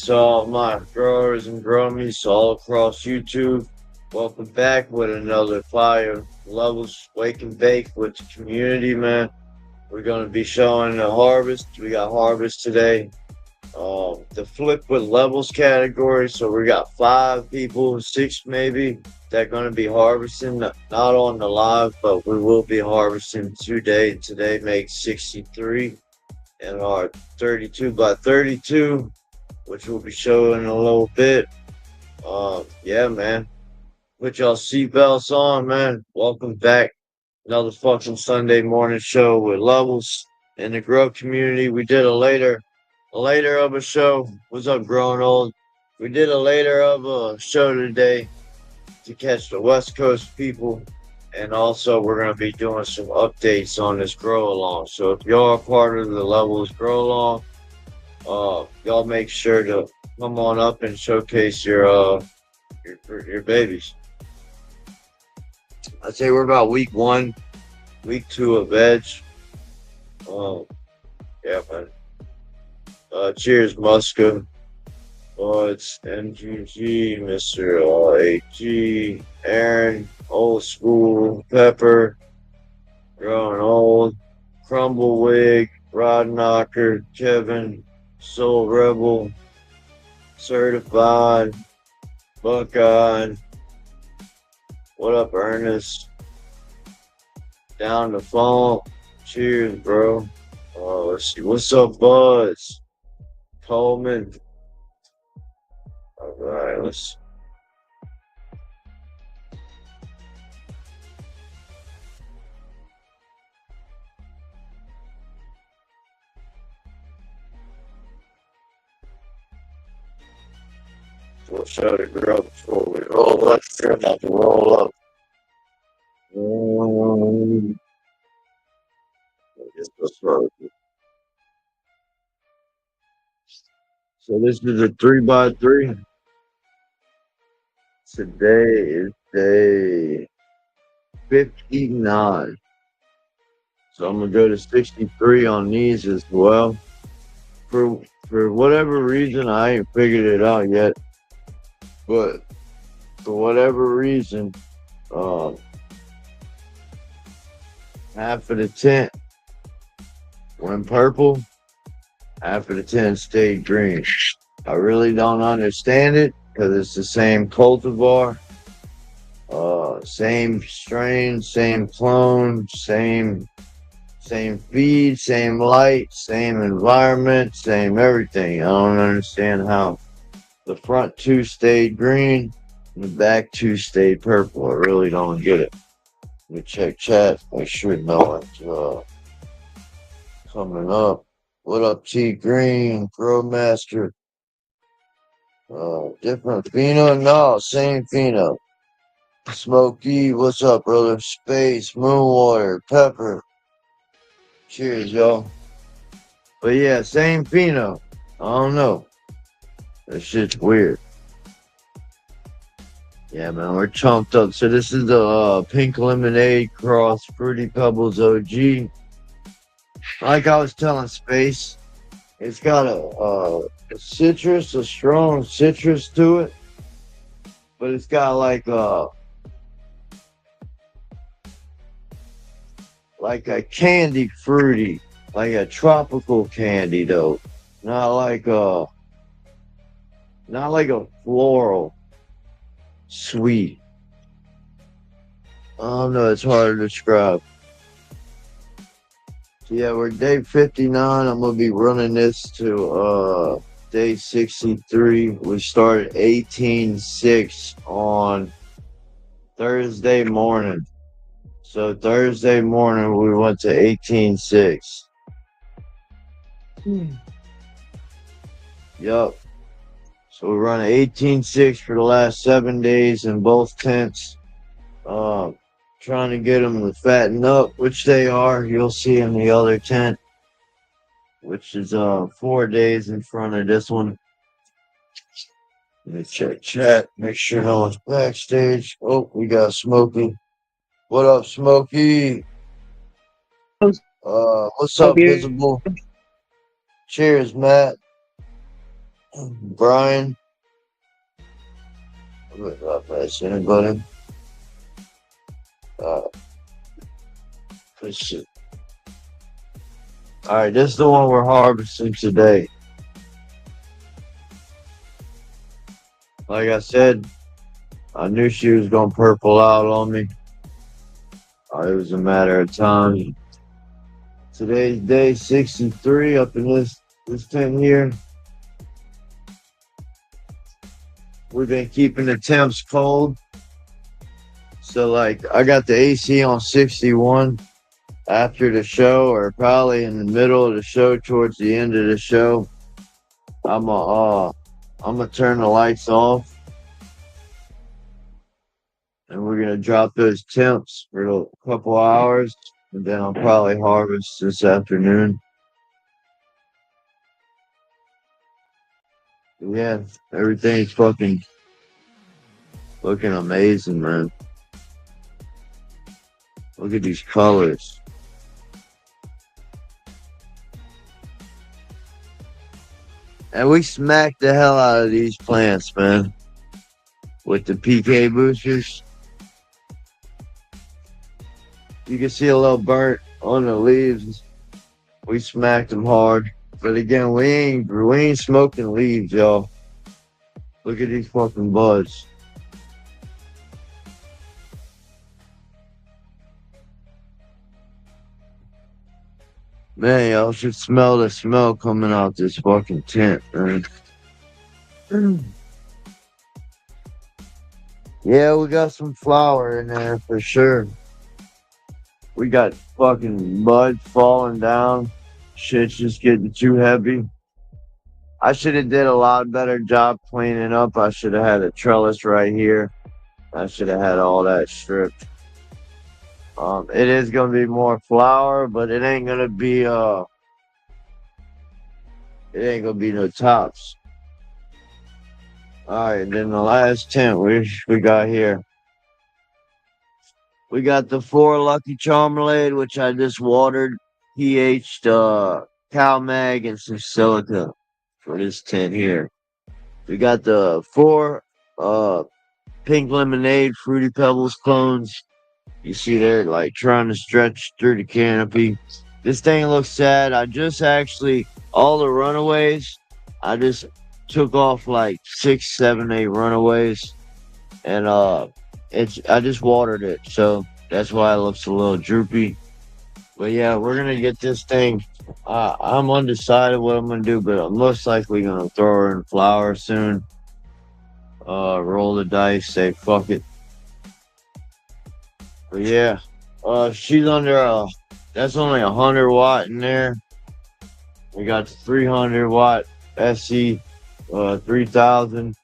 to all my growers and gromies all across YouTube. Welcome back with another fire levels wake and bake with the community, man. We're gonna be showing the harvest. We got harvest today. The flip with levels category. So we got 5 people, 6 maybe, that gonna be harvesting. Not on the live, but we will be harvesting today. Today makes 63 and our 32 by 32, which we'll be showing in a little bit. Yeah, man. Put y'all seatbelts on, man. Welcome back. Another fucking Sunday morning show with Levels in the grow community. We did a later of a show. What's up, growing old? We did a later of a show today to catch the West Coast people. And also, we're going to be doing some updates on this grow along. So if y'all are part of the Levels grow along, y'all make sure to come on up and showcase your babies. I'd say we're about week 1, week 2 of veg. Yeah, man. Cheers, Muska. It's MGG, Mr. AG, Aaron, Old School, Pepper, Growing Old, CrumbleWig, Rod Knocker, Kevin, Soul Rebel, Certified, Buckeye. What up, Ernest? Down the phone. Cheers, bro. Let's see. What's up, Buzz? Coleman. All right, let's. We'll show the girl before we roll up. We're about to roll up. So this is a 3x3. Today is day 59. So I'm gonna go to 63 on these as well. For whatever reason, I ain't figured it out yet. But for whatever reason, half of the tent went purple, half of the tent stayed green. I really don't understand it because it's the same cultivar, same strain, same clone, same feed, same light, same environment, same everything. I don't understand how the front 2 stayed green and the back 2 stayed purple. I really don't get it. Let me check chat. I should know it's coming up. What up, T Green, Growmaster? Different pheno? No, same pheno. Smokey, what's up, brother? Space, Moonwater, Pepper. Cheers, y'all. But yeah, same pheno. I don't know. That shit's weird. Yeah, man, we're chunked up. So this is the Pink Lemonade Cross Fruity Pebbles OG. Like I was telling Space, it's got a citrus, a strong citrus to it, but it's got like a candy fruity, like a tropical candy though, not like a floral sweet. I don't know, it's hard to describe. So yeah, we're day 59. I'm gonna be running this to day 63. We started 18/6 on Thursday morning. So Thursday morning we went to 18/6. Yup. So we run 18/6 for the last 7 days in both tents. Trying to get them to fatten up, which they are. You'll see in the other tent, which is 4 days in front of this one. Let me check chat, make sure no one's backstage. Oh, we got Smokey. What up, Smokey? What's up, Visible? Cheers, Matt. Brian. I'm gonna pass anybody. Uh, let's see. All right, this is the one we're harvesting today. Like I said, I knew she was gonna purple out on me. It was a matter of time. Today's day 63 up in this tent here. We've been keeping the temps cold. So like I got the AC on 61 after the show, or probably in the middle of the show, towards the end of the show. I'm gonna turn the lights off, and we're gonna drop those temps for a couple hours, and then I'll probably harvest this afternoon. Yeah, everything's fucking looking amazing, man. Look at these colors. And we smacked the hell out of these plants, man. With the PK boosters. You can see a little burnt on the leaves. We smacked them hard. But again, we ain't smoking leaves, y'all. Look at these fucking buds. Man, y'all should smell the smell coming out this fucking tent, man. Yeah, we got some flour in there for sure. We got fucking buds falling down. Shit's just getting too heavy. I should have did a lot better job cleaning up. I should have had a trellis right here. I should have had all that stripped. It is gonna be more flour, but it ain't gonna be no tops. Alright, then the last tent we got here. We got the 4 Lucky Charmelade, which I just watered, pH'd CalMag and some silica for this tent here. We got the 4 Pink Lemonade Fruity Pebbles clones. You see they're like trying to stretch through the canopy. This thing looks sad. I just actually, all the runaways, I just took off like 6, 7, 8 runaways. And I just watered it. So that's why it looks a little droopy. But yeah, we're going to get this thing. I'm undecided what I'm going to do, but I'm most likely going to throw her in flour soon. Roll the dice, say fuck it. But yeah, she's under that's only 100 watt in there. We got the 300 watt SC 3000,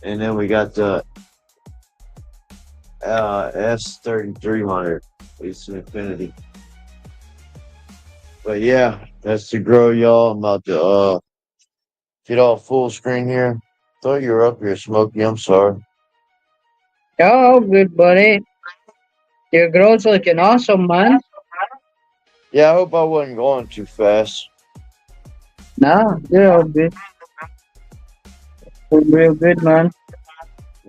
and then we got the S3300. It's an Infinity. But yeah, that's the grow, y'all. I'm about to get all full screen here. Thought you were up here, Smokey. I'm sorry. Oh, good buddy. Your grow's looking awesome, man. Yeah, I hope I wasn't going too fast. Nah, you're all good. You're real good, man.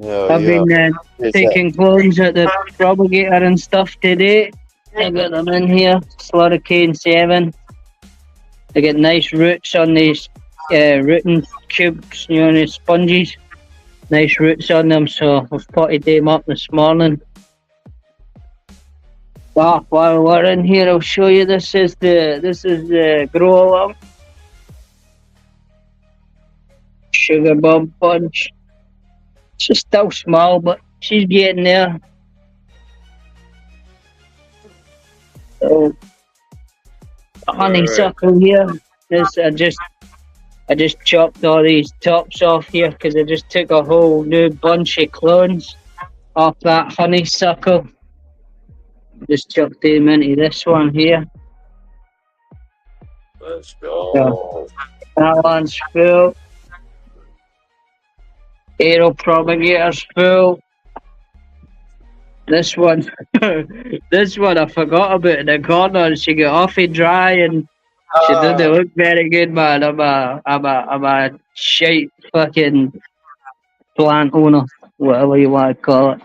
I've Yeah. been taking clones at the propagator and stuff today. I got them in here. Slurricane 7. I get nice roots on these rooting cubes, these sponges. Nice roots on them, so I've potted them up this morning. While we're in here, I'll show you. This is the grow along. Sugar bomb punch. She's still small, but she's getting there. So, honeysuckle here. I just chopped all these tops off here because I just took a whole new bunch of clones off that honeysuckle. Just chucked them into this one here. Let's go. So, that one's full. Aero propagator's full. This one, I forgot about in the corner. She got awfully dry and She doesn't Ah, look very good, man. I'm a shite fucking plant owner, whatever you want to call it.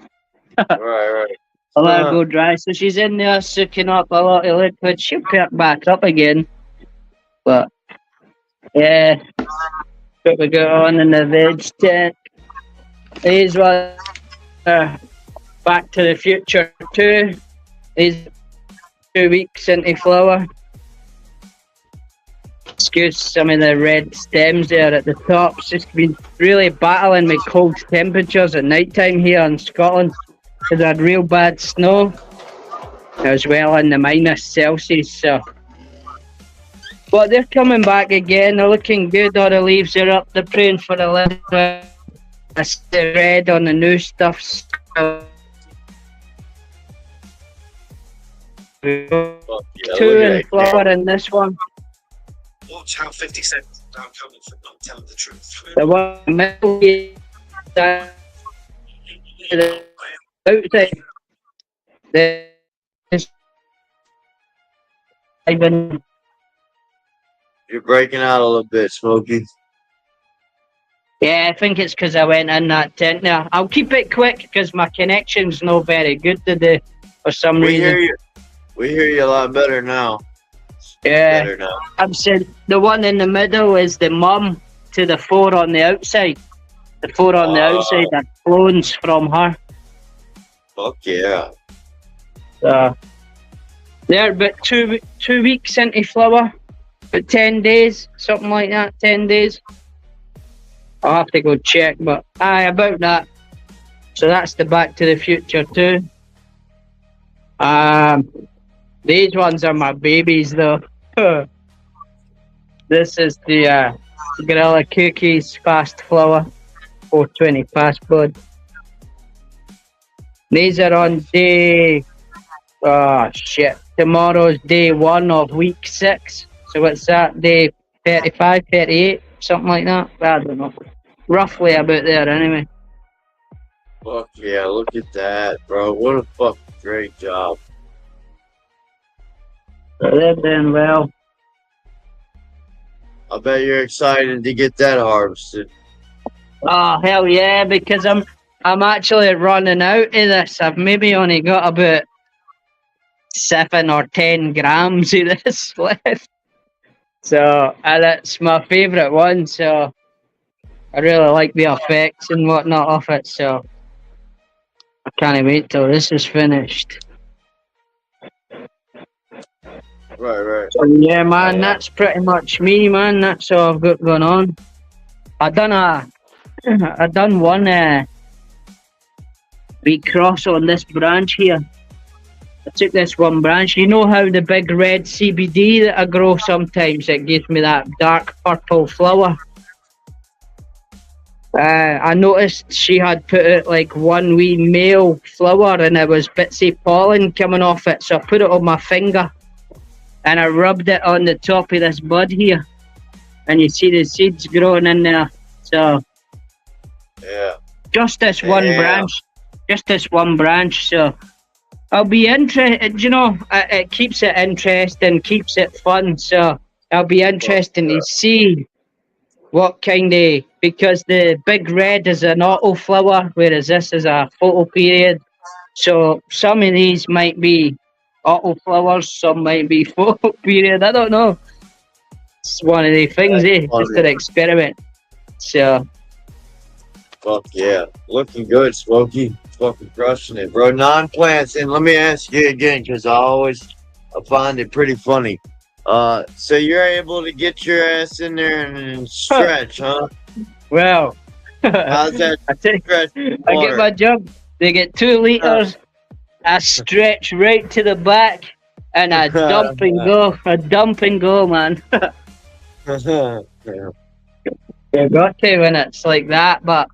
right. I let her Ah, go dry, so she's in there soaking up a lot of liquid. She'll perk back up again, but yeah, what we got on in the veg tent. These were Back to the Future 2. These 2 weeks into flower. Excuse some of the red stems there at the top. It's just been really battling with cold temperatures at night time here in Scotland. Because I had real bad snow as well in the minus Celsius. So, but they're coming back again. They're looking good. All the leaves are up. They're praying for the little. That's the red on the new stuff. So, fuck yeah, two look in at that. flower in this one. Watch how 50 Cent is now coming for not telling the truth. The one in the middle is the outside. The even You're breaking out a little bit, Smokey. yeah, I think it's because I went in that tent there. I'll keep it quick because my connection's not very good today for some We reason. hear you. We hear you a lot better now. Yeah, Better now. I'm saying the one in the middle is the mum to the four on the outside. The four on the outside are clones from her. Fuck yeah. They're about 2 weeks into flower, about 10 days, something like that. 10 days. I'll have to go check, but aye, about that. So that's the Back to the Future 2. These ones are my babies though. This is the Gorilla Cookies Fast Flower 420 Fast Bud. These are on day tomorrow's day 1 of week 6. So what's that? Day 35, 38, something like that. I don't know. Roughly about there anyway. Fuck yeah, look at that, bro. What a fucking great job. So they're doing well. I bet you're excited to get that harvested. Oh hell yeah, because I'm actually running out of this. I've maybe only got about 7 or 10 grams of this left. So and it's my favourite one, so I really like the effects and whatnot of it, so I can't wait till this is finished. Right. So yeah, man, Yeah. that's pretty much me, man. That's all I've got going on. I done one recross on this branch here. I took this one branch. You know how the big red CBD that I grow sometimes, it gives me that dark purple flower. I noticed she had put out like one wee male flower and it was bitsy pollen coming off it, so I put it on my finger and I rubbed it on the top of this bud here, and you see the seeds growing in there. So Yeah. just this one branch. So I'll be interested. You know, it keeps it interesting, keeps it fun. So I'll be interested to see what kind of, because the big red is an auto flower, whereas this is a photo period. So some of these might be auto flowers, some might be photo period. I don't know. It's one of the things, just an experiment. So Fuck yeah. Looking good, Smokey. Fucking crushing it, bro. Non-plants. And let me ask you again, because I find it pretty funny. So you're able to get your ass in there and stretch, huh? well, How's that I tell you, stretch? I get my jug. They get 2 liters. I stretch right to the back, and I dump and go. I dump and go, man. You got to when it's like that, but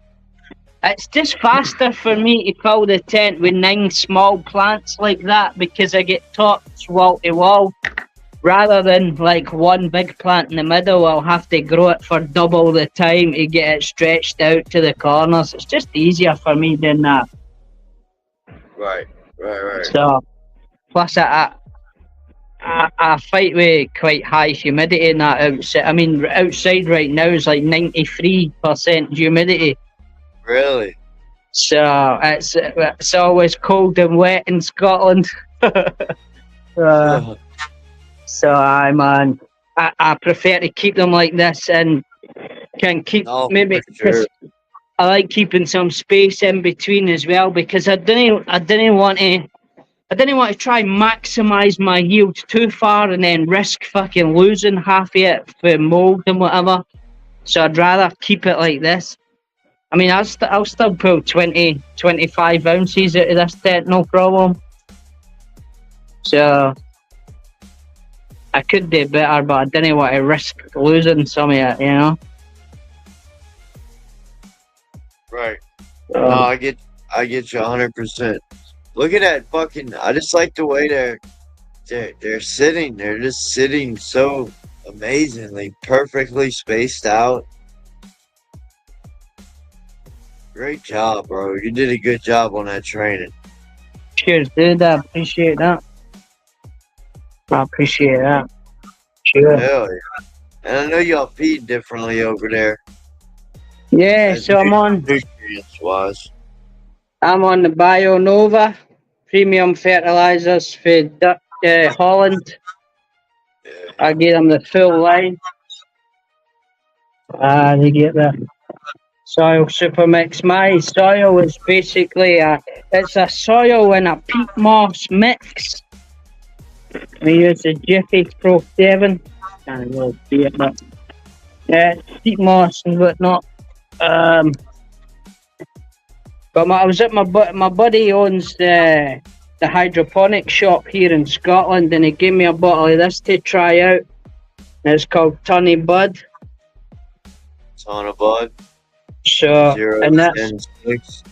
it's just faster for me to fill the tent with 9 small plants like that because I get tops wall to wall. Rather than like one big plant in the middle, I'll have to grow it for double the time to get it stretched out to the corners. It's just easier for me than that. Right. So, plus I fight with quite high humidity in that outside. I mean, outside right now is like 93% humidity. Really? So it's always cold and wet in Scotland. uh, so I prefer to keep them like this and can keep No, maybe for sure. I like keeping some space in between as well because I didn't want to try maximize my yield too far and then risk fucking losing half of it for mold and whatever. So I'd rather keep it like this. I mean, I'll still pull 20, 25 ounces out of this tent, no problem. So I could do better, but I didn't want to risk losing some of it, you know? Right. No, I get you 100%. Look at that fucking. I just like the way they're sitting. They're just sitting so amazingly, perfectly spaced out. Great job, bro. You did a good job on that training. Cheers, dude. I appreciate that. I appreciate that. Sure. Hell yeah. And I know y'all feed differently over there. Yeah, so I'm on nutrients wise. I'm on the Bio Nova premium fertilizers for Holland. Yeah. I give them the full line. They get the soil super mix. My soil is basically it's a soil and a peat moss mix. We use the Jiffy Pro 7. Can't really see it, but yeah, peat moss and whatnot. But I was at my buddy owns the hydroponic shop here in Scotland, and he gave me a bottle of this to try out. And it's called Tony Bud. Tony Bud. So 0, and that's 10, 6.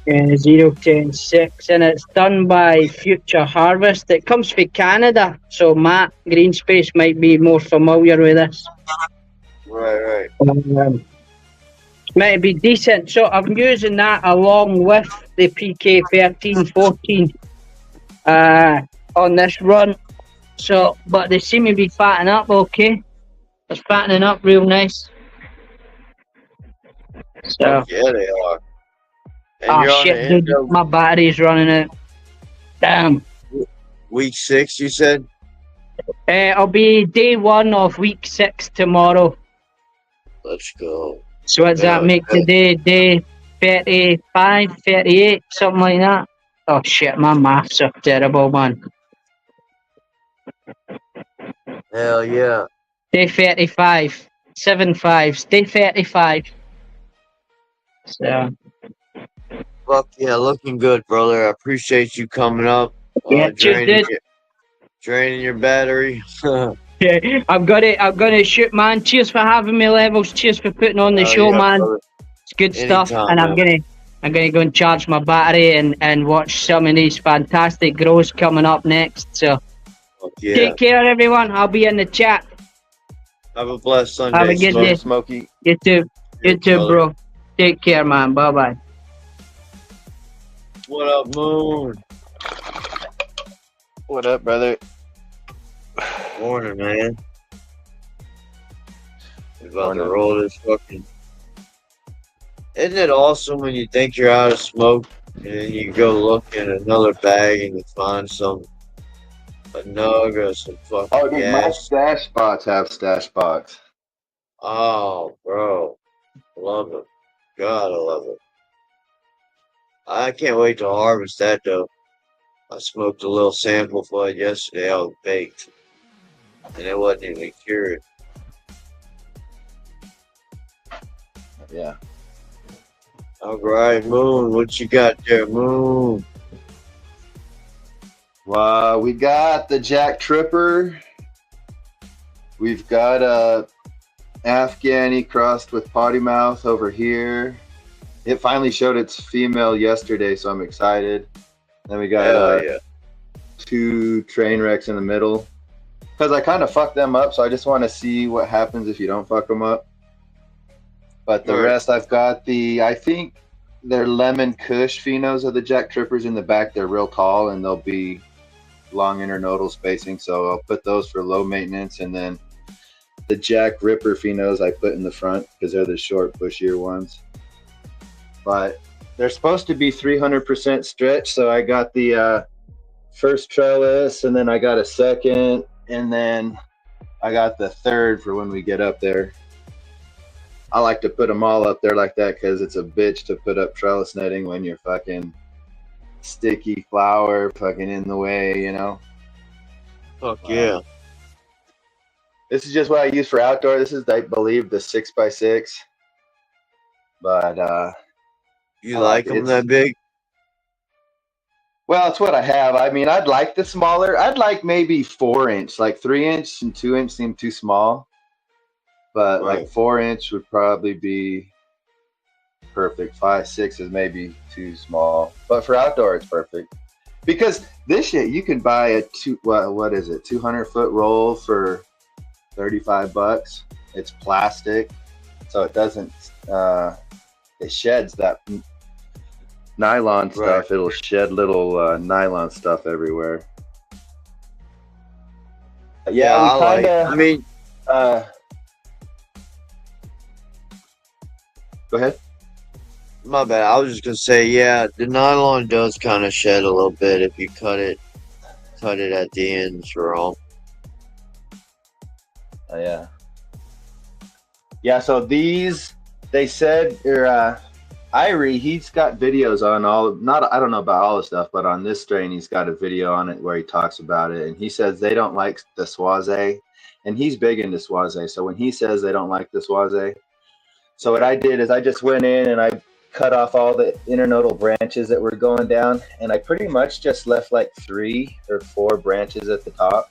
010-6, and it's done by Future Harvest. It comes from Canada, so Matt Greenspace might be more familiar with this. Right. Might be decent. So I'm using that along with the PK 13-14 on this run. So, but they seem to be fattening up okay. It's fattening up real nice. So Yeah, they are. And you're shit, on the dude, my battery's running out. Damn. week 6, you said? I'll be day 1 of week 6 tomorrow. Let's go. So what does that make today? Day 35, 38, something like that? Oh shit, my maths are terrible, man. Hell yeah. Day 35. 7 5s. Day 35. So. Fuck yeah, looking good, brother. I appreciate you coming up. Yeah, draining your battery. Yeah, I'm gonna shoot, man. Cheers for having me, Levels. Cheers for putting on the show, man. Brother. It's good stuff. And I'm gonna go and charge my battery and watch some of these fantastic grows coming up next. So take care, everyone. I'll be in the chat. Have a blessed Sunday. Have a good day. Smokey. You too. You too, bro. Take care, man. Bye bye. What up, Moon? What up, brother? Morning, man. We're about to roll this fucking. Isn't it awesome when you think you're out of smoke and then you go look in another bag and you find a nug or some fucking Oh, dude, my gas? stash spots have stash spots. Oh, bro. Love it. God, I love it. I can't wait to harvest that, though. I smoked a little sample for it yesterday. I was baked. And it wasn't even cured. Yeah. All right, Moon. What you got there, Moon? Well, we got the Jack Tripper. We've got a Afghani crossed with potty mouth over here. It finally showed its female yesterday, so I'm excited. Then we got 2 train wrecks in the middle. Because I kind of fucked them up, so I just want to see what happens if you don't fuck them up. But the rest, I've got I think they're Lemon Kush phenos of the Jack Trippers in the back. They're real tall, and they'll be long internodal spacing, so I'll put those for low maintenance, and then the Jack Ripper phenos I put in the front because they're the short, bushier ones. But they're supposed to be 300% stretch, so I got the first trellis, and then I got a second, and then I got the third for when we get up there. I like to put them all up there like that because it's a bitch to put up trellis netting when you're fucking sticky flower fucking in the way, you know? Fuck yeah. This is just what I use for outdoor. This is, I believe, the 6x6. But You like them that big? well, it's what I have. I mean, I'd like the smaller. I'd like maybe 4-inch. Like 3-inch and 2-inch seem too small. But Right. like 4-inch would probably be perfect. 5-6 is maybe too small. But for outdoor, it's perfect. Because this shit, you can buy a 200-foot roll for $35. It's plastic, so it doesn't. It sheds that nylon stuff. Right. It'll shed little nylon stuff everywhere. Yeah, we I like. kinda. I mean, go ahead. my bad. I was just gonna say, yeah, the nylon does kind of shed a little bit if you cut it at the ends wrong. Yeah. Yeah. So these, they said, Irie, he's got videos on I don't know about all the stuff, but on this strain, he's got a video on it where he talks about it. And he says they don't like the Swaze, and he's big into Swaze. So when he says they don't like the Swaze, so what I did is I just went in and I cut off all the internodal branches that were going down. And I pretty much just left like 3 or 4 branches at the top.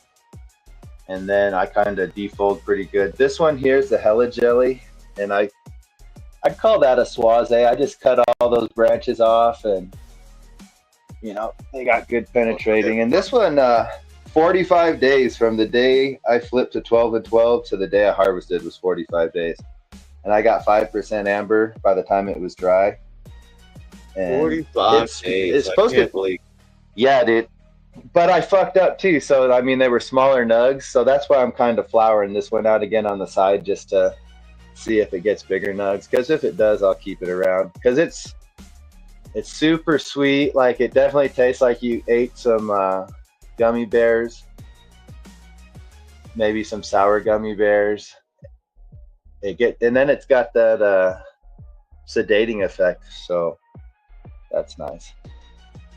And then I kind of defold pretty good. This one here is the Hella Jelly, and I'd call that a Swaze. I just cut all those branches off, and you know, they got good penetrating. And this one, 45 days from the day I flipped to 12 and 12 to the day I harvested was 45 days, and I got 5% amber by the time it was dry. And 45 days. It's supposed to believe. Yeah, dude. But I fucked up too. So I mean, they were smaller nugs, so that's why I'm kind of flowering this one out again on the side just to see if it gets bigger nugs. Because if it does, I'll keep it around. Because it's super sweet. Like, it definitely tastes like you ate some gummy bears, maybe some sour gummy bears. And then it's got that sedating effect. So that's nice.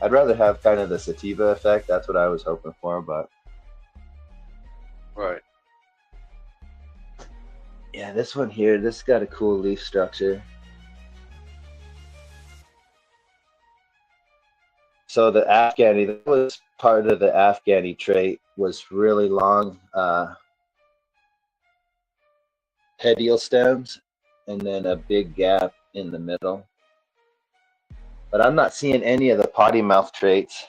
I'd rather have kind of the sativa effect. That's what I was hoping for, but Right. yeah, this one here, this got a cool leaf structure. So the Afghani, that was part of the Afghani trait, was really long petiole stems and then a big gap in the middle. But I'm not seeing any of the potty mouth traits.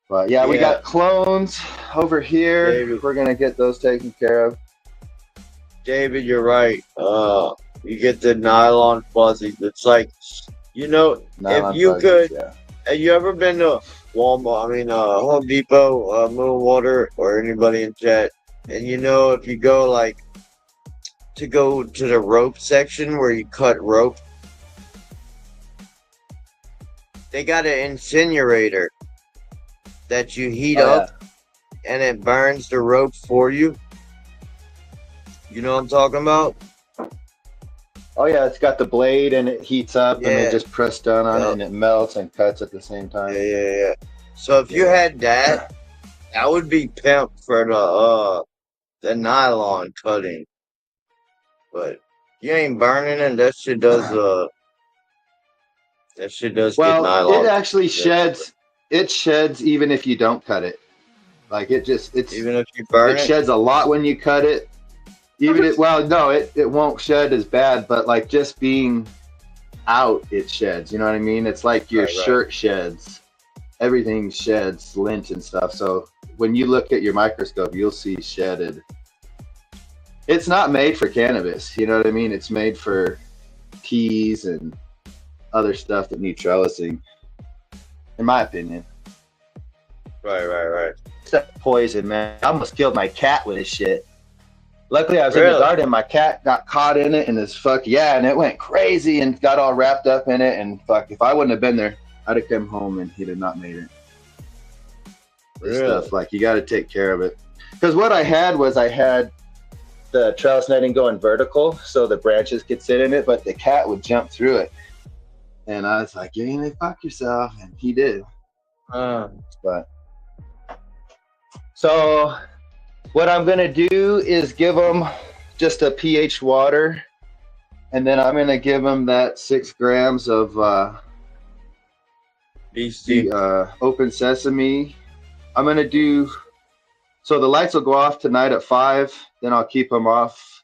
But yeah, we got clones over here. David. We're gonna get those taken care of. David, you're right. You get the nylon fuzzies. It's like, you know, Nylon if you fuzzies, could, yeah. have you ever been to Walmart? Home Depot, Moon or anybody in chat? And you know, if you go like to go to the rope section where you cut rope, they got an incinerator that you heat up and it burns the rope for you. You know what I'm talking about? Oh yeah, it's got the blade and it heats up and they Yeah. just press down on it and it melts and cuts at the same time. Yeah. So if you had that, that would be pimp for the nylon cutting. But you ain't burning it. That shit does get Well, nylon. it actually sheds. It sheds even if you don't cut it. Like it's Even if you burn it it. sheds a lot when you cut it. Even it won't shed as bad, but like just being out, it sheds. You know what I mean? It's like your shirt sheds. Everything sheds lint and stuff. So when you look at your microscope, you'll see shedded. It's not made for cannabis. You know what I mean? It's made for teas and other stuff that need trellising, in my opinion. Right. Stuff poison, man. I almost killed my cat with this shit. Luckily, I was in Really? the garden. My cat got caught in it, and and it went crazy and got all wrapped up in it. And fuck, if I wouldn't have been there, I'd have come home and he'd have not made it. This Really? stuff, like, you got to take care of it. Because what I had the trellis netting going vertical, so the branches could sit in it, but the cat would jump through it. And I was like, "You ain't fuck yourself," and he did. But so what I'm gonna do is give them just a pH water, and then I'm gonna give them that 6 grams of Beastie. open sesame. I'm gonna do so. The lights will go off tonight at 5. Then I'll keep them off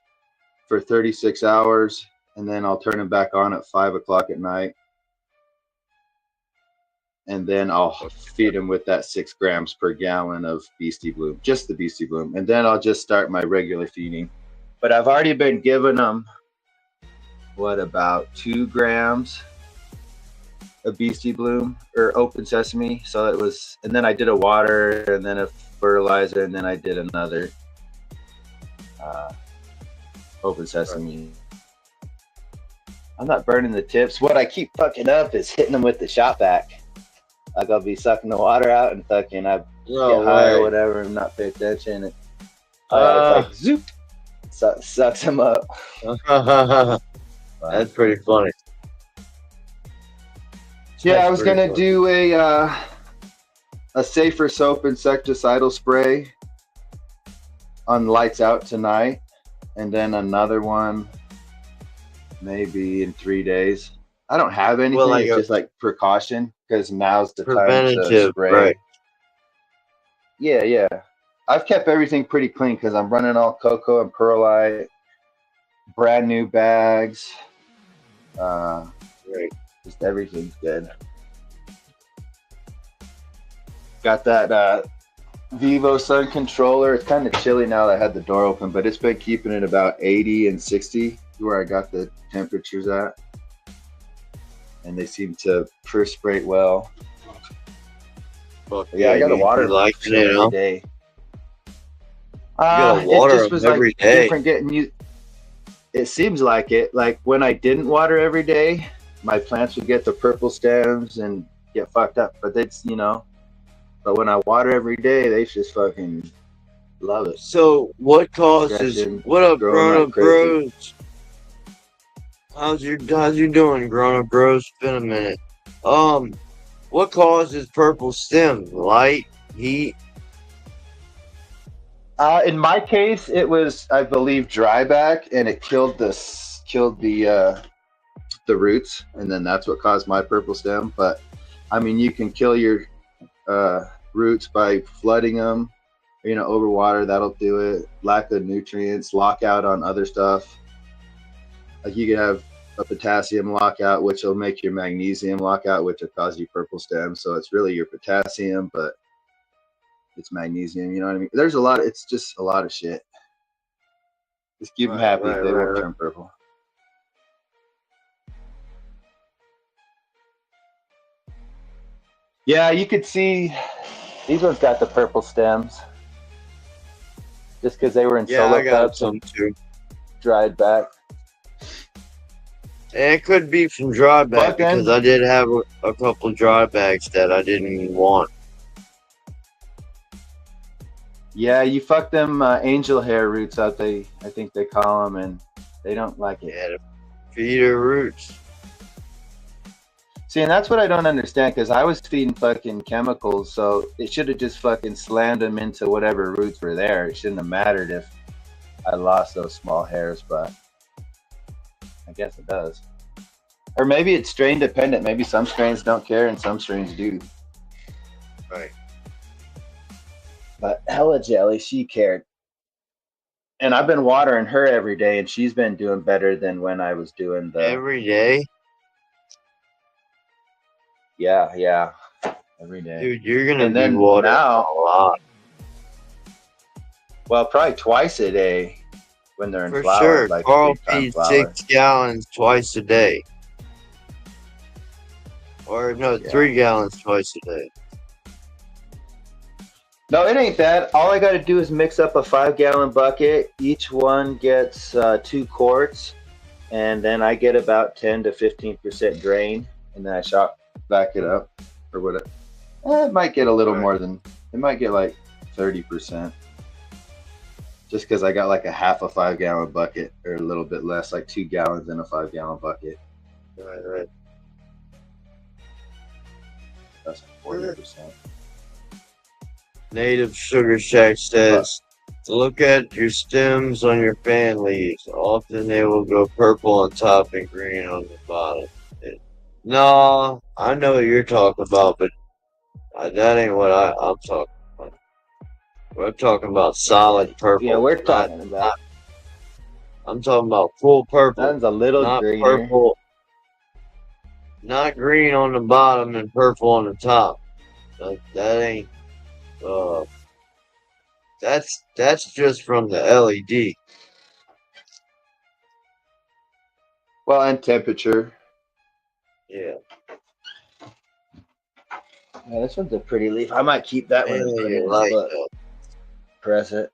for 36 hours, and then I'll turn them back on at 5 o'clock at night. And then I'll feed them with that 6 grams per gallon of Beastie Bloom, just the Beastie Bloom. And then I'll just start my regular feeding. But I've already been giving them, about 2 grams of Beastie Bloom or open sesame. So it was, and then I did a water and then a fertilizer, and then I did another open sesame. I'm not burning the tips. What I keep fucking up is hitting them with the shot vac. Like, I'll be sucking the water out and fucking I get high or whatever and not pay attention. It's like zoop, sucks them up. That's pretty funny. Yeah, I was gonna do a safer soap insecticidal spray on lights out tonight, and then another one maybe in 3 days. I don't have anything. Well, it's just like precaution, because now's the time to preventative, spray. right? Yeah. I've kept everything pretty clean because I'm running all cocoa and perlite, brand new bags. Right. Just everything's good. Got that Vivo Sun controller. It's kind of chilly now that I had the door open, but it's been keeping it about 80 and 60 where I got the temperatures at. And they seem to perspirate well. Yeah, I got to water every day. Water them every day. Different getting you. It seems like it. Like, when I didn't water every day, my plants would get the purple stems and get fucked up. But it's, but when I water every day, they just fucking love it. So what causes? What up, grown up bros? How's you doing, grown up bros? It's been a minute. What causes purple stems? Light, heat? In my case, it was, I believe, dryback, and it killed the roots, and then that's what caused my purple stem. But I mean, you can kill your roots by flooding them, overwater. That'll do it. Lack of nutrients, lockout on other stuff. Like, you could have a potassium lockout, which will make your magnesium lockout, which will cause you purple stems. So it's really your potassium, but it's magnesium. You know what I mean? There's a lot. It's just a lot of shit. Just keep them happy. They won't turn purple. Yeah, you could see these ones got the purple stems just because they were in solo cups and dried back. It could be from dry bag, because I did have a couple dry bags that I didn't want. Yeah, you fuck them angel hair roots out. I think they call them, and they don't like it. Yeah, feed their roots. See, and that's what I don't understand, because I was feeding fucking chemicals, so it should have just fucking slammed them into whatever roots were there. It shouldn't have mattered if I lost those small hairs, but I guess it does. Or maybe it's strain dependent. Maybe some strains don't care and some strains do. Right. But Hella Jelly, she cared. And I've been watering her every day, and she's been doing better than when I was doing the... Every day? Yeah. Every day. Dude, you're going to be watering a lot. Well, probably twice a day when they're in For flower. sure. Like Carl feeds 6 gallons twice a day. Or no, 3 gallons twice a day. No, it ain't that. All I got to do is mix up a 5-gallon bucket. Each one gets 2 quarts, and then I get about 10 to 15% drain, and then I shop back it up or whatever. It might get a little more than it might get like 30%. Just because I got like a half a 5-gallon bucket, or a little bit less, like 2 gallons in a 5-gallon bucket. Right. That's 40%. Native Sugar Shack says, look at your stems on your fan leaves. Often they will go purple on top and green on the bottom. No, I know what you're talking about, but that ain't what I'm talking about. We're talking about solid purple. Yeah, we're talking about. I'm talking about full purple. That's a little not greener. Purple, not green on the bottom and purple on the top. That ain't. That's just from the LED. Well, and temperature. Yeah. Yeah, this one's a pretty leaf. I might keep that one and put it in the book. Press it.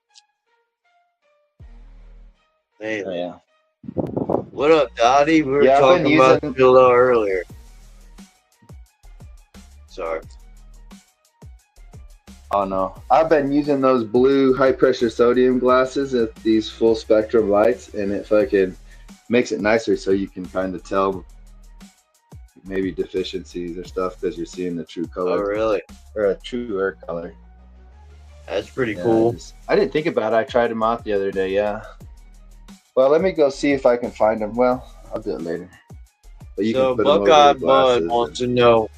Hey, Oh, yeah. What up, Dottie? We were Yeah, talking about you a little earlier. Sorry. Oh no, I've been using those blue high pressure sodium glasses at these full spectrum lights, and it fucking makes it nicer so you can kind of tell maybe deficiencies or stuff because you're seeing the true color. Oh, really? Or a truer color. That's pretty cool. I didn't think about it. I tried them out the other day, yeah. Well, let me go see if I can find them. Well, I'll do it later. But you So can put them Buckeye over the Bud wants to know,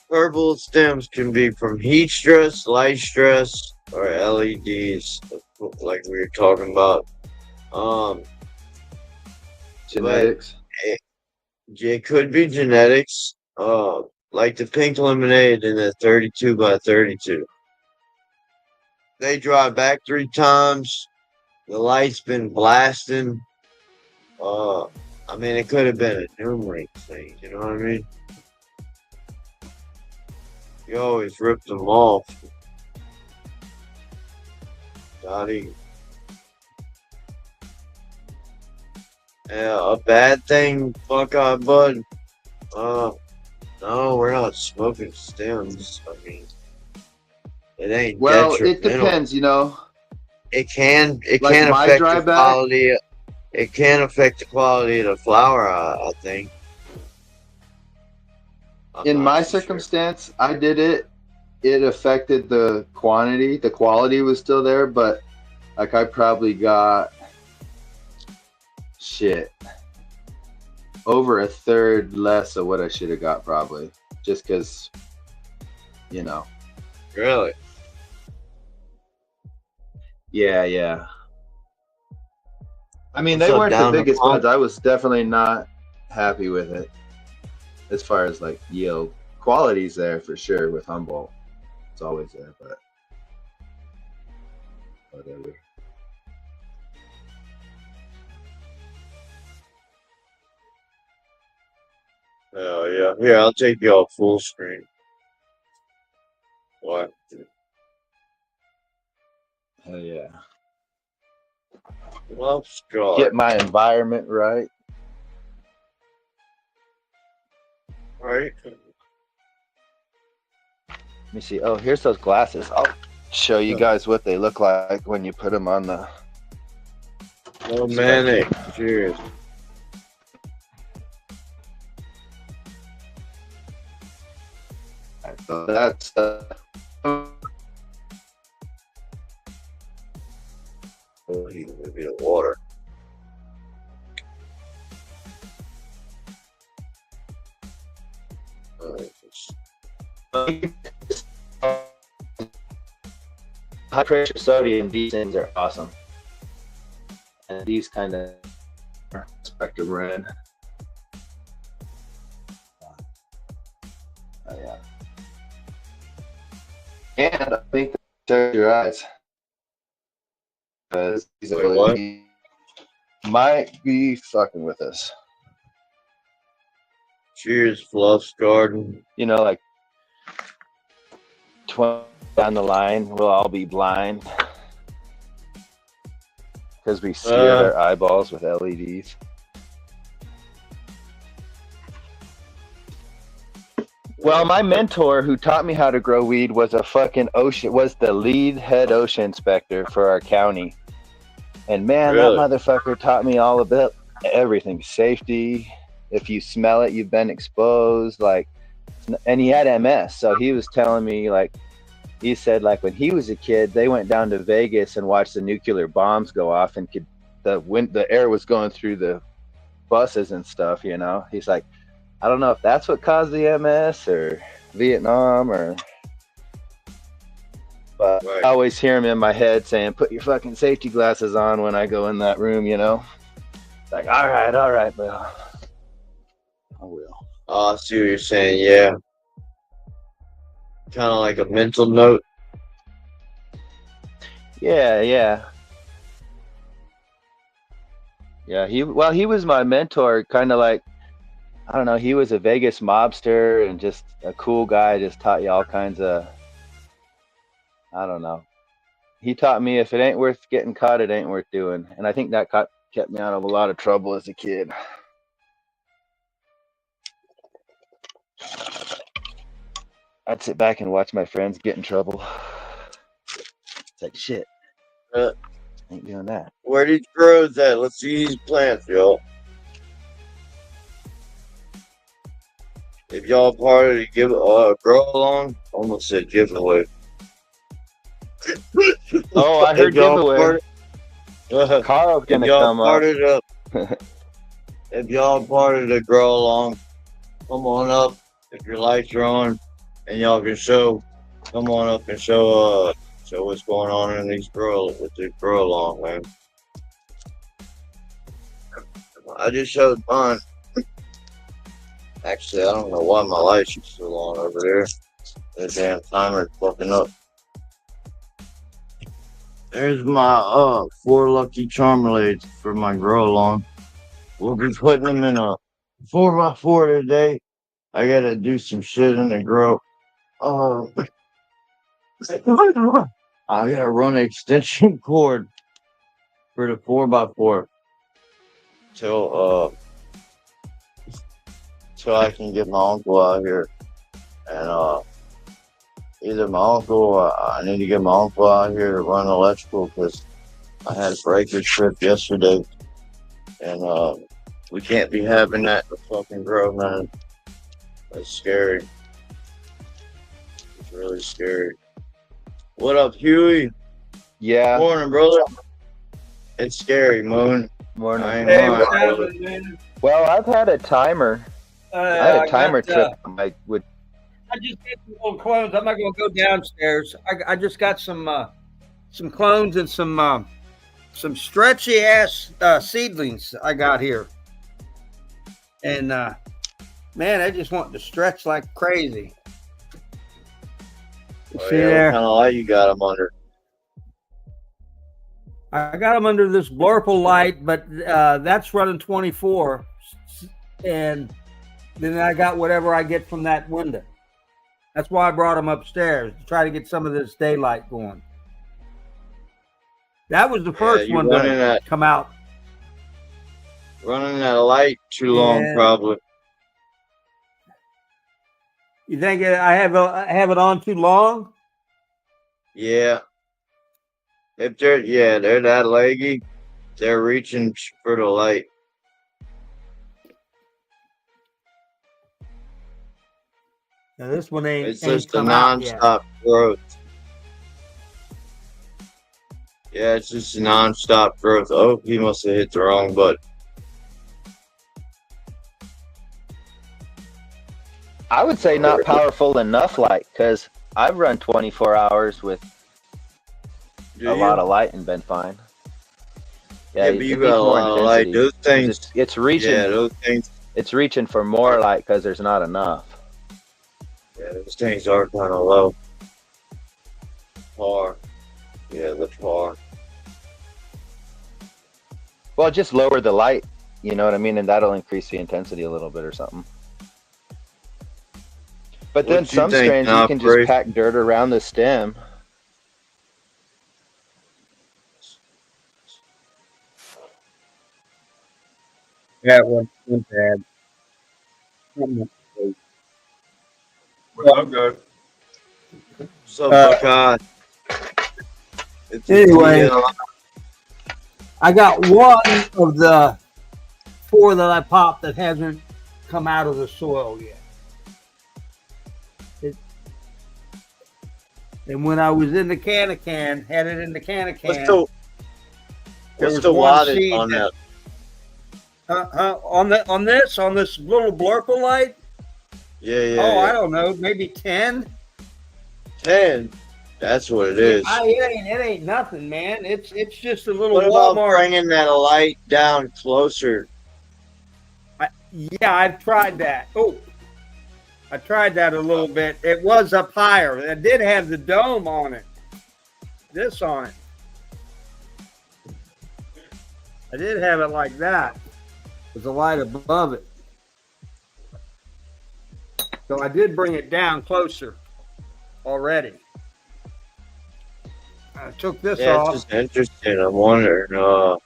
purple stems can be from heat stress, light stress, or LEDs, like we were talking about. Genetics. It could be genetics. Like the pink lemonade in the 32 by 32. They dry back 3 times. The light's been blasting. I mean, it could have been a numerous thing. You know what I mean? You always rip them off. Dottie. Yeah, a bad thing, Buckeye Bud. No, we're not smoking stems. I mean, it ain't Well, detrimental. it depends, you know. It can Like affect dry the quality. It can affect the quality of the flower. I think. In my circumstance, I did it. It affected the quantity. The quality was still there, but like I probably got over a third less of what I should have got, probably, just because, you know. Really? Yeah. I mean, they weren't the biggest buds. I was definitely not happy with it as far as like yield. Quality's there for sure with Humboldt. It's always there, but whatever. Oh yeah. Here, I'll take you off full screen. What? Hell yeah. Well, God. Get my environment right. Right. Let me see. Oh, here's those glasses. I'll show you guys what they look like when you put them on the. Oh man, cheers. So that's Oh, he gonna be the water. high pressure sodium. These things are awesome, and these kind of spectrum red. Oh yeah, and I think they your eyes because these might be fucking with us. Cheers, Fluff's Garden. You know, like 20 down the line, we'll all be blind because we seared our eyeballs with LEDs. Well, my mentor who taught me how to grow weed was the lead head OSHA inspector for our county. And man, Really? that motherfucker taught me all about everything. Safety. If you smell it, you've been exposed. And he had MS. So he was telling me, he said, when he was a kid, they went down to Vegas and watched the nuclear bombs go off, and the air was going through the buses and stuff, He's like, I don't know if that's what caused the MS or Vietnam but Right. I always hear him in my head saying, put your fucking safety glasses on when I go in that room, Like, all right, Bill. I will. Oh, I see what you're saying. Yeah. Kind of like a mental note. Yeah. Yeah, he was my mentor, kind of like, I don't know, he was a Vegas mobster and just a cool guy, just taught you all kinds of, I don't know. He taught me if it ain't worth getting caught, it ain't worth doing. And I think that kept me out of a lot of trouble as a kid. I'd sit back and watch my friends get in trouble. It's like, shit, ain't doing that. Where these grows at? Let's see these plants, y'all. If y'all part of the grow along, almost said giveaway. Oh, I heard giveaway. Carl's gonna come up. If y'all part of the grow along, come on up. If your lights are on and y'all can come on up and show what's going on in these grow along, man. I just showed mine. Actually, I don't know why my lights are still on over there. The damn timer's fucking up. There's my 4 Lucky Charmlades for my grow along. We'll be putting them in a 4x4 today. I gotta do some shit in the grow. I gotta run an extension cord for the 4x4 till I can get my uncle out here, and either my uncle or I need to get my uncle out here to run electrical, because I had a breaker trip yesterday, and we can't be having that in the fucking grow, man. That's scary. It's really scary. What up, Huey? Yeah. Morning, brother. It's scary, Moon. Morning. Hey, what's happening, man? Well, I've had a timer. I had a timer trip. I just get some little clones. I'm not going to go downstairs. I just got some clones and some stretchy ass seedlings I got here, and man, I just want to stretch like crazy. Oh, See yeah, there? what kind of light you got them under? I got them under this Blurple light, but that's running 24, and then I got whatever I get from that window. That's why I brought them upstairs, to try to get some of this daylight going. That was the first one to come out. Running that light too long, probably. You think I have it on too long? Yeah. If they're that leggy, they're reaching for the light. Now this one ain't. It's just a non-stop growth. Yeah, it's just a non-stop growth. Oh, he must have hit the wrong button. I would say not powerful enough light, because I've run 24 hours with a lot of light and been fine. Yeah, but you got a lot of light. Those things, it's reaching. Yeah, those things. It's reaching for more light because there's not enough. Yeah, those things are kind of low. Par. Yeah, the par. Well, just lower the light, you know what I mean? And that'll increase the intensity a little bit or something. But then What you some think, strains you can just Opry? pack dirt around the stem. Yeah, it wasn't bad. What's up, guys? What's up, Buckeye? It's a Anyway, DL. I got one of the 4 that I popped that hasn't come out of the soil yet. And when I was in the can, had it in the can, What's there the was one wattage seed on that? on this little blurple light. Yeah, I don't know, maybe 10. 10. That's what it is. It ain't nothing, man. It's just a little What about Walmart. bringing that light down closer? Yeah, I've tried that. I tried that a little bit. It was up higher. It did have the dome on it. This on it. I did have it like that. With the light above it. So I did bring it down closer already. I took this Yeah, off. it's just interesting. I'm wondering.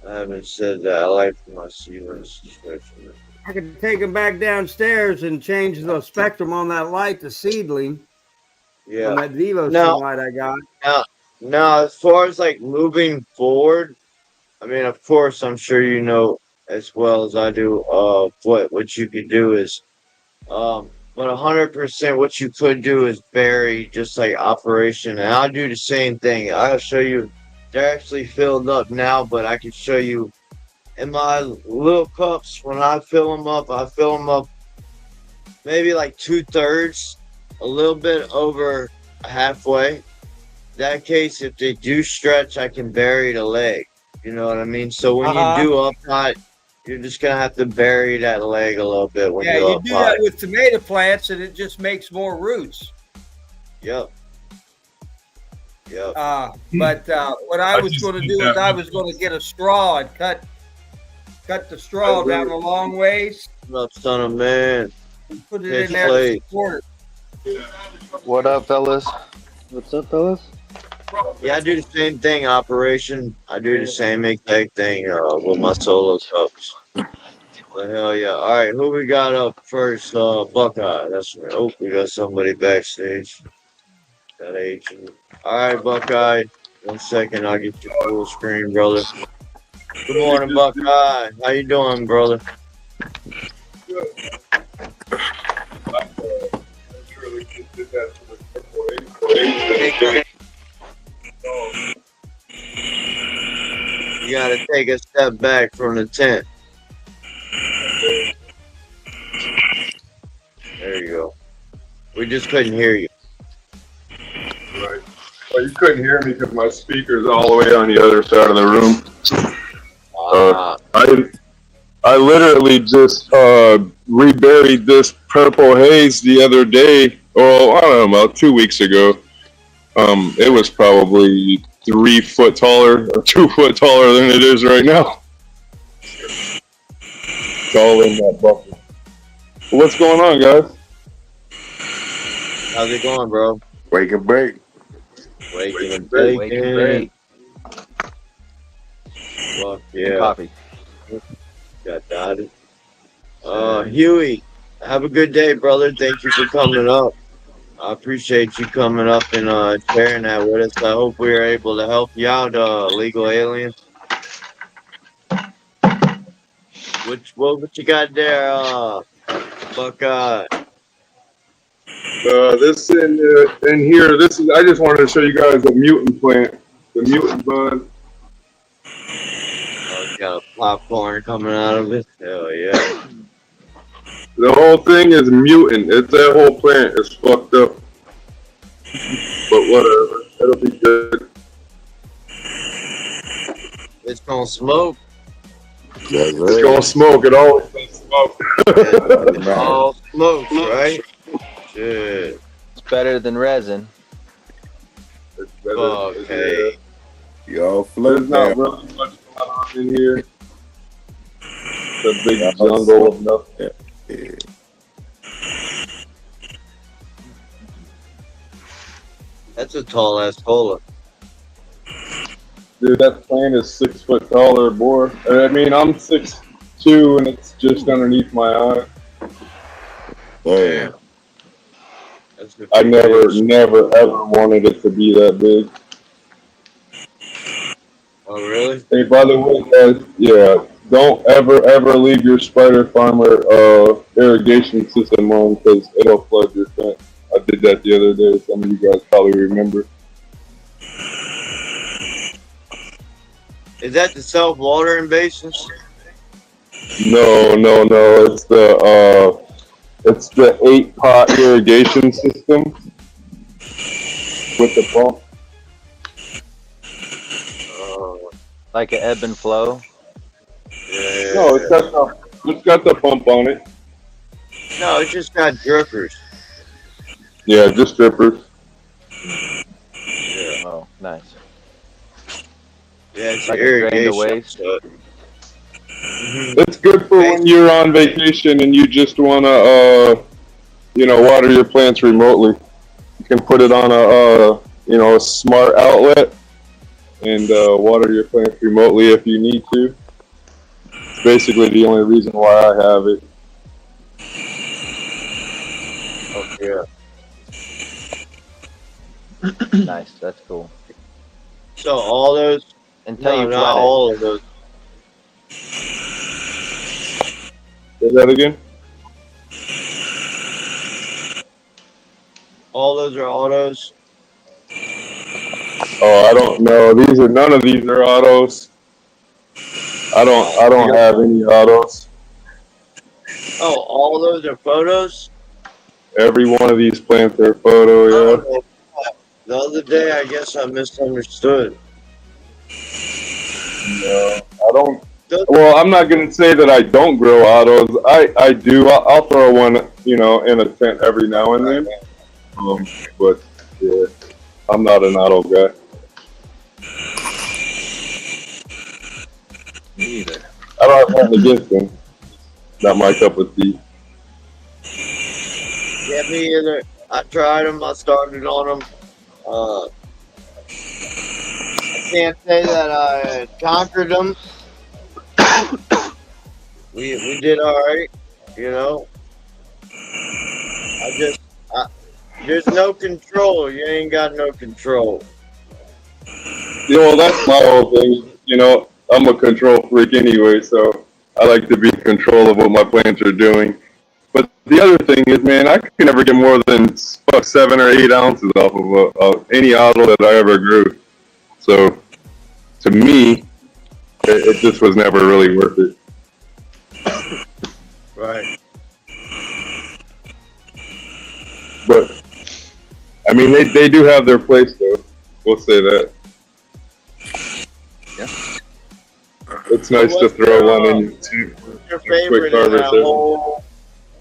I haven't said that. I like my ceilings. I could take them back downstairs and change the spectrum on that light to seedling. On Yeah. that Vivo No. light I got. Now, as far as like moving forward, I mean, of course, I'm sure you know as well as I do. What you could do is, but 100% what you could do is bury just like operation, and I'll do the same thing. I'll show you. They're actually filled up now, but I can show you in my little cups. When I fill them up maybe like 2/3, a little bit over halfway. In that case, if they do stretch, I can bury the leg. You know what I mean? So when you do up high, you're just gonna have to bury that leg a little bit when Yeah, you're you up do high. that with tomato plants, and it just makes more roots. Yep. But what I was going to do is I was going to get a straw and cut the straw down a long ways. What's up, son of man? And put it Pitch in there plate. to support it. What up, fellas? What's up, fellas? Yeah, I do the same thing, operation. I do the same exact thing with my solo cups. The hell yeah. All right, who we got up first? Buckeye. That's right. Oh, we got somebody backstage. That agent. All right, Buckeye. 1 second, I'll get you full screen, brother. Good morning, Buckeye. How you doing, brother? You gotta take a step back from the tent. There you go. We just couldn't hear you. Right. Well, you couldn't hear me because my speaker's all the way on the other side of the room. I literally just reburied this purple haze the other day. Well, I don't know, about 2 weeks ago. It was probably 3 foot taller or 2 foot taller than it is right now. It's all in that bucket. What's going on, guys? How's it going, bro? Wake and bake. Waking and Wake and baking. bake. Fuck yeah. Coffee. Got dotted. Huey, have a good day, brother. Thank you for coming up. I appreciate you coming up and sharing that with us. I hope we are able to help you out, legal alien. What you got there, Buckeye? This in here. This is. I just wanted to show you guys the mutant plant, the mutant bud. Oh, it's got a popcorn coming out of it. Hell yeah. The whole thing is mutant. It's that whole plant is fucked up. But whatever. It'll be good. It's gonna smoke. It's gonna smoke. It always does smoke. All smokes, right? Shit. It's better than resin. Okay. Y'all float. There's not really much going on in here. The big jungle of nothing. That's a tall ass cola. Dude, that plant is 6 foot tall or more. I mean, I'm 6'2", and it's just underneath my eye. Damn. That's the I never, biggest- never, ever wanted it to be that big. Oh, really? Hey, by the way, guys, yeah, don't ever leave your spider farmer irrigation system on because it'll flood your fence. I did that the other day. Some of you guys probably remember. Is that the self-watering basins? No. It's the 8-pot irrigation system with the pump. Like an ebb and flow. Yeah. No, it's got the pump on it. No, it's just got drippers. Yeah, just drippers. Yeah. Oh, nice. Yeah, it's Like a drain to irrigation. waste. So. It's good for when you're on vacation and you just want to, water your plants remotely. You can put it on a smart outlet and water your plants remotely if you need to. It's basically the only reason why I have it. Oh, yeah. Nice. That's cool. So all those? Until No, you not flood it. all of those. Say that again? All those are autos. Oh, I don't know. None of these are autos. I don't have any autos. Oh, all those are photos? Every one of these plants are photo, yeah. Oh, the other day, I guess I misunderstood. No, I don't. Well, I'm not gonna say that I don't grow autos. I do. I'll throw one, in a tent every now and then. But yeah, I'm not an auto guy. Me either. I don't have nothing against them. Not my cup of tea. Yeah, me either. I tried them. I started on them. I can't say that I conquered them. we did all right, there's no control. You ain't got no control. That's my whole thing. I'm a control freak anyway, so I like to be in control of what my plants are doing. But the other thing is, man, I can never get more than 7 or 8 ounces off of any auto that I ever grew. So, to me, it just was never really worth it. Right. But, I mean, they do have their place, though. We'll say that. Yeah. It's nice to throw one in your tent. What's your favorite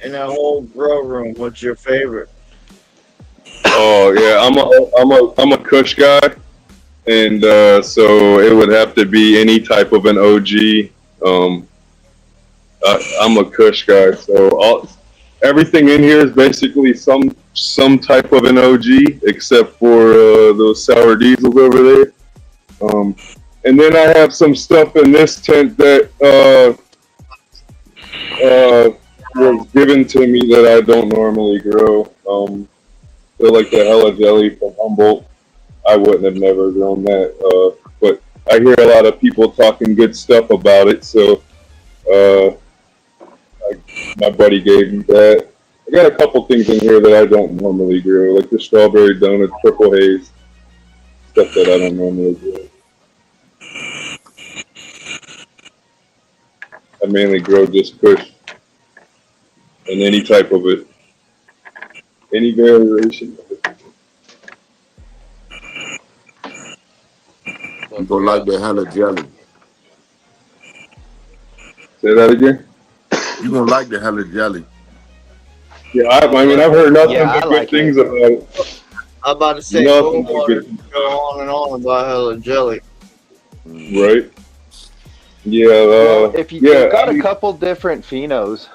in that whole grow room? What's your favorite? Oh yeah, I'm a Kush guy, and so it would have to be any type of an OG. I'm a Kush guy, so everything in here is basically some type of an OG, except for those sour diesels over there. And then I have some stuff in this tent that was given to me that I don't normally grow. They're like the Hella Jelly from Humboldt. I wouldn't have never grown that, but I hear a lot of people talking good stuff about it, so my buddy gave me that. I got a couple things in here that I don't normally grow, like the strawberry donut, triple haze, stuff that I don't normally grow. I mainly grow just Kush and any type of it, any variation of it. You gonna like the Hella Jelly. Say that again? You gonna like the Hella Jelly. Yeah, I mean, I've heard nothing Yeah, but I good like things it. about it. I'm about to say, Nothing go but good. on and on about Hella Jelly. Right? Yeah, Well, if you yeah. they've got I a mean, couple different phenos,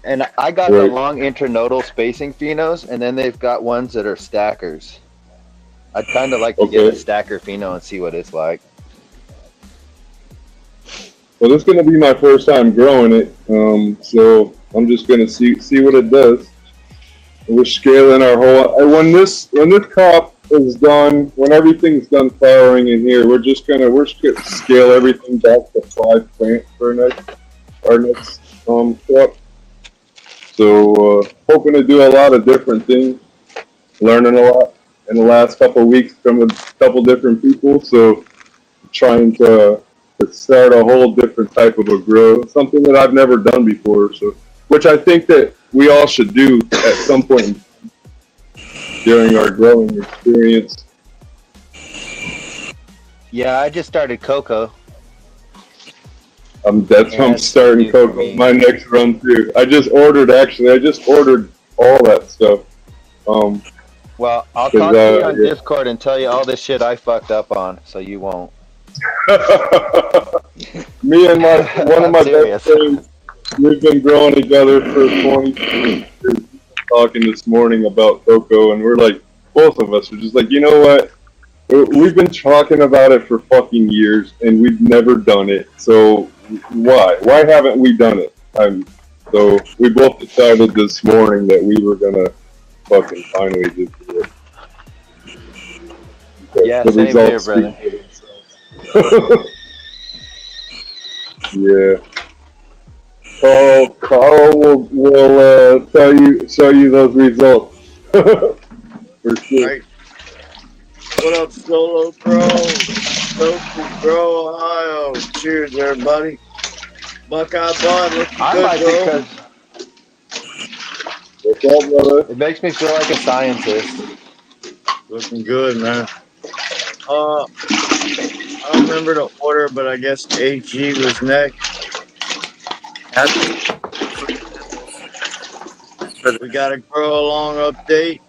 and I got the right. long internodal spacing phenos, and then they've got ones that are stackers. I'd kind of like to get a Okay. stacker pheno and see what it's like. Well, this is gonna be my first time growing it, so I'm just gonna see what it does. We're scaling our whole. And when this crop is done, when everything's done flowering in here, we're scale everything back to 5 plants for our next crop. So hoping to do a lot of different things, learning a lot in the last couple of weeks from a couple different people. So trying to start a whole different type of a grow, something that I've never done before. So which I think that we all should do at some point during our growing experience. Yeah, I just started cocoa. That's Yeah, why I'm that's starting new for cocoa me. my next run too. I just ordered all that stuff. Well, I'll 'Cause, talk to you on yeah. Discord and tell you all this shit I fucked up on, so you won't. Me and one of I'm my best serious. friends, we've been growing together for 20 years. Talking this morning about cocoa, and we're like, both of us are just like, you know what? We've been talking about it for fucking years, and we've never done it. So why? Why haven't we done it? So we both decided this morning that we were gonna fucking finally just do it. Because Yeah, the same here, results speak brother. for themselves. Yeah. Carl will show you those results for sure. Right. What up, Solo Bro? Sophie Bro, Ohio. Cheers, everybody. Buckeye Bud, looking I good, like it bro. because What's up, brother? it makes me feel like a scientist. Looking good, man. I don't remember the order, but I guess AG was next. We got a grow along update.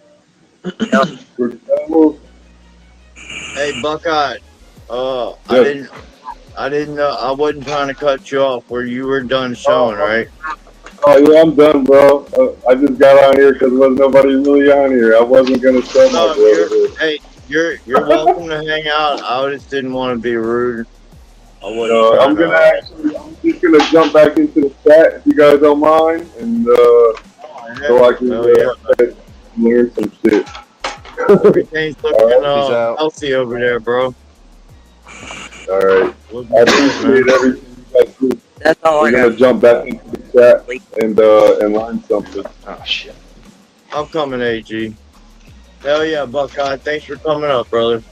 Hey, Buckeye. Yes. I didn't know. I wasn't trying to cut you off where you were done showing, Oh, right? yeah, I'm done, bro. I just got on here because there was nobody really on here. I wasn't gonna show my No, brother. you're welcome to hang out. I just didn't want to be rude. I wasn't trying I'm to. just gonna jump back into the chat if you guys don't mind, and so I can Oh yeah, learn some shit. everything's looking Peace out. healthy over there, bro. All right. Looking I good, man. appreciate everything you guys do. That's all We're I gonna got. jump back into the chat and learn something. Oh shit. I'm coming, AG. Hell yeah, Buckeye. Thanks for coming up, brother.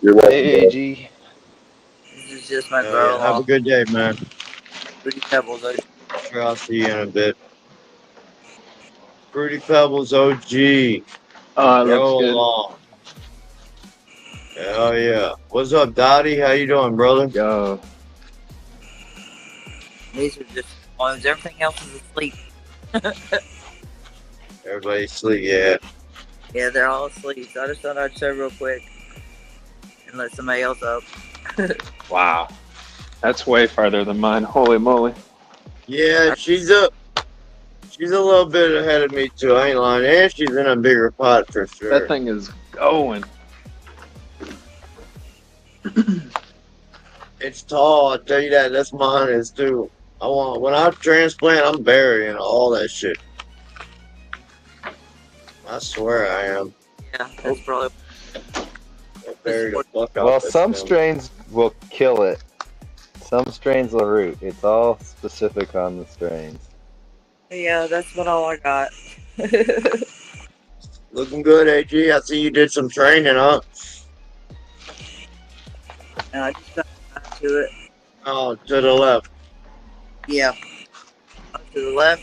You're welcome, Hey, bro. AG. This is just my Hell grow yeah. Have a along. good day, man. Fruity Pebbles. Sure, I'll see you in a bit. Fruity Pebbles OG. Oh, that's Grow good. along. Hell yeah. What's up, Dottie? How you doing, brother? Yo, These are just ones. Everything else is asleep. Everybody sleep, yeah. Yeah, they're all asleep. So I just thought I'd show real quick and let somebody else up. wow, that's way farther than mine. Holy moly! Yeah, she's a little bit ahead of me too. I ain't lying. And she's in a bigger pot for sure. That thing is going. It's tall, I'll tell you that. That's mine is too. When I transplant, I'm burying all that shit. I swear I am. Yeah, that's probably. I buried the fuck out Well, this some thing. strains will kill it. Some strains will root. It's all specific on the strains. Yeah, that's about all I got. Looking good, AG. I see you did some training, huh? And I just got back to it. Oh, to the left. Yeah. Up to the left.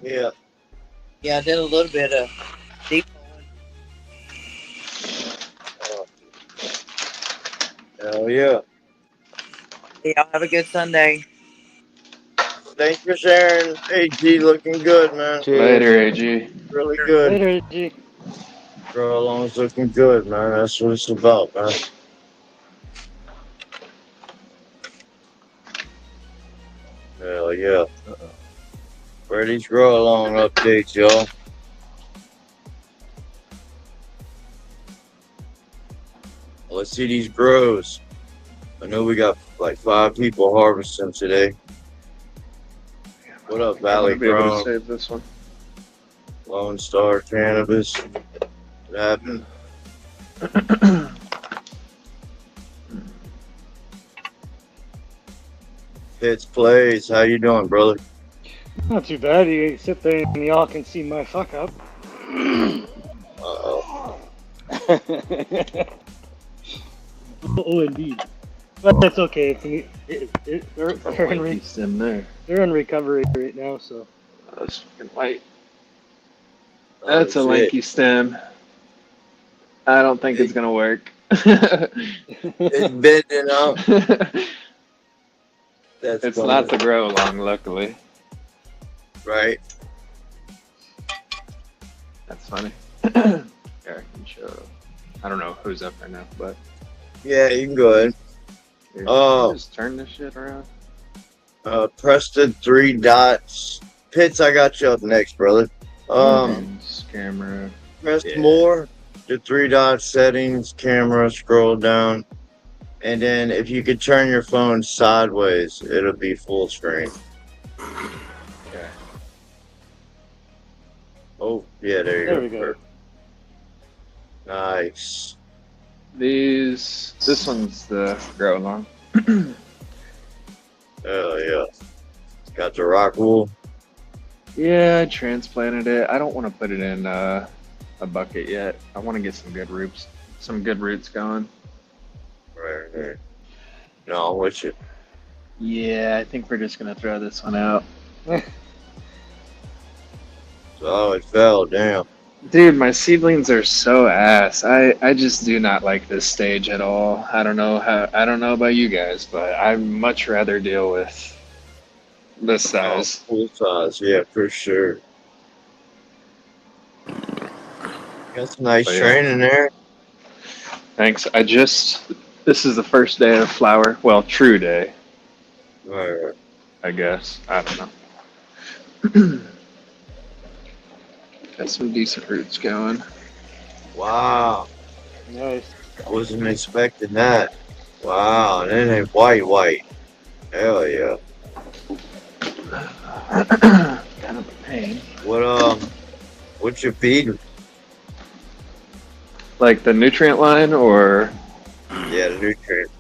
Yeah. Yeah, I did a little bit of deep Hell yeah. Y'all have a good Sunday. Thanks for sharing. AG looking good, man. Cheers. Later, AG. Really good. Later, G. Girl along's looking good, man. That's what it's about, man. Hell yeah. Where these grow along updates, y'all. Let's see these grows. I know we got like 5 people harvesting today. What up, I'm Valley gonna be able to Grown, save this one. Lone Star Cannabis? What happened? Hits plays. How you doing, brother? Not too bad. You sit there and y'all can see my fuck up. Uh-oh. Oh, indeed. But that's okay. They're in recovery right now, so. That's fucking white. Oh, That's a shit. lanky stem. I don't think it's gonna work. It's bending up. That's It's funny. not to grow long, luckily. Right. That's funny. Here, I can show. I don't know who's up right now, but Yeah, you can go ahead. here, Oh. just turn this shit around. Press the 3 dots. Pitts, I got you up next, brother. Camera. Press Yeah. more. The 3 dot settings, camera, scroll down. And then if you could turn your phone sideways, it'll be full screen. Okay. Oh, yeah, there you There go. we go. Nice. This one's the grow along. Hell yeah. Got the rock wool. Yeah, I transplanted it. I don't want to put it in a bucket yet. I want to get some good roots going. Right. No, I'm with you. Yeah, I think we're just gonna throw this one out. Oh, it fell. Damn. Dude, my seedlings are so ass. I just do not like this stage at all. I don't know about you guys, but I'd much rather deal with this size. Full size. Yeah, for sure. Got some nice But yeah. training there. Thanks. This is the first day of flower. Well, true day, Right. I guess. I don't know. Got some decent roots going. Wow. Nice. I wasn't expecting that. Wow. And then it's white. Hell yeah. Kind of a pain. What you feeding? Like the nutrient line, or Yeah, the nutrients.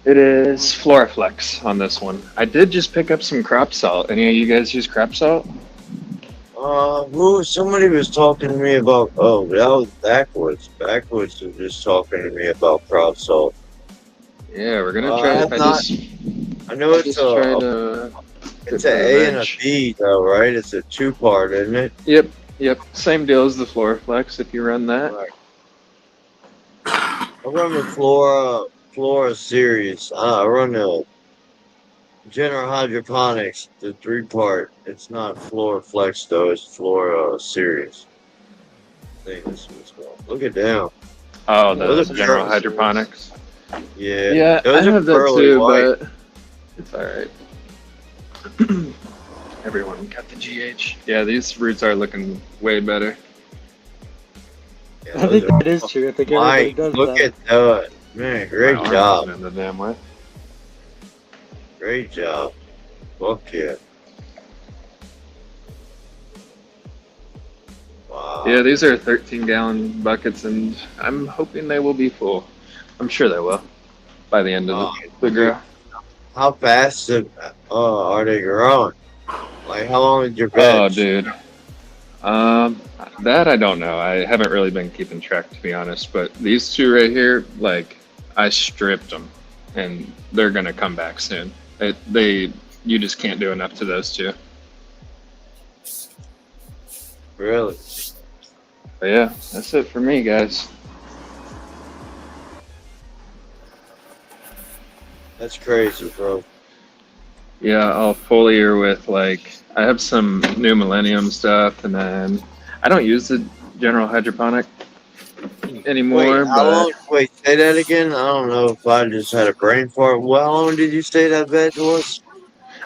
it is Floraflex on this one. I did just pick up some crop salt. Any of you guys use crop salt? Somebody was talking to me about, that was Backwoods. Backwoods was just talking to me about crop salt. Yeah, we're gonna try. I know it's just tried to. it's an A and a B though, right? It's a 2-part, isn't it? Yep. Same deal as the Floraflex if you run that. Right. I run the Flora series. I run the General Hydroponics, the 3-part. It's not Floraflex though, it's Flora series. I think this was called. Look at them. Oh, Those the are General pearly Hydroponics. Yeah. Yeah, I Those are have that pearly too, white. but it's alright. Everyone got the GH. Yeah, these roots are looking way better. Yeah, I think those are- that is true. I think everybody Mike, does look that. at that. Man, great My arm job. isn't in the damn way. Great job. Fuck yeah. Wow. Yeah, these are 13-gallon buckets, and I'm hoping they will be full. I'm sure they will by the end of the grow. How fast are they growing? Like, how long is your veg? Oh, dude. That I don't know. I haven't really been keeping track, to be honest. But these two right here, like, I stripped them, and they're gonna come back soon. You just can't do enough to those two. Really? But yeah, that's it for me, guys. That's crazy, bro. Yeah, I'll foliar with, like, I have some New Millennium stuff, and then I don't use the General Hydroponic. anymore, Wait, how but long? Wait, say that again. I don't know if I just had a brain fart. Well, how long did you say that bed was?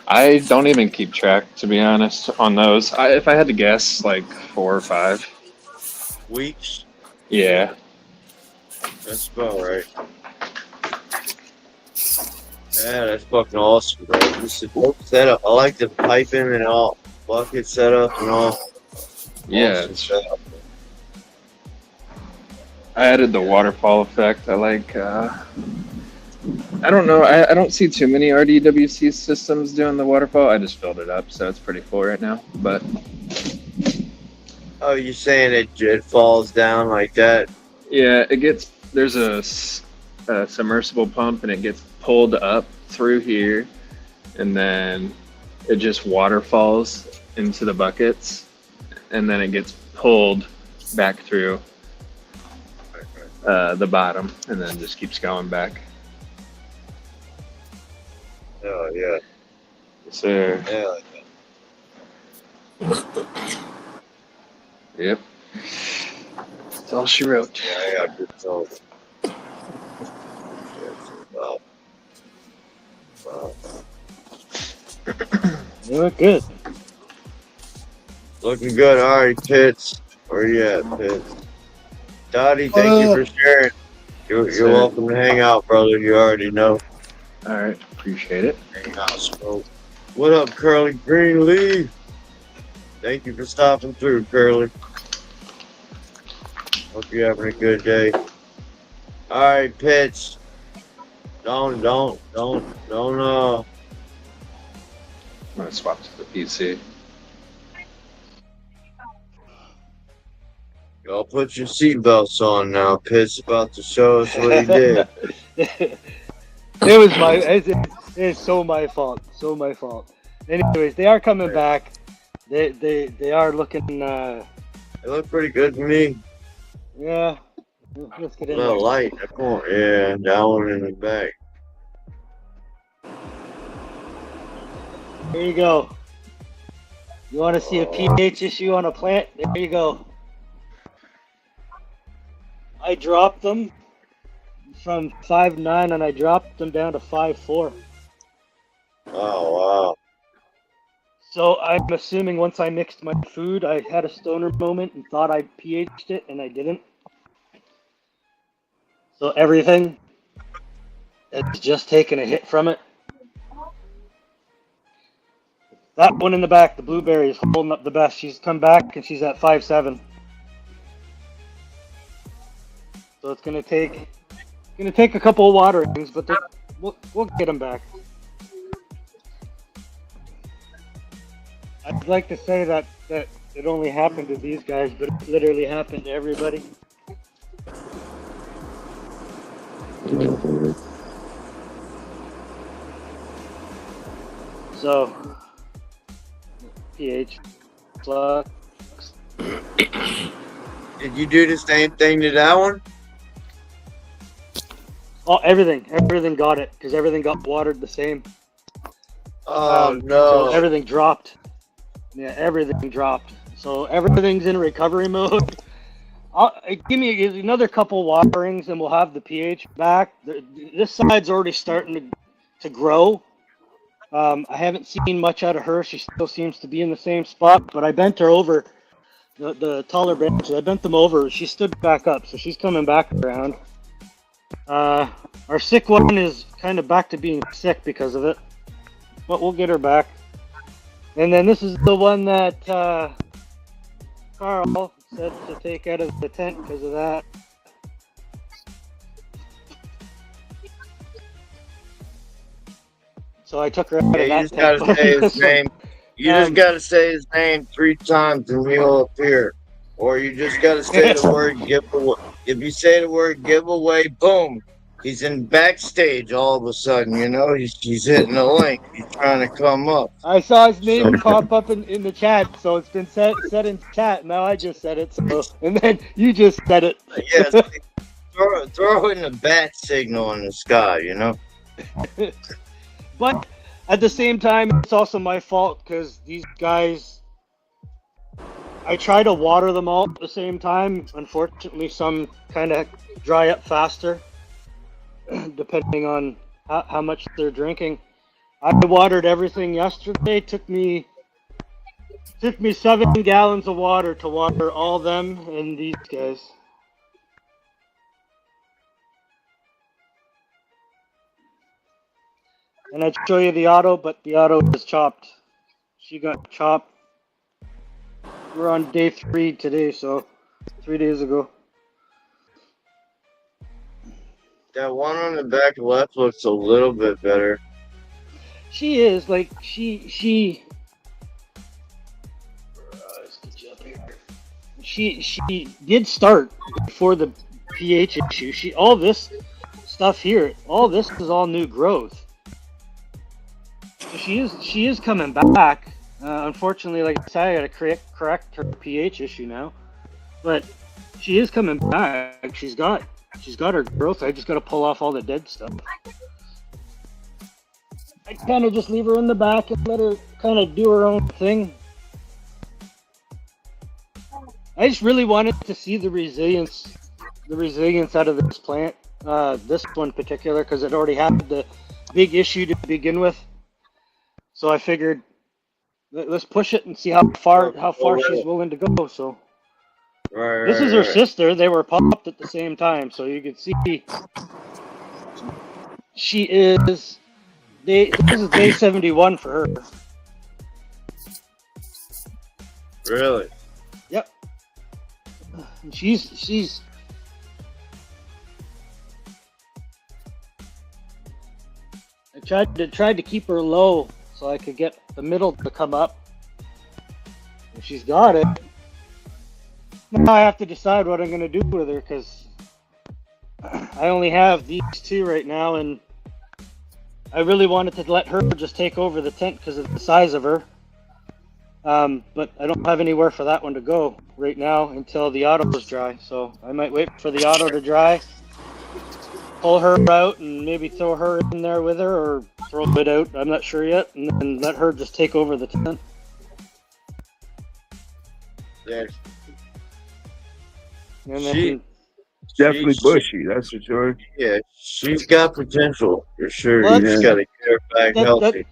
I don't even keep track, to be honest, on those. If I had to guess, like 4 or 5. Weeks. Yeah. That's about right. Yeah, that's fucking awesome, bro. This is a dope setup. I like the piping and all, bucket setup and all. Yeah. Awesome setup. I added the waterfall effect. I like. I don't know. I don't see too many RDWC systems doing the waterfall. I just filled it up, so it's pretty full right now. But Oh, you saying it falls down like that? yeah, it gets. There's a submersible pump, and it gets pulled up through here, and then it just waterfalls into the buckets, and then it gets pulled back through the bottom, and then just keeps going back. Oh yeah. Yes, sir. Yeah. Yep. That's all she wrote. Yeah, I got good told. Wow. Wow. You look good. Looking good. All right, Pitts. Where you at, Pitts? Dottie, thank you for sharing. You're welcome to hang out, brother. You already know. All right, appreciate it. Hang out, smoke. What up, Curly Greenleaf? Thank you for stopping through, Curly. Hope you're having a good day. All right, Pitts. Don't. I'm gonna swap to the PC. Y'all put your seatbelts on now. Pitts about to show us what he did. It was it's so my fault. So my fault. Anyways, they are coming back. They are looking. They look pretty good to me. Yeah. Let's get in No there. light. Yeah, that one in the back. There you go. You want to see a pH issue on a plant? There you go. I dropped them from 5.9 and I dropped them down to 5.4. Oh, wow. So I'm assuming once I mixed my food, I had a stoner moment and thought I pH'd it, and I didn't. So everything has just taken a hit from it. That one in the back, the blueberry, is holding up the best. She's come back and she's at 5.7. So it's gonna take a couple of waterings, but we'll get them back. I'd like to say that it only happened to these guys, but it literally happened to everybody. So, pH flux. Did you do the same thing to that one? Oh, everything got it, because everything got watered the same. Oh, no. So everything dropped. Yeah, everything dropped. So everything's in recovery mode. Give me another couple waterings and we'll have the pH back. This side's already starting to grow. I haven't seen much out of her. She still seems to be in the same spot, but I bent her over, the taller branches. I bent them over. She stood back up, so she's coming back around. Our sick one is kind of back to being sick because of it, but we'll get her back. And then this is the one that Carl said to take out of the tent because of that. So I took her out of that You just gotta say his name. You just gotta say his name 3 times and he'll appear. Or you just gotta say the word giveaway. If you say the word giveaway, boom. He's in backstage all of a sudden, you know? He's hitting the link. He's trying to come up. I saw his name pop up in the chat, so it's been said in chat. Now I just said it, so, and then you just said it. Yes, throw in the bat signal in the sky, you know? But at the same time, it's also my fault because these guys I try to water them all at the same time. Unfortunately, some kind of dry up faster, depending on how much they're drinking. I watered everything yesterday. Took me 7 gallons of water to water all them and these guys. And I'd show you the auto, but the auto is chopped. She got chopped. We're on day 3 today, so 3 days ago. That one on the back left looks a little bit better. She is like she. Let's get you up here. She did start before the pH issue. All this stuff here, all this is all new growth. So she is coming back. Unfortunately, like I said, I gotta correct her pH issue now, but she is coming back. She's got her growth. I just gotta pull off all the dead stuff. I kind of just leave her in the back and let her kind of do her own thing. I just really wanted to see the resilience out of this plant, this one in particular, because it already had the big issue to begin with. So I figured, let's push it and see how far she's willing to go. So this is her sister. They were popped at the same time, so you can see she is. This is day 71 for her. Really? Yep. And she's. I tried to keep her low so I could get the middle to come up. And she's got it. Now I have to decide what I'm going to do with her because I only have these 2 right now, and I really wanted to let her just take over the tent because of the size of her. But I don't have anywhere for that one to go right now until the auto is dry. So I might wait for the auto to dry, pull her out, and maybe throw her in there with her or throw it out. I'm not sure yet. And then let her just take over the tent. Yeah. And then, Definitely bushy, that's for sure. Yeah, she's got potential for sure. Well, You just got to get her back healthy.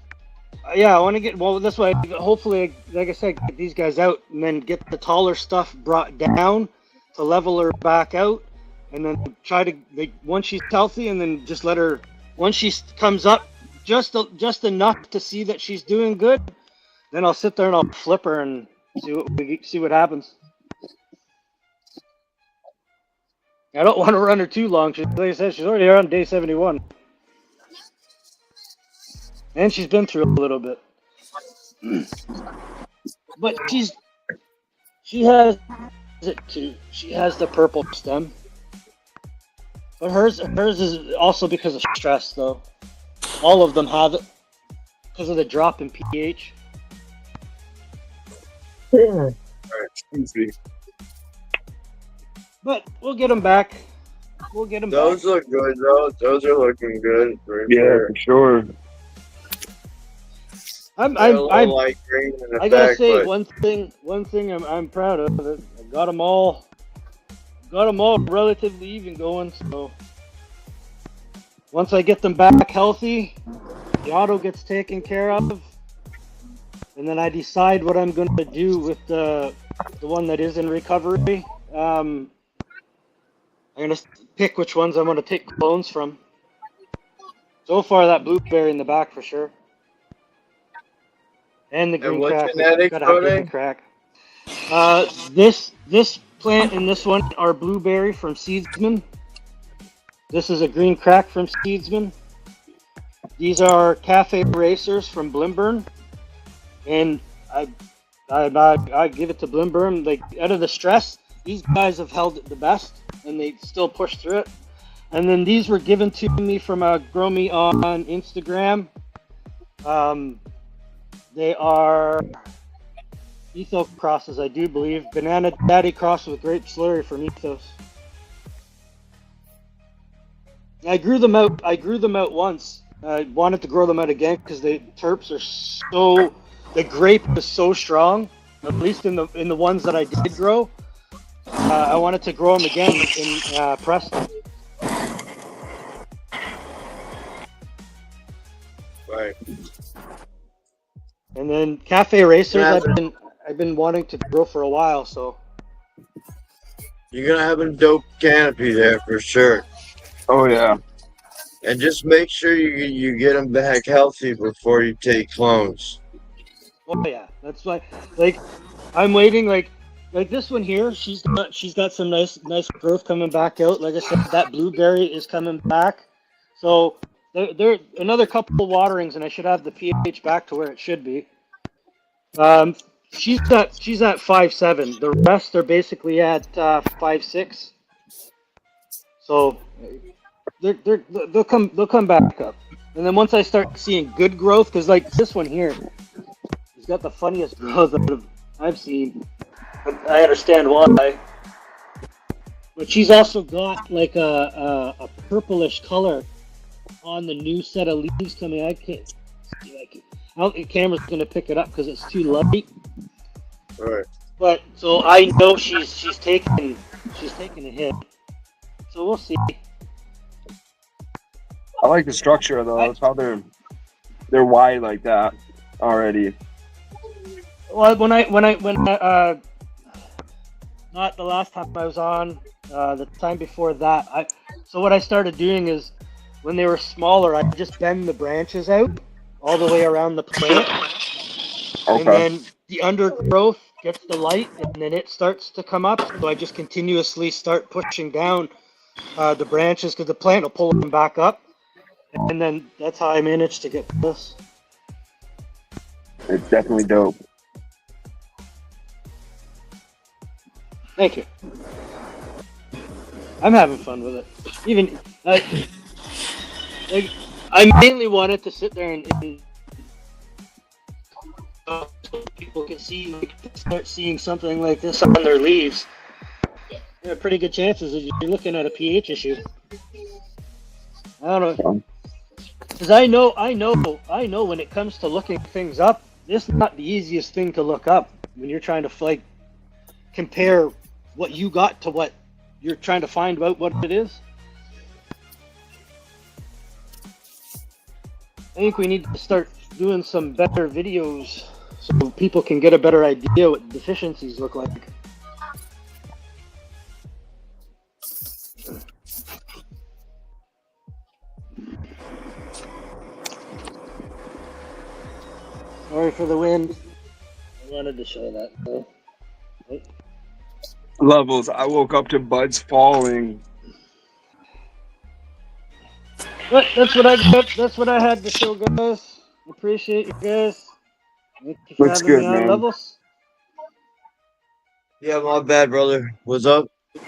yeah, I want to get, well, this way, hopefully, like I said, get these guys out and then get the taller stuff brought down to level her back out. And then try to, once she's healthy, and then just let her, once she comes up just enough to see that she's doing good, then I'll sit there and I'll flip her and see what happens. I don't want to run her too long. Like I said, she's already on day 71. And she's been through a little bit. But she has it too. She has the purple stem. But hers is also because of stress, though. All of them have it because of the drop in pH. But we'll get them back. We'll get them Those back. look good, though. Those are looking good. For sure. I'm light green in the I gotta back, say but one thing I'm proud of. I got them all relatively even going. So once I get them back healthy, the auto gets taken care of, and then I decide what I'm going to do with the one that is in recovery. I'm going to pick which ones I'm going to take clones from. So far, that blueberry in the back for sure. And the green what crack. genetics Gotta are have they? green crack. This plant and this one are blueberry from Seedsman. This is a green crack from Seedsman. These are cafe racers from Blimburn. And I give it to Blimburn. Like, out of the stress, these guys have held it the best, and they still push through it. And then these were given to me from a Grow Me on Instagram. They are Ethos crosses, I do believe. Banana Daddy cross with Grape Slurry from Ethos. I grew them out once. I wanted to grow them out again because the terps are so, the grape is so strong At least in the ones that I did grow. I wanted to grow them again in Preston. Right. And then cafe racers, Yeah. I've been wanting to grow for a while. So You're gonna have a dope canopy there for sure. Oh yeah. And just make sure you get them back healthy before you take clones. oh yeah, that's why. Like I'm waiting. Like this one here, she's got some nice growth coming back out. Like I said, that blueberry is coming back. So there another couple of waterings, and I should have the pH back to where it should be. She's at 5.7. The rest are basically at 5.6. So they'll come back up. And then once I start seeing good growth, because like this one here, he's got the funniest growth I've seen. But I understand why. But she's also got like a purplish color on the new set of leaves coming. I can't see like it. I don't think the camera's gonna pick it up because it's too light. Right. But so I know she's taking a hit. So we'll see. I like the structure of those. How they're wide like that already. Well, when I not the last time I was on, the time before that, so what I started doing is when they were smaller, I just bend the branches out all the way around the plant, and then the undergrowth gets the light, and then it starts to come up. So I just continuously start pushing down the branches because the plant will pull them back up, and then that's how I managed to get this. It's definitely dope. Thank you. I'm having fun with it. Even I mainly wanted to sit there and so people can see, start seeing something like this on their leaves. There are pretty good chances that you're looking at a pH issue. I don't know, because I know when it comes to looking things up, this is not the easiest thing to look up when you're trying to like compare what you got to what you're trying to find out what it is. I think we need to start doing some better videos so people can get a better idea what deficiencies look like. Sorry for the wind. I wanted to show that though. Levels. I woke up to buds falling. But that's what I got. That's what I had to show, guys. Appreciate you guys. Thank you for Looks having good, me on, man. Levels. Yeah, my bad, brother. What's up? I said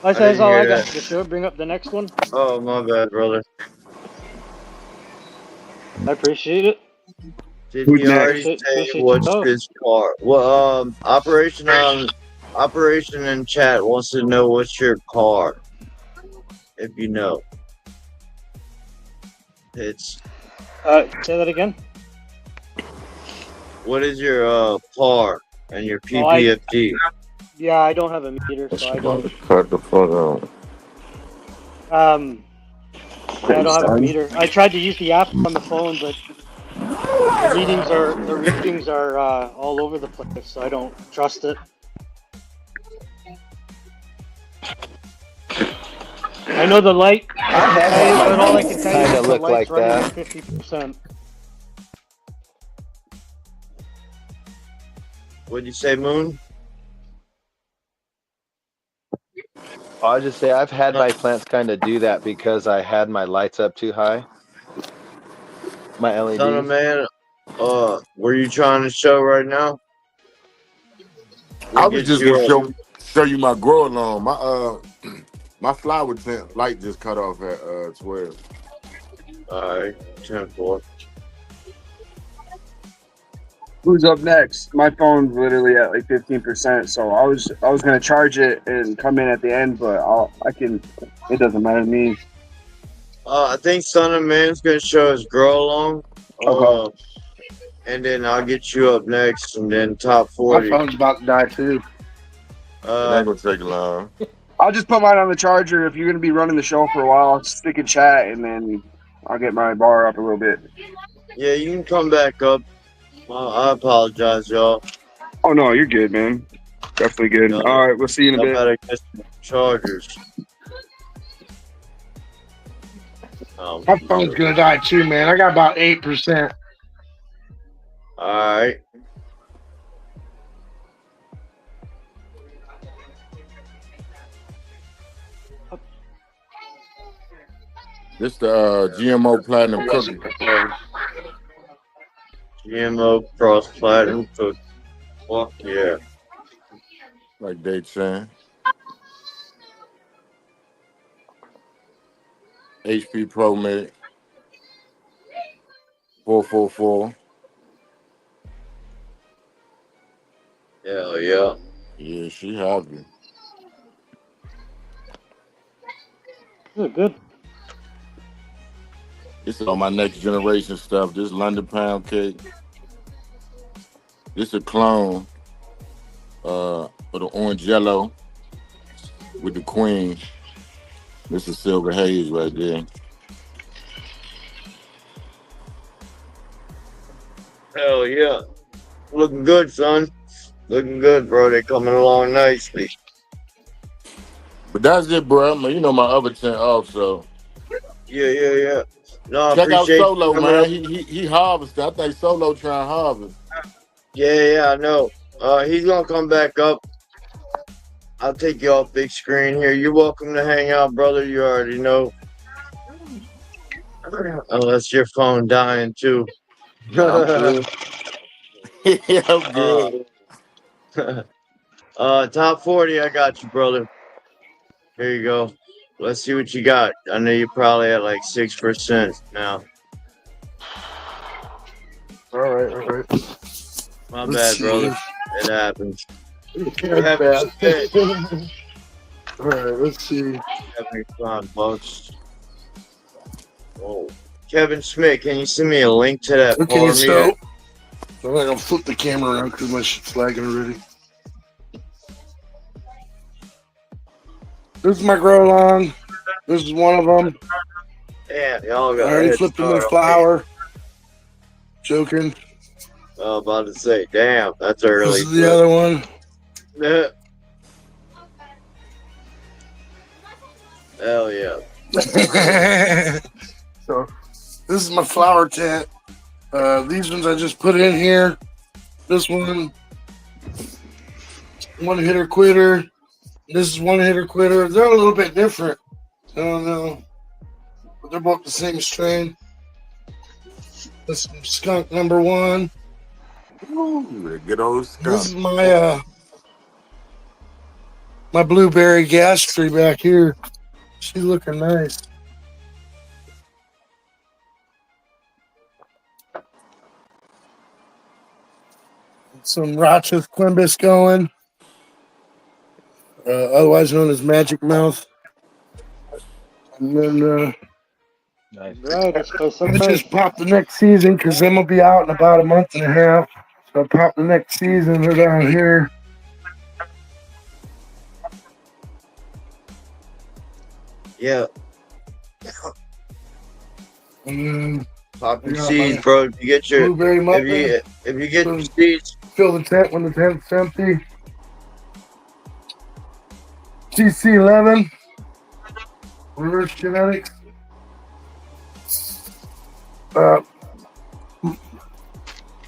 that's didn't all hear I got that. to show. Bring up the next one. Oh, my bad, brother. I appreciate it. Did Who's he already next? say Appreciate what's you. his car? Well, Operation in chat wants to know what's your car. If you know, it's Say that again. what is your par and your PPFD? Yeah, I don't have a meter, so I don't. Cut the fuck out. Yeah, I don't have a meter. I tried to use the app on the phone, but the readings are all over the place, so I don't trust it. I know the light. But all I can tell you Kinda is the look light's like running that. at 50%. What'd you say, Moon? I'll just say I've had my plants kind of do that because I had my lights up too high. My LEDs. Son of man, were you trying to show right now? I was just gonna show you my grow along. My flower tent light just cut off at 12. Alright, 10-4. Who's up next? My phone's literally at like 15%, so I was gonna charge it and come in at the end, but it doesn't matter to me. I think Son of Man's gonna show his grow along. Okay. and then I'll get you up next, and then top My 40. phone's about to die too. It ain't gonna take long. I'll just put mine on the charger. If you're gonna be running the show for a while, I'll stick a chat and then I'll get my bar up a little bit. Yeah, you can come back up. I apologize, y'all. Oh no, you're good, man. Definitely good. Y'all- All right, we'll see you in a y'all bit. better get some chargers. My phone's gonna die too, man. I got about 8%. All right. This the GMO Platinum Cookie. GMO Cross Platinum Cook. Fuck yeah. Like they saying. HP Pro Mate. 444. Hell yeah. Yeah, she happy. Good. This is all my next generation stuff. This London Pound Cake. This a clone of the orange yellow with the queen. This is Silver Haze right there. Hell yeah. Looking good, son. Looking good, bro. They coming along nicely. But that's it, bro. You know my other tent also. Yeah. No, I Check out appreciate Solo, you coming man. up. He harvested. I think Solo trying to harvest. Yeah, I know. He's gonna come back up. I'll take you off big screen here. You're welcome to hang out, brother. You already know. Unless your phone dying too. I'm good. Top 40, I got you, brother. Here you go. Let's see what you got. I know you're probably at like 6% now. All right. My Let's bad, see. brother. It happens. That's bad. All right, let's see. Having fun, folks. Oh, Kevin Smith, can you send me a link to that Okay, for me? so I'm gonna flip the camera around because my shit's lagging already. This is my grow lawn. This is one of them. Damn, y'all I got already head flipped them in start. flower. Joking. I was about to say, damn, that's early. This is the other one. Yeah. Hell yeah. So this is my flower tent. These ones I just put in here. This one hitter quitter. This is one hitter quitter. They're a little bit different. I don't know, but they're both the same strain. This is skunk number one. Ooh, good old skunk. This is my my blueberry gas tree back here. She's looking nice. Some Rochus Quimbus going, otherwise known as Magic Mouth. And then Nice. Right, that's I just popped the next season because them will be out in about a month and a half. So I popped the next season. They're down here. Yeah. And Pop your I got seeds, my bro. If you get your blueberry muffin. if you get your seeds, Fill the tent when the tent's empty. CC11. Reverse genetics. I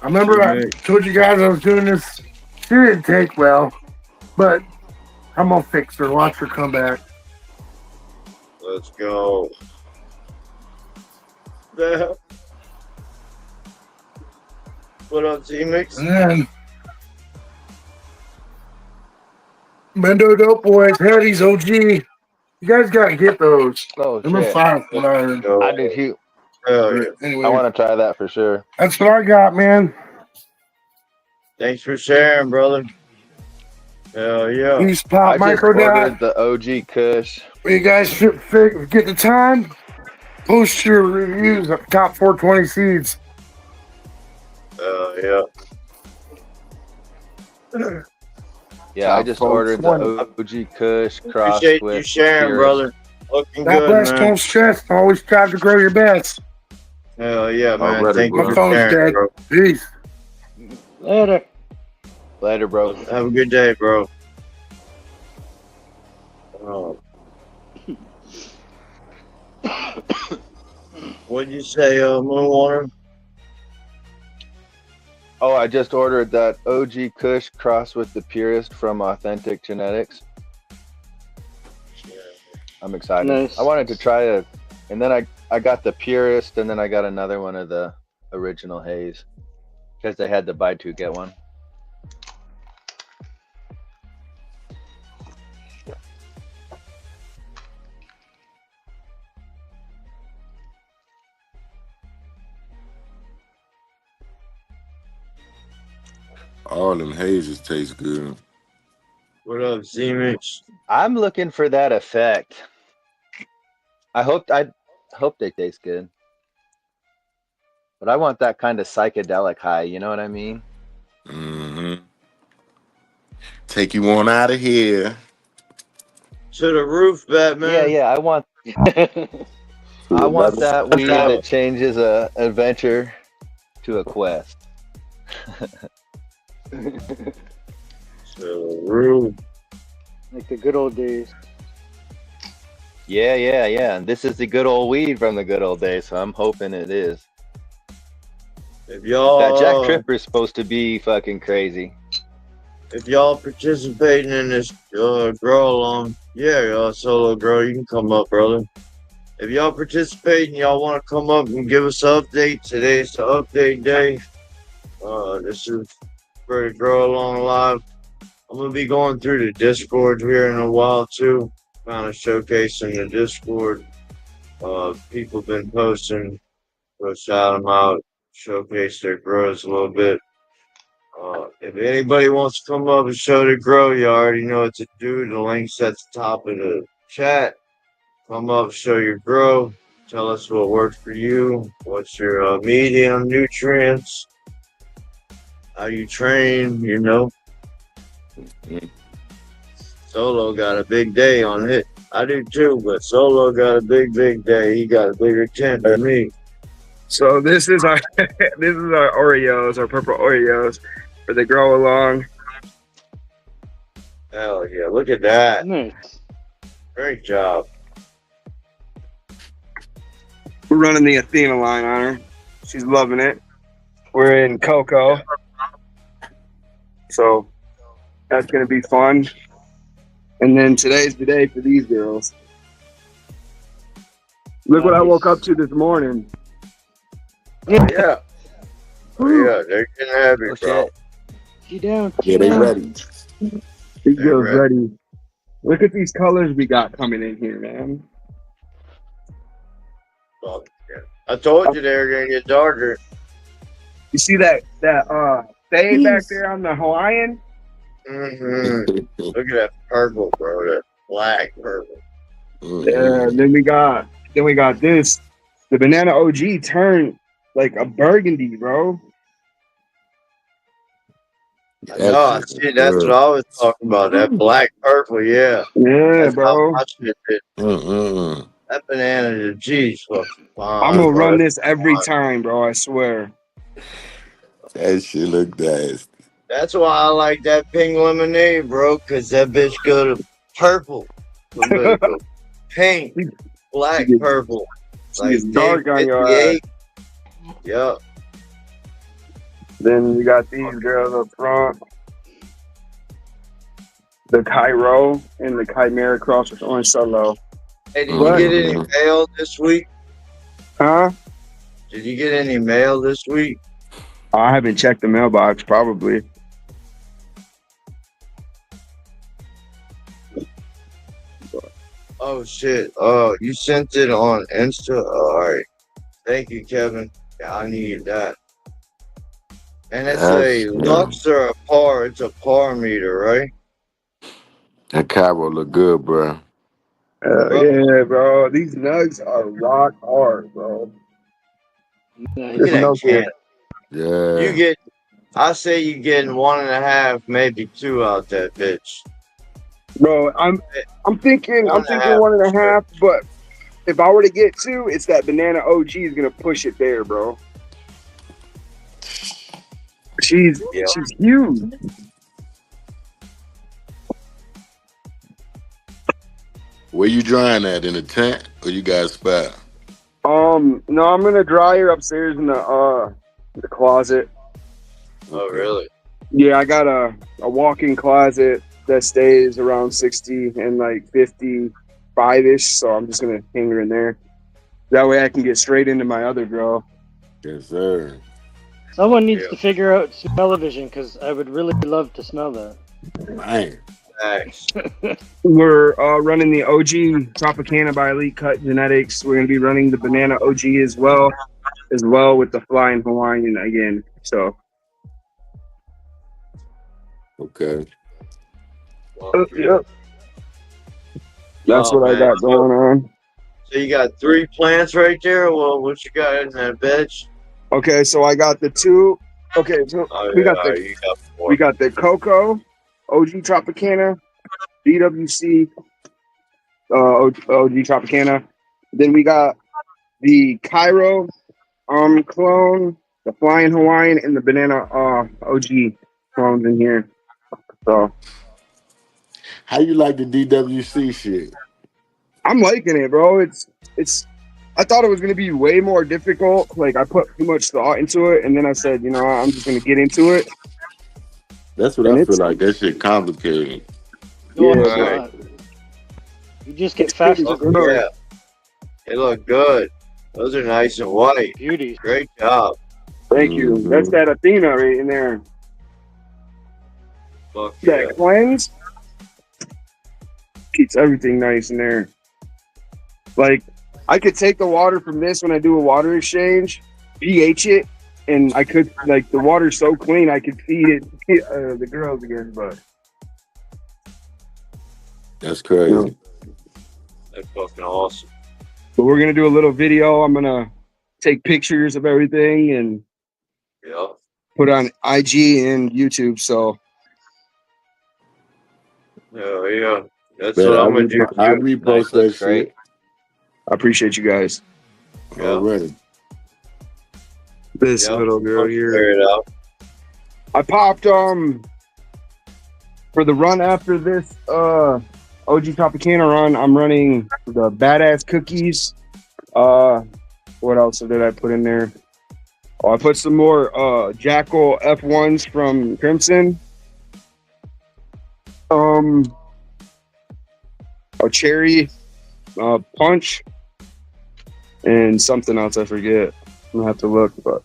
remember I told you guys I was doing this. She didn't take well, but I'm gonna fix her. Watch her come back. let's go. What up, T-Mix? And then Mendo Dope Boys, Hatties OG. You guys gotta get those. Oh, Number shit. 5 what I heard. I did too. Hell yeah. Anyway, I want to try that for sure. that's what I got, man. Thanks for sharing, brother. Hell yeah. Peace, I Pop, just Microdot. ordered the OG Kush. When you guys should get the time, post your reviews of top 420 seeds. Yeah. Yeah, I Top just folks. ordered the OG Kush crossed Appreciate you with sharing, Purist. brother. Looking God good, bless man. Coach Chest. Always strive to grow your best. Hell yeah, man. Already, Thank you bro. My for phone's sharing, dead. bro. Peace. Later. Later, bro. Have a good day, bro. Oh. What'd you say, Moonwater? Oh, I just ordered that OG Kush crossed with the Purist from Authentic Genetics. I'm excited. Nice. I wanted to try it, and then I got the Purist, and then I got another one of the original Haze because they had the buy two get one. All them hazes taste good. What up, Z-Mix? I'm looking for that effect. I hope they taste good, but I want that kind of psychedelic high. You know what I mean? Mm-hmm. Take you on out of here. To the roof, Batman. Yeah. I want that weed that changes a adventure to a quest. To the roof. Like the good old days. Yeah. And this is the good old weed from the good old days, so I'm hoping it is. If y'all That Jack Tripper is supposed to be fucking crazy. if y'all participating in this grow along, yeah, solo grow, you can come up, brother. If y'all participating, y'all want to come up and give us an update. Today's the update day. This is for the grow along live. I'm gonna be going through the Discord here in a while too, kind of showcasing the Discord. People been posting, go shout them out, showcase their grows a little bit. If anybody wants to come up and show their grow, you already know what to do. The link's at the top of the chat. Come up, show your grow. Tell us what works for you. What's your medium, nutrients, how you train, you know. Solo got a big day on it. I do too, but Solo got a big day. He got a bigger tent than me. So this is our Oreos, our purple Oreos for the grow along. Hell yeah, look at that. Nice. Great job. We're running the Athena line on her. She's loving it. We're in Cocoa. So that's gonna be fun. And then today's the day for these girls. Look what I woke up to this morning. Yeah. Yeah, they're getting happy, bro. You down? Yeah, they ready. These girls ready. Look at these colors we got coming in here, man. I told you they were gonna get darker. You see that fade back there on the Hawaiian? Mm-hmm. Look at that purple, bro. That black purple. Yeah, then we got this. The banana OG turned like a burgundy, bro. No, see, that's what I was talking about. That black purple, yeah. Yeah, That's bro. how my shit did. That banana, geez, fucking fine. I'm gonna bro. run That's this every fine. time, bro. I swear. That shit look nasty. That's why I like that pink lemonade, bro, because that bitch go to purple, political, pink, black, purple. It's dark on your eye. Yep. Then you got these girls up front. The Cairo and the Chimera cross with Orange Solo. Hey, did you get any mail this week? Huh? Did you get any mail this week? I haven't checked the mailbox, probably. Oh, shit. Oh, you sent it on Insta? All right. Thank you, Kevin. Yeah, I need that. And it's a lux or a par. It's a par meter, right? That Cairo look good, bro. Yeah, bro. These nugs are rock hard, bro. Nice. Look at that can. Yeah. You get, I say you getting 1.5, maybe 2 out that bitch. Bro, I'm thinking 1.5 one and for a sure. half, but if I were to get 2, it's that banana OG is gonna push it there, bro. She's Yeah. huge. Where you drying at, in the tent or you got a spot? No, I'm gonna dry her upstairs in the closet. Oh, really? Yeah, I got a walk-in closet that stays around 60 and like 55-ish, so I'm just gonna hang her in there. That way I can get straight into my other girl. Yes, sir. Someone needs Yeah. to figure out smell-o-vision because I would really love to smell that. Man. Thanks. We're running the OG Tropicana by Elite Cut Genetics. We're gonna be running the banana OG as well with the Flying Hawaiian again. So Okay. yep. That's Oh, what I man. got going on. So you got 3 plants right there? Well, what you got in that bitch? Okay, so I got the 2. Okay, so Oh, we yeah, got the you got 4. we got the Coco, OG Tropicana, DWC, OG Tropicana. Then we got the Cairo clone, the Flying Hawaiian, and the banana OG clones in here. So How you like the DWC shit? I'm liking it, bro. It's I thought it was gonna be way more difficult. Like I put too much thought into it, and then I said, you know, I'm just gonna get into it. That's what And I feel it's like. That shit complicated. No, Yeah, it's Right. not. You just get it's pretty faster. good. Yeah. They look good. Those are nice and white. Beauties. Great job. Thank you. Mhm. That's that Athena right in there. Fuck yeah. That cleanse keeps everything nice in there. Like I could take the water from this when I do a water exchange, pH it, and I could like the water's so clean I could feed it the girls again. But That's crazy. you know, That's fucking awesome. but we're gonna do a little video. I'm gonna take pictures of everything and Yeah. put on IG and YouTube. So Yeah. That's Bet what I I'm gonna do repost too. that Looks great. shit I appreciate you guys. Yeah. already. This Yeah. little girl I'll here. figure it out. I popped for the run after this OG Tropicana run. I'm running the Badass Cookies. What else did I put in there? Oh, I put some more Jackal F1s from Crimson. A cherry punch and something else I forget. I'm gonna have to look, but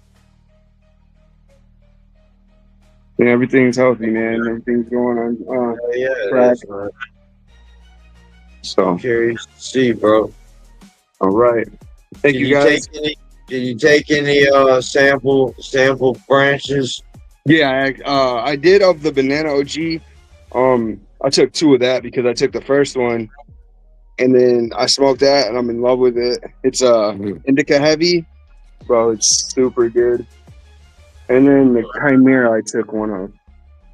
yeah, everything's healthy, man. Everything's going on Yeah, it track. is, man. So Curious to see, bro. all right. Thank you guys. Did you take any sample branches? Yeah, I did of the banana OG. I took 2 of that because I took the first one and then I smoked that and I'm in love with it. It's indica heavy, bro. It's super good. And then the Chimera I took one of.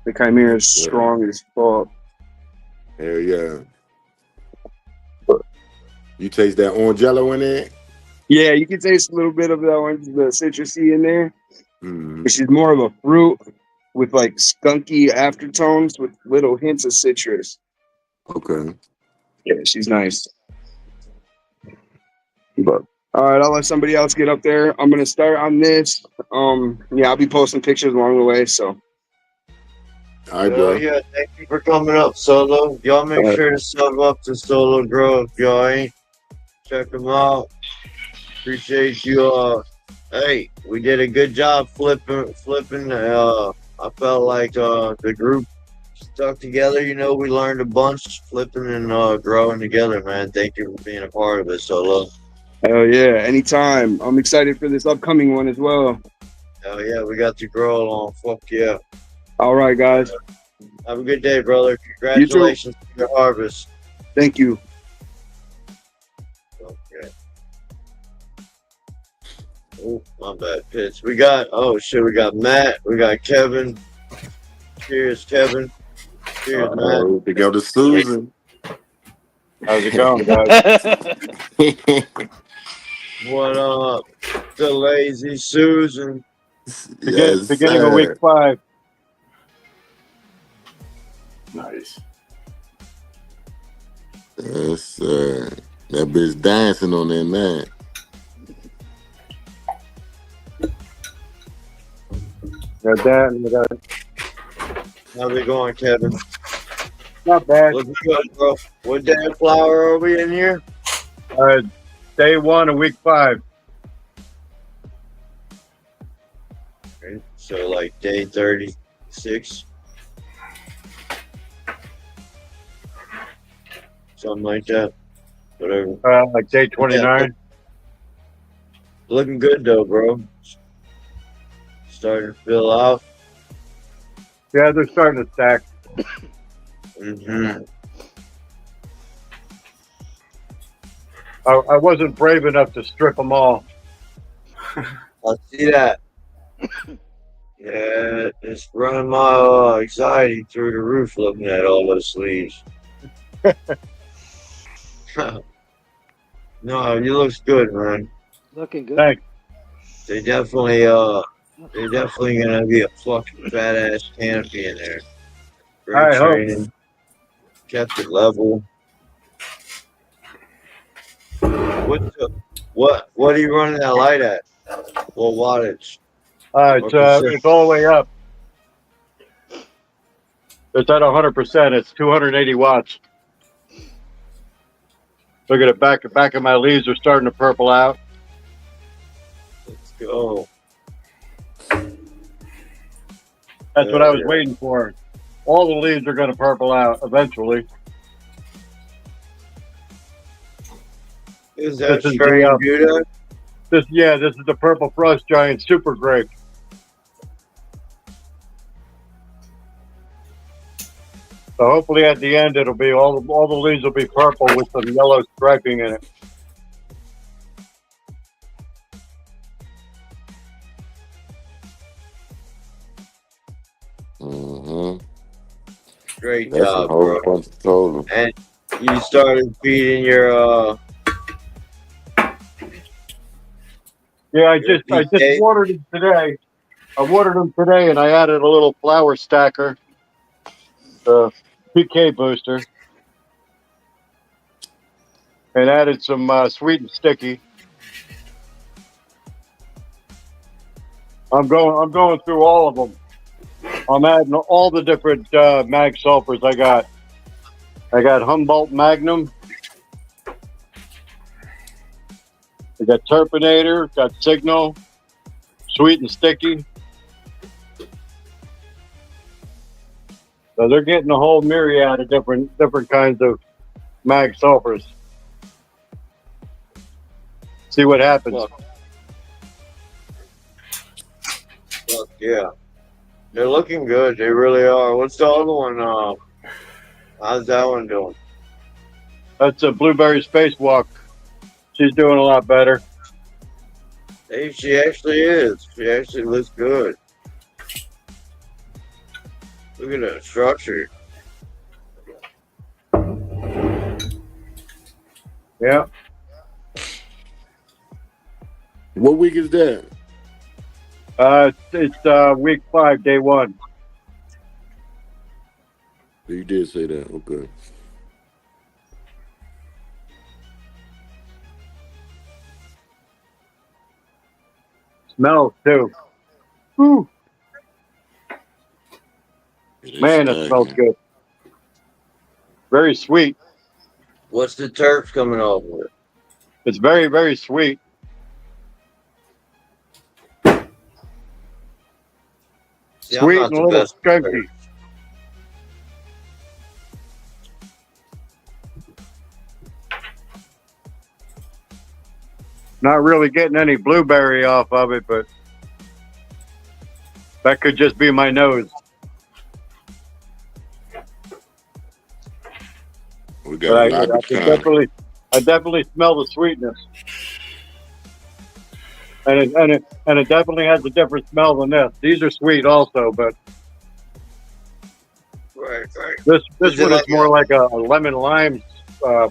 The Chimera is strong as fuck. Hell yeah. You taste that orange yellow in there? Yeah, you can taste a little bit of that one, the citrusy in there. Mm-hmm. She's more of a fruit with like skunky aftertones with little hints of citrus. Okay. Yeah, she's nice. But all right, I'll let somebody else get up there. I'm gonna start on this. Yeah, I'll be posting pictures along the way. So All right, bro. Yeah, thank you for coming up, Solo. Y'all make sure to sub up to Solo Grow if y'all ain't. Check them out. Appreciate you. Hey, we did a good job flipping. I felt like the group stuck together. You know, we learned a bunch flipping and growing together, man. Thank you for being a part of it, Solo. hell yeah, anytime. I'm excited for this upcoming one as well. Hell yeah, we got to grow along. Fuck yeah. All right, guys. Have a good day, brother. Congratulations on your harvest. Thank you. Okay. Oh, my bad. Pitch. We got, oh shit, we got Matt. We got Kevin. Cheers, Kevin. Cheers, Matt. Oh, we go to Susan. How's it going, guys? What up? The lazy Susan. Yes, Beginning of week sir. 5. Nice. Yes, sir. That bitch dancing on that man. Got that and we got How's it going, Kevin? not bad. Looking good, bro. What day of flower are we in here? Day 1 of week 5. Okay, so like day 36. Something like that. Whatever. Like day 29. Looking good though, bro. Starting to fill out. Yeah, they're starting to stack. Mm-hmm. I wasn't brave enough to strip them all. I see that. Yeah, it's running my anxiety through the roof looking at all those sleeves. No, you looks good, man. Looking good. Thanks. They definitely gonna be a fucking fat ass canopy in there. Great I hope. training. Kept it level. What are you running that light at? What wattage? It's all the way up. It's at 100%. It's 280 watts. Look at it. Back of my leaves are starting to purple out. Let's go. That's what I was waiting for. All the leaves are going to purple out eventually. Is that This is strain the, good? this is the Purple Frost Giant Super Grape. So hopefully at the end it'll be all the leaves will be purple with some yellow striping in it. Mm-hmm. Great That's job, a whole bro. bunch of total. And you started feeding your Yeah, I just watered them today. I watered them today, and I added a little flower stacker, PK booster, and added some sweet and sticky. I'm going through all of them. I'm adding all the different mag sulfurs I got. I got Humboldt Magnum. I got Terpinator, got Signal, Sweet and Sticky. So they're getting a whole myriad of different kinds of mag sulfurs. See what happens. Fuck yeah. They're looking good. They really are. What's the other one? How's that one doing? That's a Blueberry Spacewalk. She's doing a lot better. Hey, she actually is. She actually looks good. Look at that structure. Yeah. What week is that? It's week 5, day 1. You did say that. Okay. Smells too. Whew. Man, it smells good. Very sweet. What's the turf coming off with? It's very, very sweet. See, Sweet I'm and not a the little best skunky. Not really getting any blueberry off of it, but that could just be my nose. We got a lot I definitely smell the sweetness. and it definitely has a different smell than this. These are sweet also, but Right, right. this Is it one is like more like a lemon lime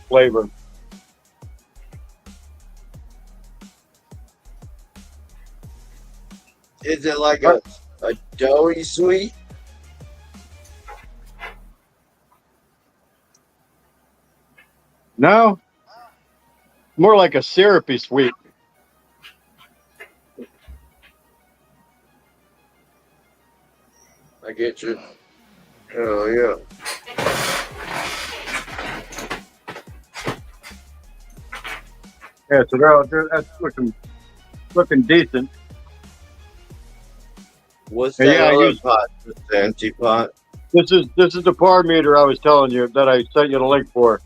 flavor. is it like a doughy sweet? No, more like a syrupy sweet. I get you. Oh yeah. Yeah, so that's looking decent. What's And that yeah, I other use pot? The empty pot. this is the par meter I was telling you that I sent you the link for.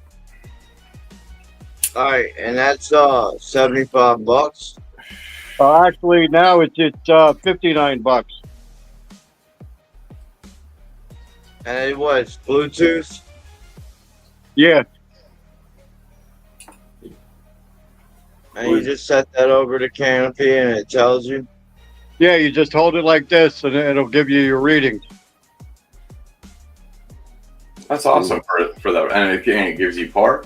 All right, and that's $75. Actually, now it's $59. And it was Bluetooth. Yeah, And you just set that over the canopy, and it tells you. yeah. You just hold it like this, and it'll give you your readings. That's awesome for that, and it gives you par.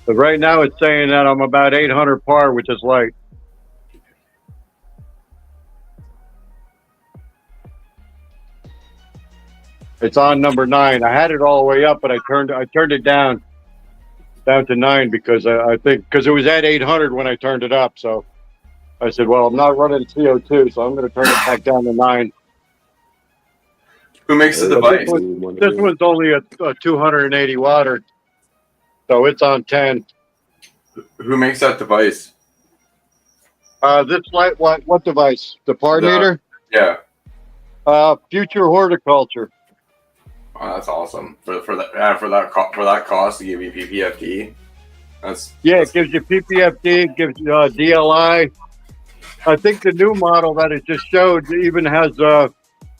But right now, it's saying that I'm about 800 par, which is light. It's on number 9. I had it all the way up, but I turned it down to 9 because I think because it was at 800 when I turned it up. So I said, well, I'm not running CO2, so I'm going to turn it back down to 9. Who makes the But device? this one's only a 280 watt, so it's on 10. Who makes that device? This light, what device? The par meter? Yeah. Future Horticulture. Oh, that's awesome for that cost to give you PPFD. It gives you PPFD, it gives you DLI. I think the new model that it just showed even has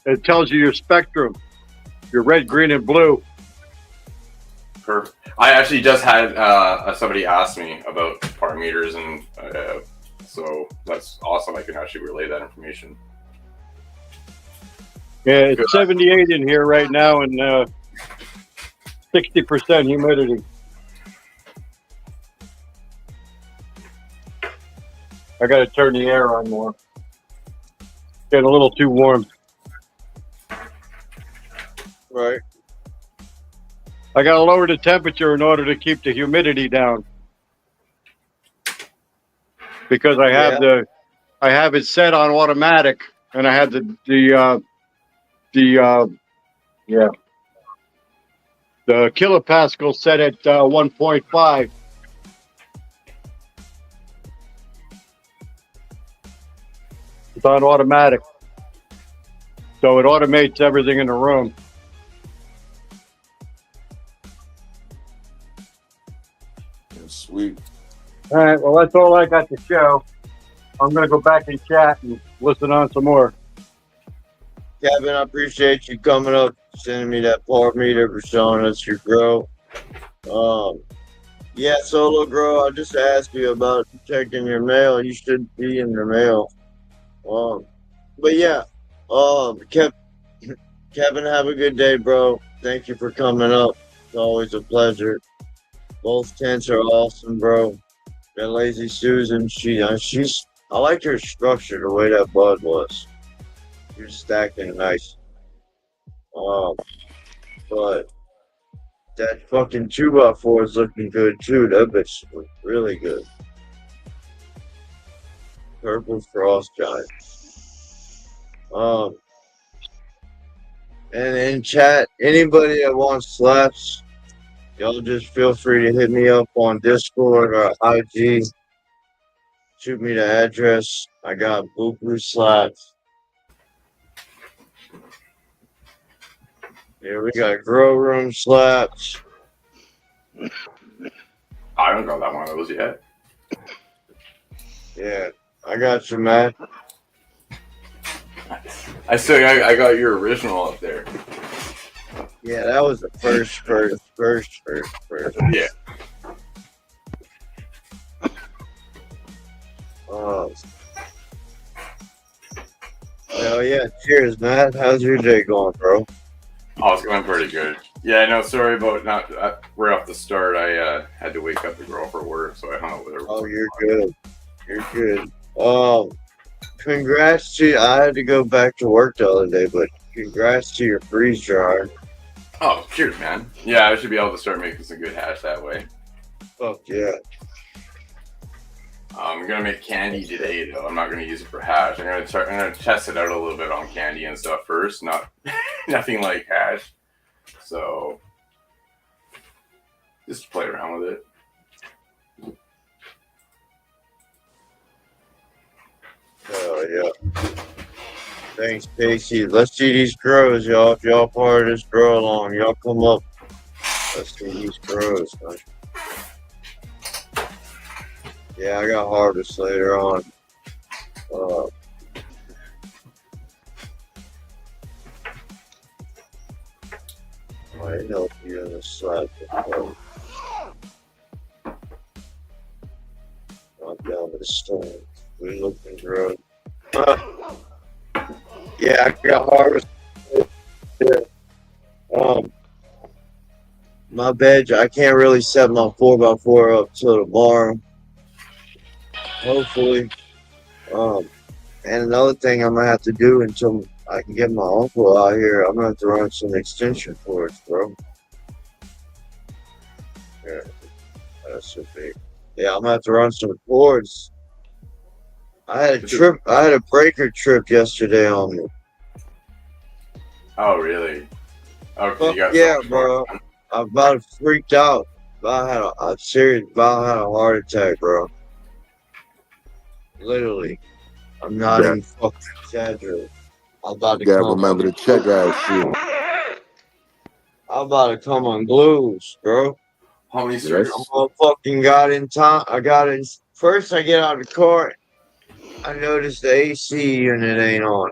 it tells you your spectrum, your red, green, and blue. Perfect. I actually just had somebody ask me about par meters, and so that's awesome. I can actually relay that information. Yeah, it's 78 in here right now, and 60% humidity. I got to turn the air on more. Getting a little too warm. Right. I got to lower the temperature in order to keep the humidity down. Because I have it set on automatic, and I have the kilopascal set at 1.5. It's on automatic, so it automates everything in the room. Sweet. All right, well, that's all I got to show. I'm going to go back and chat and listen on some more. Kevin, I appreciate you coming up, sending me that par meter for showing us your grow. Yeah, Solo Grow, I just asked you about checking your mail. You should be in your mail. But yeah, Kevin, have a good day, bro. Thank you for coming up. It's always a pleasure. Both tents are awesome, bro. That Lazy Susan, I like her structure, the way that bud was. You're stacking nice. But that fucking 2x4 is looking good too. That bitch looks really good. Purple frost giant. And in chat, anybody that wants slaps, y'all just feel free to hit me up on Discord or IG. Shoot me the address. I got Boo slaps. Yeah, we got grow room slaps. I haven't got that one of those yet. Yeah, I got you, man. I got your original up there. Yeah, that was the first. Yeah. yeah, cheers, Matt. How's your day going, bro? Oh, it's going pretty good. Yeah, no, sorry about not right off the start. I had to wake up the girl for work, so I hung out with her. Oh, you're good. You're good. Congrats to you. I had to go back to work the other day, but congrats to your freeze dryer. Oh, cheers, man. Yeah, I should be able to start making some good hash that way. Fuck yeah. I'm gonna make candy today, though. I'm not gonna use it for hash. I'm gonna test it out a little bit on candy and stuff first. Not nothing like hash. So just play around with it. Oh yeah. Thanks, Casey. Let's see these grows, y'all. If y'all part of this grow along, y'all come up. Let's see these grows, man. Yeah, I got harvest later on. Might help you on the side. Not down to the stone. We looking grow. Yeah, I got harvest. My bed, I can't really set my 4x4 up till tomorrow. Hopefully. And another thing I'm gonna have to do until I can get my uncle out here, I'm gonna have to run some extension cords, bro. Yeah, that's a big. Yeah, I'm gonna have to run some cords. I had a breaker trip yesterday on me. Oh, really? Okay, Fuck you got yeah, something bro. going on. I about freaked out. I'm serious. About had a heart attack, bro. Literally. I'm not Yeah. even fucking exaggerating. I'm about to Gotta come. remember to check out shit. I'm about to come on glues, bro. How many Yes. circuits? I fucking got in time. I got in. First, I get out of the car. I noticed the AC unit ain't on.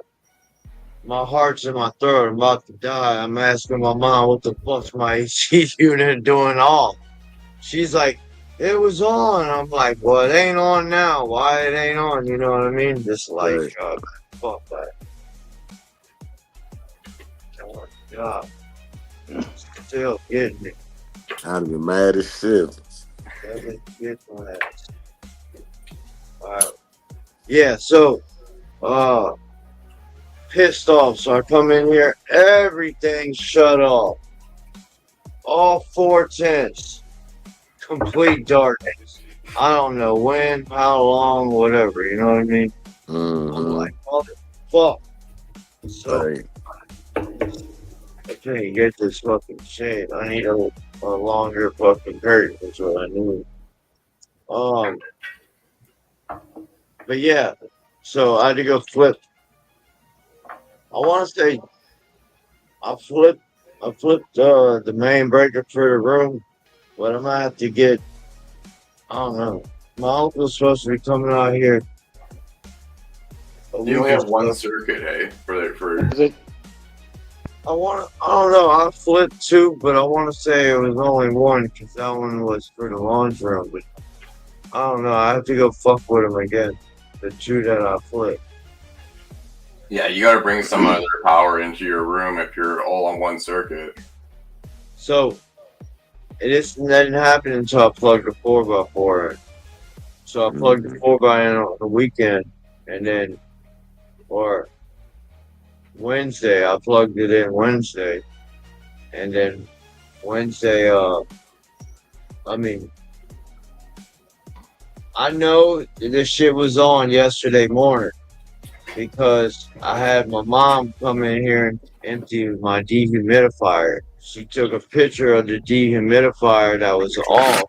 My heart's in my throat. I'm about to die. I'm asking my mom, what the fuck's my AC unit doing off? She's like, it was on. I'm like, well, it ain't on now. Why it ain't on? You know what I mean? This life, Right. God. Fuck that. Oh my God. Still getting it. I'd be mad as shit. Never get my ass. Alright. Yeah, so, pissed off. So I come in here, everything's shut off. All 410s. Complete darkness. I don't know when, how long, whatever. You know what I mean? I'm Mm-hmm. like, fuck. So Right. I can't get this fucking shade. I need a longer fucking curtain. That's what I need. But yeah, so I had to go flip. I want to say I flipped the main breaker for the room, but I'm gonna have to get. I don't know. My uncle's supposed to be coming out here. You only have one circuit, hey? For Is it? I don't know. I flipped two, but I want to say it was only one because that one was for the launch room. But I don't know. I have to go fuck with them again. The two that I flipped. yeah, you got to bring some other power into your room if you're all on one circuit. So it didn't happen until I plugged the 4x4 in. So I plugged the 4x in on the weekend, and then, or Wednesday, I plugged it in Wednesday, and then Wednesday, I know this shit was on yesterday morning because I had my mom come in here and empty my dehumidifier. She took a picture of the dehumidifier that was off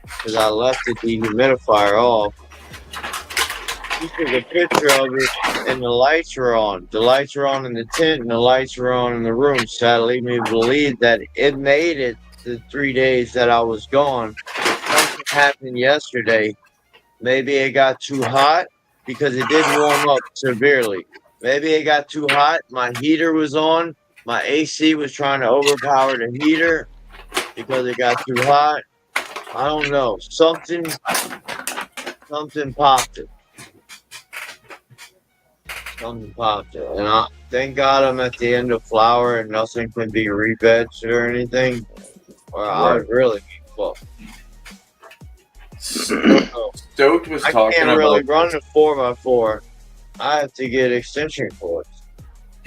because I left the dehumidifier off. She took a picture of it and the lights were on. The lights were on in the tent and the lights were on in the room. So that led me to believe that it made it the 3 days that I was gone. Something happened yesterday. Maybe it got too hot because it did warm up severely. Maybe it got too hot. My heater was on. My AC was trying to overpower the heater because it got too hot. I don't know. Something popped it. something popped it. And thank God I'm at the end of flower and nothing can be rebeds or anything. Or I would really be fucked. Stoked was I talking can't really about run the 4x4. I have to get extension cords.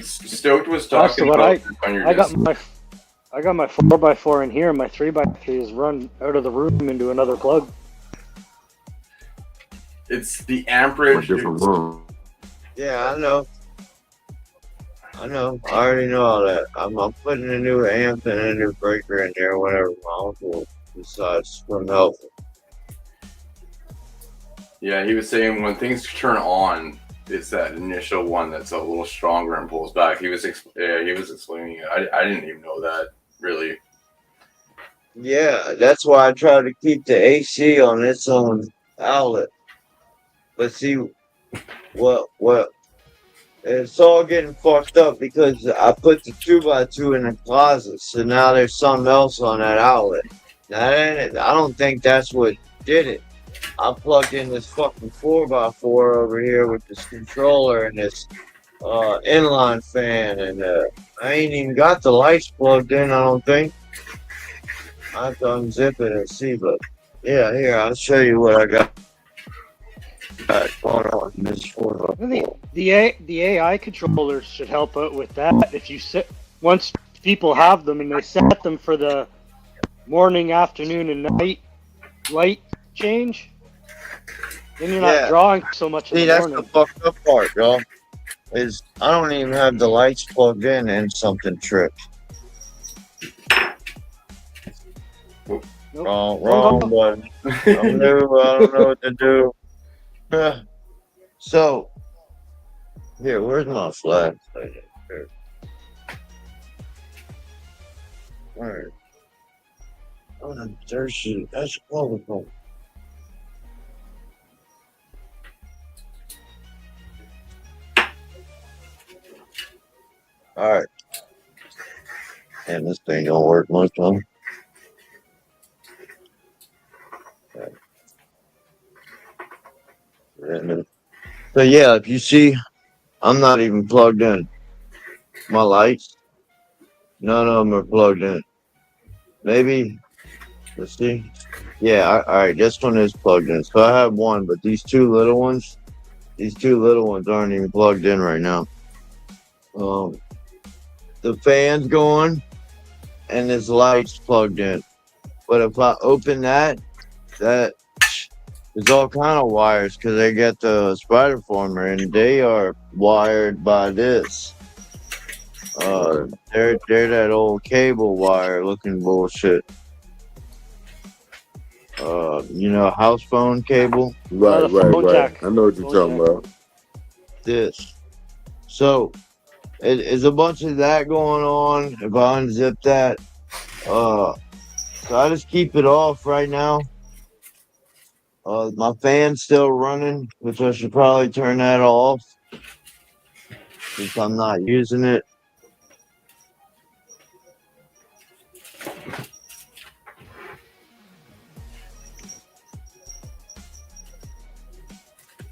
Stoked was That's talking what about on your I got Discord. I got my 4x4 in here. My 3x3 is run out of the room into another plug. It's the amperage. Different room. Yeah, I know. I already know all that. I'm putting a new amp and a new breaker in there whenever my uncle decides from helping. Yeah, he was saying when things turn on, it's that initial one that's a little stronger and pulls back. He was explaining it. I didn't even know that really. Yeah, that's why I try to keep the AC on its own outlet. But see, what? It's all getting fucked up because I put the 2x2 in the closet, so now there's something else on that outlet. Now, I don't think that's what did it. I plugged in this fucking 4x4 over here with this controller and this inline fan, and I ain't even got the lights plugged in, I don't think. I have to unzip it and see, but yeah, here, I'll show you what I got going on in this 4x4. The AI controllers should help out with that. If you once people have them and they set them for the morning, afternoon, and night light change, then you're not drawing so much in the morning. That's the fucked up part, y'all. Is I don't even have the lights plugged in and something tripped. Nope. Wrong button. I'm new. I don't know what to do. So, here, where's my flag? Here. Alright. Oh, there she. That's wonderful. Alright. And this thing don't work much, huh? Okay. So yeah, if you see, I'm not even plugged in. My lights, none of them are plugged in. Maybe, let's see. Yeah, all right, this one is plugged in. So I have one, but these two little ones aren't even plugged in right now. The fan's going, and this light's plugged in. But if I open that there's all kind of wires because they got the spider former and they are wired by this. They're that old cable wire looking bullshit. House phone cable. Right. I know what you're talking about. This. So it's a bunch of that going on. If I unzip that, so I just keep it off right now. My fan's still running, which I should probably turn that off since I'm not using it.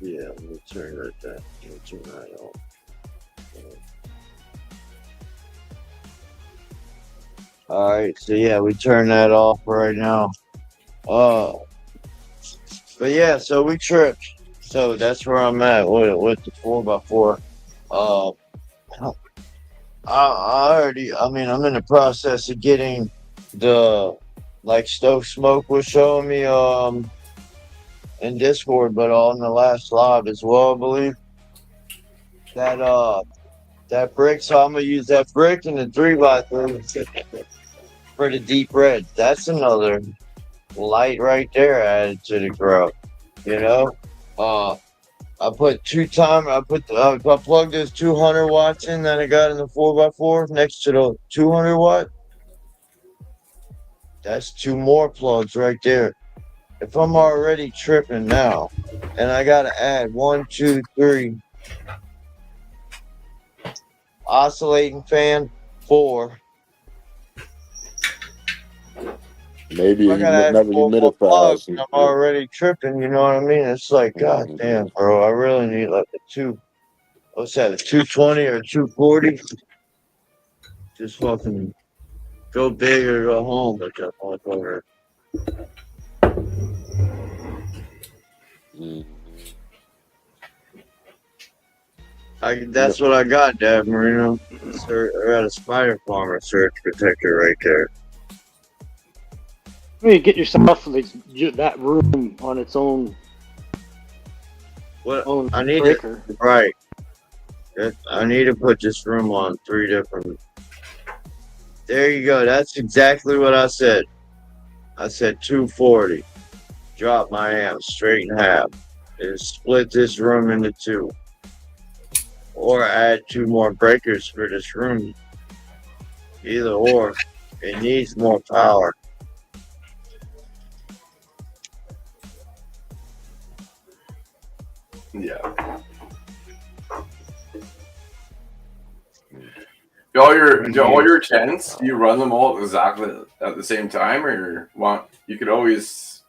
Yeah, let me turn that off. Alright, so yeah, we turn that off right now. But yeah, so we tripped. So that's where I'm at with the 4x4. I'm in the process of getting like Stove Smoke was showing me in Discord, but on the last live as well, I believe. That brick, so I'm gonna use that brick and the 3x3 for the deep red. That's another light right there added to the grow. I put I plugged those 200 watts in that I got in the 4x4 next to the 200 watt. That's two more plugs right there. If I'm already tripping now, and I gotta add 1, 2, 3 oscillating fan, 4. Maybe I gotta add another 4 more plugs, humidifier. and I'm already tripping. You know what I mean? It's like, god damn, bro. I really need like a 2. what's that, a 220 or 240? Just fucking go big or go home with that motherfucker. That's what I got, Dad Marino. I got a spider farmer surge protector right there. You get yourself like that room on its own. What own I need breaker. right. I need to put this room on 3 different. There you go. That's exactly what I said. I said 240. Drop my amp straight in half. And split this room into 2. Or add 2 more breakers for this room. Either or. It needs more power. Yeah. Do all your tents, you run them all exactly at the same time, or you could always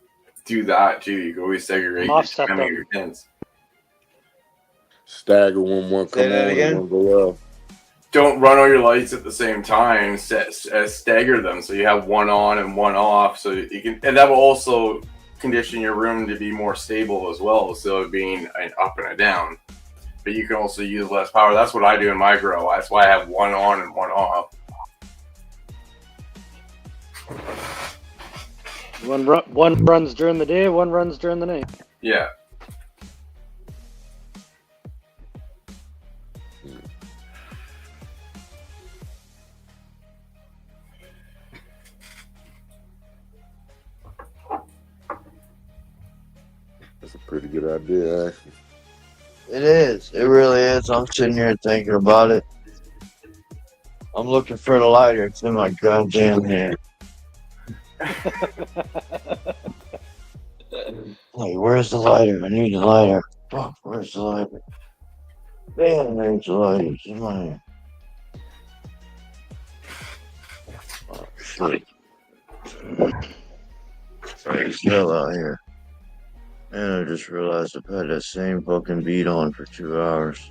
do that too. You could always segregate your tents. Stagger one come on and one go up. Don't run all your lights at the same time. Stagger them so you have one on and one off, so you can, and that will also condition your room to be more stable as well, so being an up and a down. But you can also use less power. That's what I do in my grow. That's why I have one on and one off. One runs during the day, one runs during the night. Yeah. That's a pretty good idea, actually. It is. It really is. I'm sitting here thinking about it. I'm looking for the lighter. It's in my goddamn hand. Like, where's the lighter? I need the lighter. Fuck, where's the lighter? Damn, there's the lighter. It's in my hand. Oh, shit. It's hell out here. And I just realized I've had that same fucking beat on for 2 hours.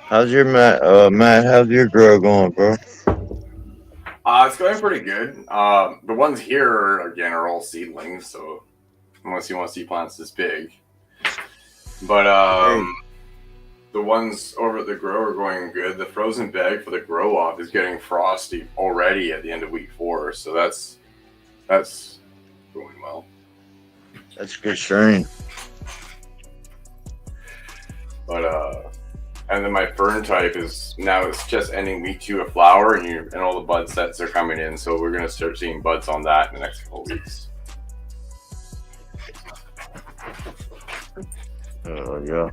How's your Matt? How's your grow going, bro? It's going pretty good. The ones here, again, are all seedlings, so unless you want to see plants this big. But the ones over at the grow are going good. The frozen bag for the grow off is getting frosty already at the end of week 4, so that's going well. That's a good strain. But and then my fern type is now it's just ending week 2 of flower, and all the bud sets are coming in, so we're gonna start seeing buds on that in the next couple of weeks. Oh yeah.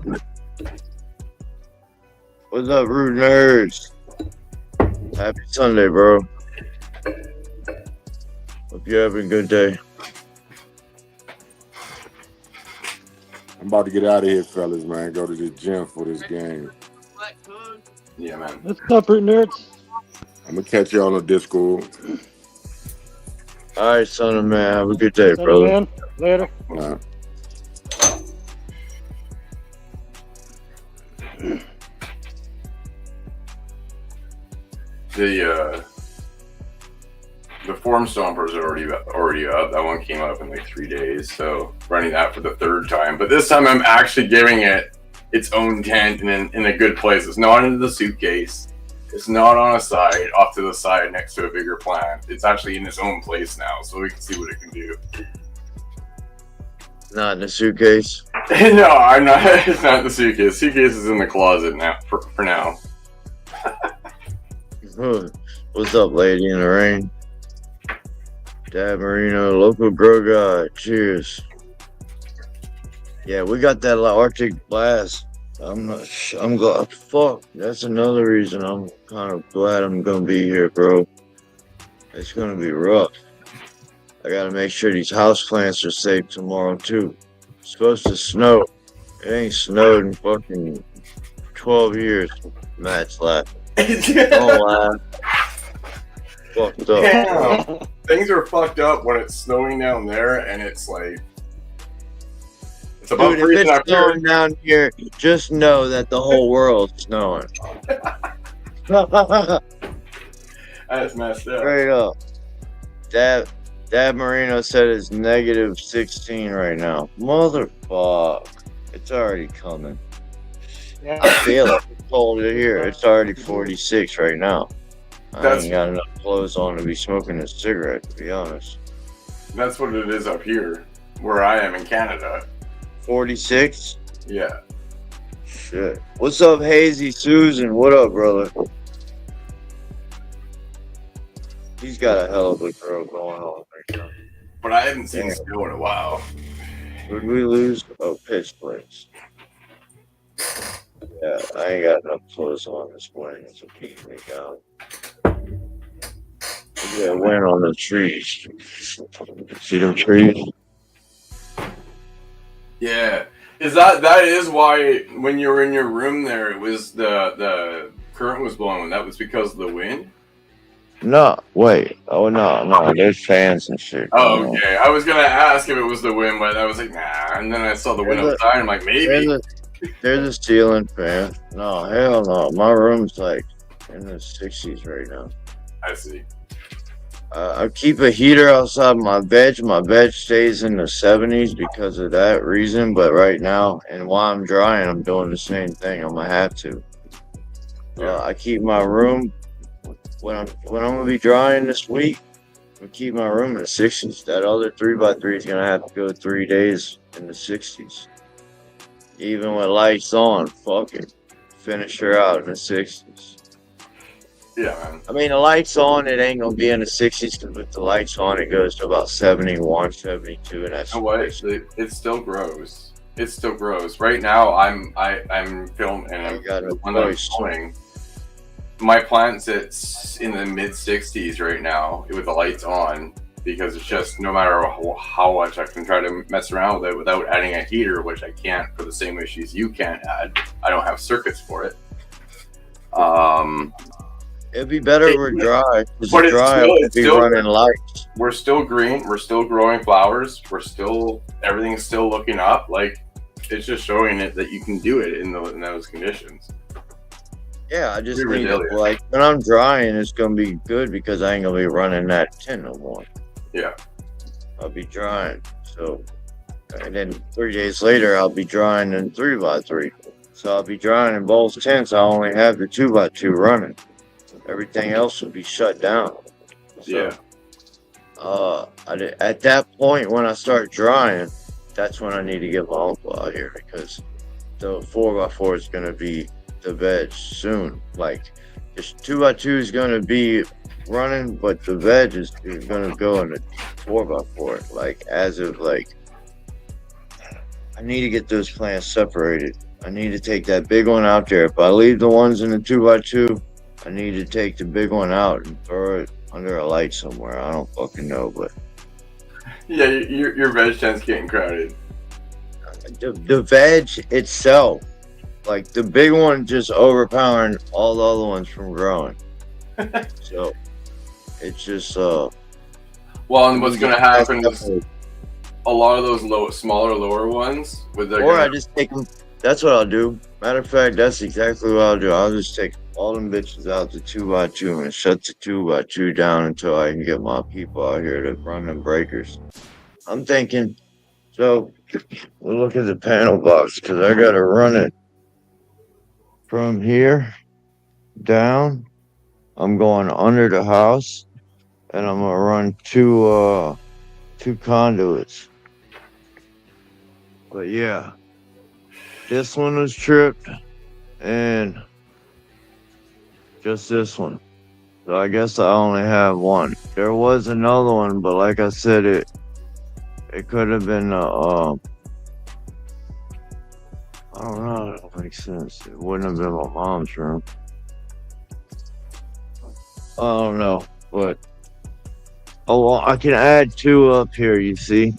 What's up, Root Nerds? Happy Sunday, bro. Hope you're having a good day. I'm about to get out of here, fellas, man. Go to the gym for this game. Yeah, man. What's up, Root Nerds? I'm gonna catch y'all on Discord. All right, son of man. Have a good day, Son of brother. man. Later. The form stompers are already up. That one came up in like 3 days, so running that for the 3rd time. But this time I'm actually giving it its own tent and in a good place. It's not in the suitcase. It's not on a side, off to the side next to a bigger plant. It's actually in its own place now, so we can see what it can do. Not in the suitcase. No, I'm not. It's not in the suitcase. Suitcase is in the closet now. For now. What's up, lady in the rain? Dad Marino, local grow guy. Cheers. Yeah, we got that Arctic blast. I'm glad. Fuck, that's another reason I'm kind of glad I'm gonna be here, bro. It's gonna be rough. I gotta make sure these house plants are safe tomorrow too. It's supposed to snow. It ain't snowed in fucking 12 years. Matt's laughing. Don't laugh. Fucked up. Damn. Things are fucked up when it's snowing down there, and it's like it's about Dude, if freezing it's up here. snowing down here, just know that the whole world's snowing. That's messed up. Straight up. Dad Marino said it's negative 16 right now. Motherfuck. It's already coming. Yeah. I feel it. It's cold here. It's already 46 right now. I ain't got enough clothes on to be smoking a cigarette, to be honest. That's what it is up here, where I am in Canada. 46? Yeah. Shit. What's up, Hazy Susan? What up, brother? He's got a hell of a throw going on right now. But I haven't seen snow in a while. Would we lose? Oh, pitch place. Yeah, I ain't got enough clothes on this morning to keep me down. Yeah, went on the trees. See them trees? Yeah. That is why when you were in your room there, it was the current was blowing. That was because of the wind? No, wait. Oh, no. There's fans and shit. Oh, okay. I was gonna ask if it was the wind, but I was like, nah. And then I saw the wind outside, and I'm like, maybe. There's a ceiling fan. No, hell no. My room's like in the 60s right now. I see. I keep a heater outside my bed. My bed stays in the 70s because of that reason. But right now, and while I'm drying, I'm doing the same thing. I'm gonna have to. I keep my room when I'm gonna be drying this week. I keep my room in the 60s. That other 3x3 is gonna have to go 3 days in the 60s. Even with lights on, fuck it. Finish her out in the 60s. Yeah, man. I mean, the lights on, it ain't gonna be in the 60s, because with the lights on, it goes to about 71, 72, and that's. You know what? It still grows. It still grows. Right now, I'm filming, and I'm filming. My plant sits in the mid 60s right now with the lights on, because it's just no matter how much I can try to mess around with it without adding a heater, which I can't for the same issues you can't add. I don't have circuits for it. It'd be better if we're dry. But it's still running lights. We're still green. We're still growing flowers. Everything's still looking up. Like, it's just showing it that you can do it in those conditions. Yeah, I just need it. Like, when I'm drying, it's gonna be good because I ain't gonna be running that 10 no more. Yeah. I'll be drying. So, and then 3 days later, I'll be drying in 3x3. So I'll be drying in both 10s. I only have the 2x2 running. Everything else will be shut down. So, at that point, when I start drying, that's when I need to get my uncle out here, because the 4x4 is going to be the veg soon. Like, this 2x2 is going to be running, but the veg is going to go in the 4x4. Like, as of, like, I need to get those plants separated. I need to take that big one out there. If I leave the ones in the 2x2, I need to take the big one out and throw it under a light somewhere. I don't fucking know, but yeah, your veg tent's getting crowded. The veg itself, like the big one, just overpowering all the other ones from growing. So it's just well, and what's gonna happen is a lot of those smaller, lower ones I just take them. That's what I'll do. Matter of fact, that's exactly what I'll do. I'll just take all them bitches out the 2x2 and shut the 2x2 down until I can get my people out here to run them breakers. I'm thinking, so we'll look at the panel box, because I got to run it from here down. I'm going under the house, and I'm going to run two conduits. But yeah, this one was tripped, and just this one. So I guess I only have one. There was another one, but like I said, it could have been I don't know, that don't make sense. It wouldn't have been my mom's room. I don't know, but well, I can add two up here, you see.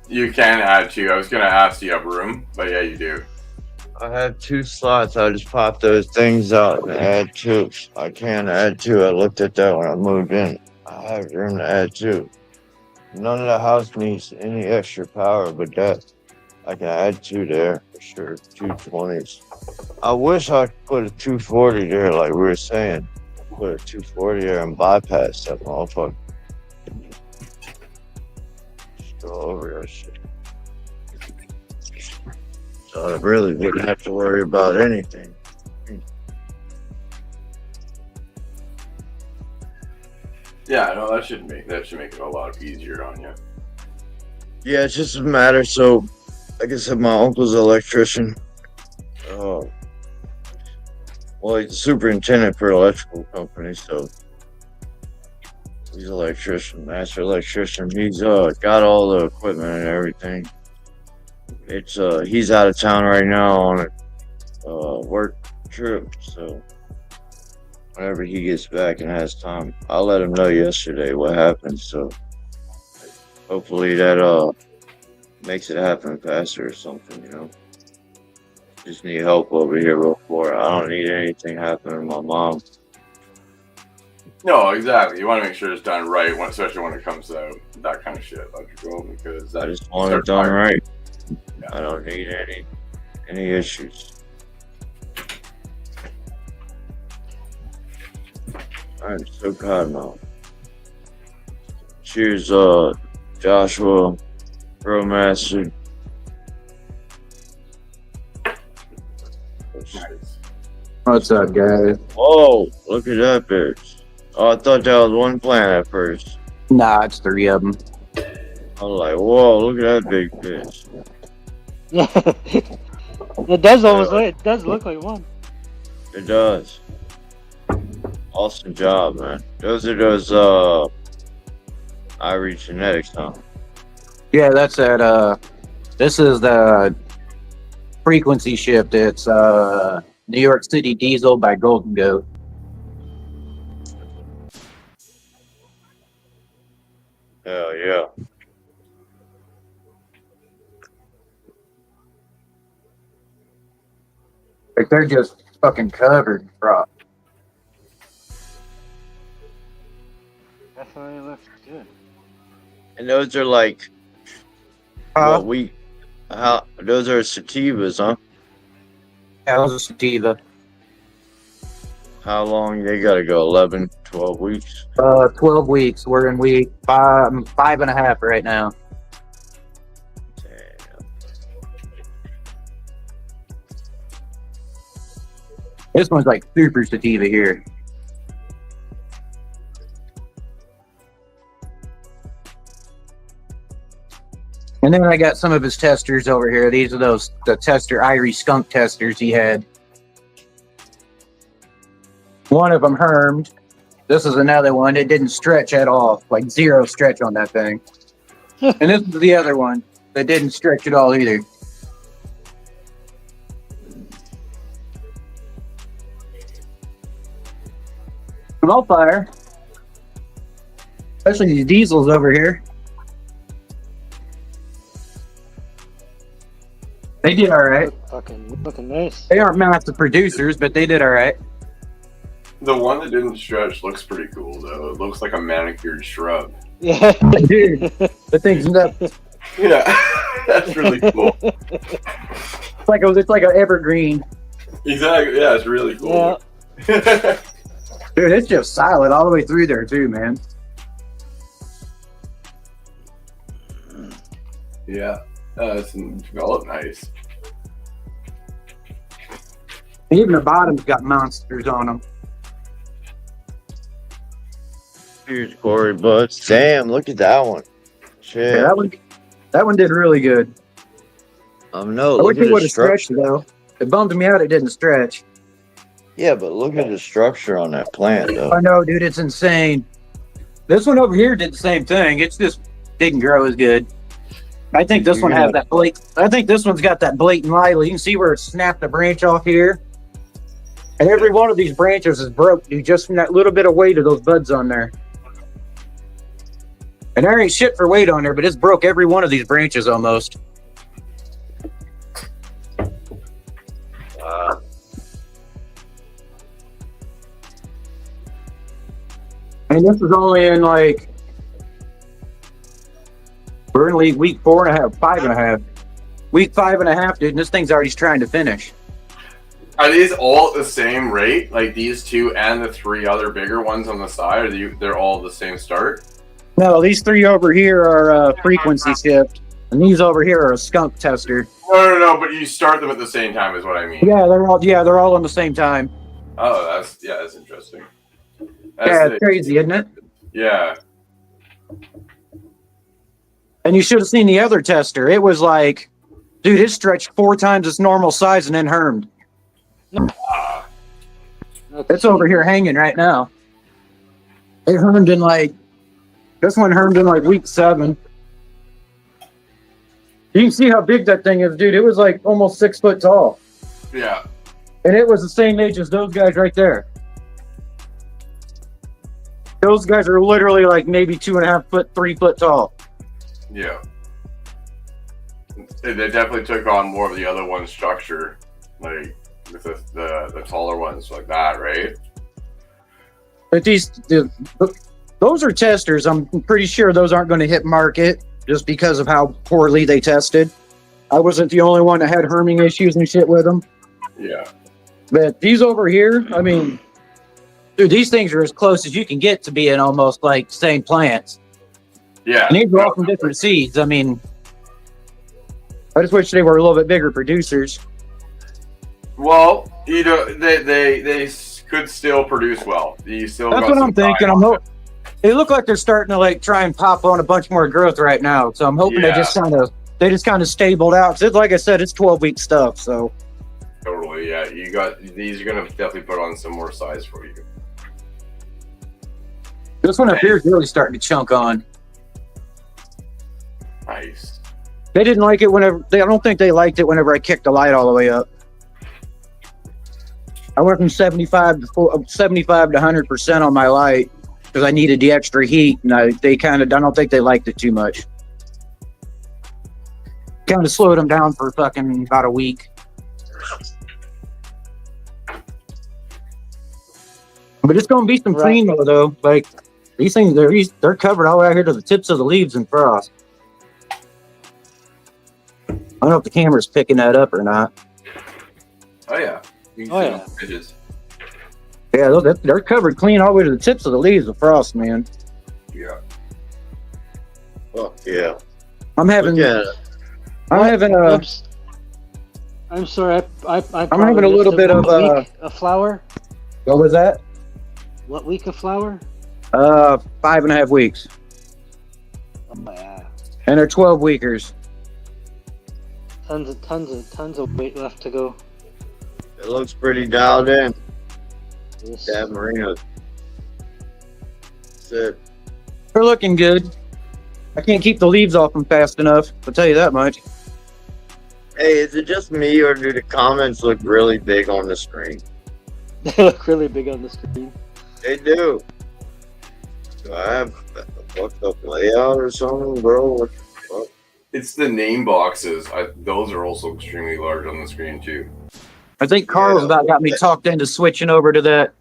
You can add 2. I was gonna ask, do you have room? But yeah, you do. I have 2 slots. I just popped those things out and add 2. I can add 2. I looked at that when I moved in. I have room to add 2. None of the house needs any extra power, but that I can add 2 there for sure. 220s. I wish I could put a 240 there, like we were saying. Put a 240 there and bypass that motherfucker. Just go over that shit. So I really wouldn't have to worry about anything. Yeah, no, that should make it a lot easier on you. Yeah, it's just a matter. So, like I said, my uncle's an electrician. Well, he's the superintendent for an electrical company, so he's an electrician, master electrician. He's got all the equipment and everything. It's he's out of town right now on a work trip, so whenever he gets back and has time, I let him know yesterday what happened. So hopefully that makes it happen faster or something, you know. Just need help over here before I don't need anything happening to my mom. No, exactly. You want to make sure it's done right, especially when it comes to that kind of shit, electrical, because I just want it done right. Yeah. I don't need any issues. I'm so proud now. Cheers, Joshua, Brewmaster. What's up, guys? Whoa, look at that bitch. Oh, I thought that was one plant at first. Nah, it's 3 of them. I was like, whoa, look at that big bitch. It does look like one. It does. Awesome job, man. Those are those iReach genetics, huh? Yeah, that's that. This is the frequency shift. It's New York City Diesel by Golden Goat. Hell yeah. Like they're just fucking covered in frost. Definitely looks good. And those are like those are sativas, huh? Yeah, that was a sativa. How long they gotta go? 11, 12 weeks? 12 weeks. We're in week 5.5 right now. This one's like super sativa here. And then I got some of his testers over here. These are the tester Irie skunk testers he had. One of them hermed. This is another one. It didn't stretch at all. Like 0 stretch on that thing. And this is the other one that didn't stretch at all either. I'm all fire. Especially these diesels over here. They did all right. Fucking looking nice. They aren't massive producers, but they did all right. The one that didn't stretch looks pretty cool, though. It looks like a manicured shrub. Yeah. Dude, the thing's nuts. Yeah, that's really cool. It's like an evergreen. Exactly. Yeah, it's really cool. Yeah. Dude, it's just silent all the way through there too, man. Yeah, it's developed nice. Even the bottom's got monsters on them. Here's Corey Butts. Damn, look at that one. Shit. Yeah, that one did really good. No, I look wish it at would the have stretched though. It bummed me out. It didn't stretch. Yeah, but look at the structure on that plant, though. I know, dude. It's insane. This one over here did the same thing. It's just didn't grow as good. I think this one has that I think this one's got that blatant lively. You can see where it snapped the branch off here. And every one of these branches is broke, dude, just from that little bit of weight of those buds on there. And there ain't shit for weight on there, but it's broke every one of these branches almost. And this is only in like, we're in week 4.5, 5.5. Week 5.5, dude, and this thing's already trying to finish. Are these all at the same rate? Like these two and the 3 other bigger ones on the side? They're all the same start? No, these 3 over here are frequency shift, and these over here are a skunk tester. No, but you start them at the same time is what I mean. Yeah, they're all on the same time. Oh, that's interesting. It's crazy, isn't it? Yeah. And you should have seen the other tester. It was like, dude, it stretched 4 times its normal size and then hermed. It's over here hanging right now. It hermed in like, this one hermed in like week 7. You can see how big that thing is, dude. It was like almost 6 foot tall. Yeah. And it was the same age as those guys right there. Those guys are literally like maybe 2.5 foot, 3 foot tall. Yeah. They definitely took on more of the other one's structure, like with the taller ones like that, right? But those are testers. I'm pretty sure those aren't going to hit market just because of how poorly they tested. I wasn't the only one that had herming issues and shit with them. Yeah. But these over here, I mean, dude, these things are as close as you can get to being almost like same plants. Yeah. And these are all from different seeds. I mean, I just wish they were a little bit bigger producers. Well, you know, they could still produce well. That's what I'm thinking. They look like they're starting to like try and pop on a bunch more growth right now. So I'm hoping they just kind of stabled out. 'Cause it's, like I said, it's 12-week stuff. So Totally, yeah. These are gonna definitely put on some more size for you. this one up here is really starting to chunk on. Nice. They didn't like it whenever. I don't think they liked it whenever I kicked the light all the way up. I went from 75 to 100% on my light because I needed the extra heat, and I don't think they liked it too much. Kind of slowed them down for fucking about a week. But it's gonna be some cream though. Like these things, they're covered all the way out here to the tips of the leaves in frost. I don't know if the camera's picking that up or not. Oh yeah. You can see the edges. Yeah, they're covered clean all the way to the tips of the leaves with frost, man. Yeah. Fuck yeah. I'm having a. I'm sorry. I'm having a little bit of a flower. What was that? What week of flower? 5.5 weeks. Oh yeah. And they're 12 weekers. Tons of weight left to go. It looks pretty dialed in. Yes. That Marina. That's it. They're looking good. I can't keep the leaves off them fast enough. I'll tell you that much. Hey, is it just me or do the comments look really big on the screen? They look really big on the screen. They do. Do I have a fucked up layout or something, bro? What the fuck? It's the name boxes. Those are also extremely large on the screen too. I think Carl's about got me talked into switching over to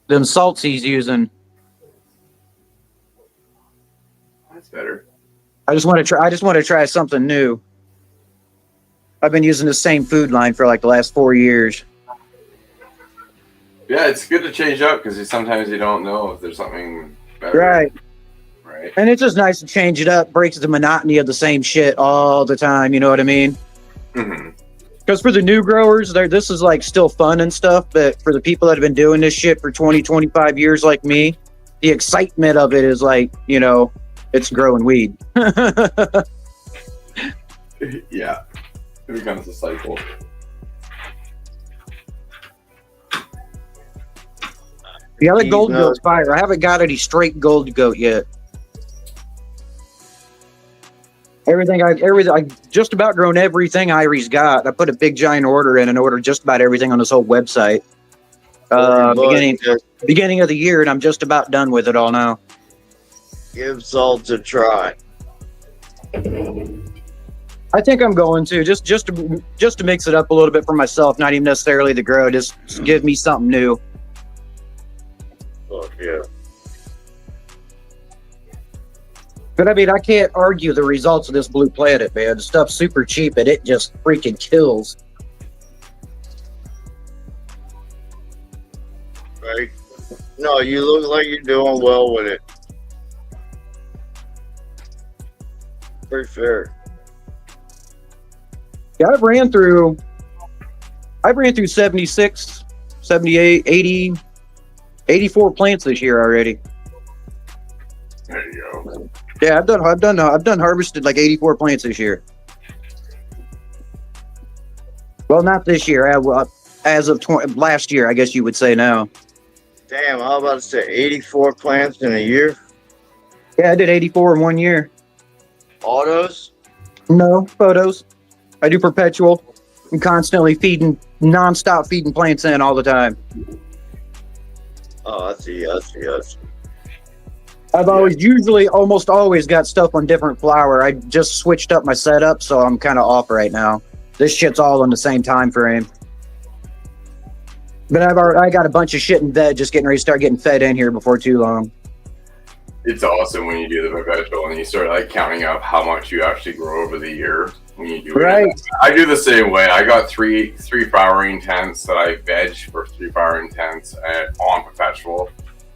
them salts he's using. That's better. I just want to try something new. I've been using the same food line for like the last 4 years. Yeah, it's good to change up because sometimes you don't know if there's something better. Right. Right. And it's just nice to change it up, breaks the monotony of the same shit all the time, you know what I mean? Mm-hmm. Because for the new growers, this is like still fun and stuff, but for the people that have been doing this shit for 20, 25 years like me, the excitement of it is like, you know, it's growing weed. Yeah. It becomes a cycle. The other gold goat's fire. I haven't got any straight gold goat yet. I just about grown everything Irie's got. I put a big giant order in and ordered just about everything on this whole website. Beginning of the year, and I'm just about done with it all now. Give salt a try. I think I'm going to just to mix it up a little bit for myself, not even necessarily to grow, just give me something new. Oh, yeah. But I mean, I can't argue the results of this Blue Planet, man. The stuff's super cheap and it just freaking kills. Right? No, you look like you're doing well with it. Pretty fair. Yeah, I've ran through 76, 78, 80, 84 plants this year already. There you go. Yeah, I've done harvested like 84 plants this year. Well, not this year. As of last year, I guess you would say now. Damn, I was about to say 84 plants in a year. Yeah, I did 84 in 1 year. Autos? No, photos. I do perpetual. I'm constantly non-stop feeding plants in all the time. Oh, I see. I've almost always got stuff on different flower. I just switched up my setup, so I'm kind of off right now. This shit's all on the same time frame. But I got a bunch of shit in bed, just getting ready to start getting fed in here before too long. It's awesome when you do the perpetual and you start like counting up how much you actually grow over the year when you do right. it. I do the same way. I got three flowering tents that I veg for 3 flowering tents on perpetual.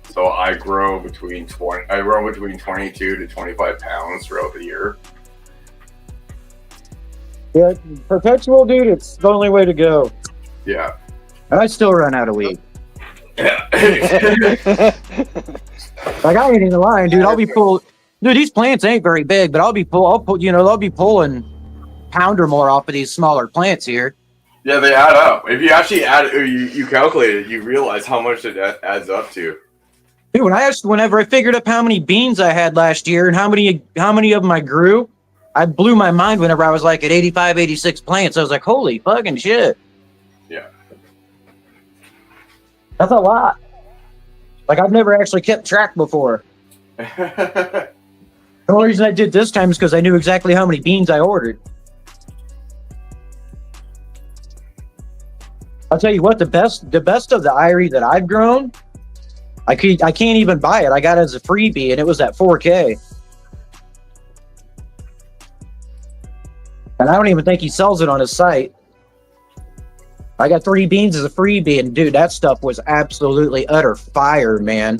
So I grow between 22 to 25 pounds throughout the year. Yeah, perpetual, dude, it's the only way to go. Yeah. And I still run out of weed. Yeah. Like, I ain't even lying, dude. I'll be pulling. Dude, these plants ain't very big, but I'll be pulling pound or more off of these smaller plants here. Yeah, they add up. If you actually you calculate it, you realize how much it adds up to. Dude, whenever I figured up how many beans I had last year and how many of them I grew, I blew my mind whenever I was like at 85, 86 plants. I was like, holy fucking shit. Yeah. That's a lot. Like, I've never actually kept track before. The only reason I did this time is because I knew exactly how many beans I ordered. I'll tell you what, the best of the Irie that I've grown, I can't even buy it. I got it as a freebie, and it was at 4K. And I don't even think he sells it on his site. I got 3 beans as a freebie, and dude, that stuff was absolutely utter fire, man.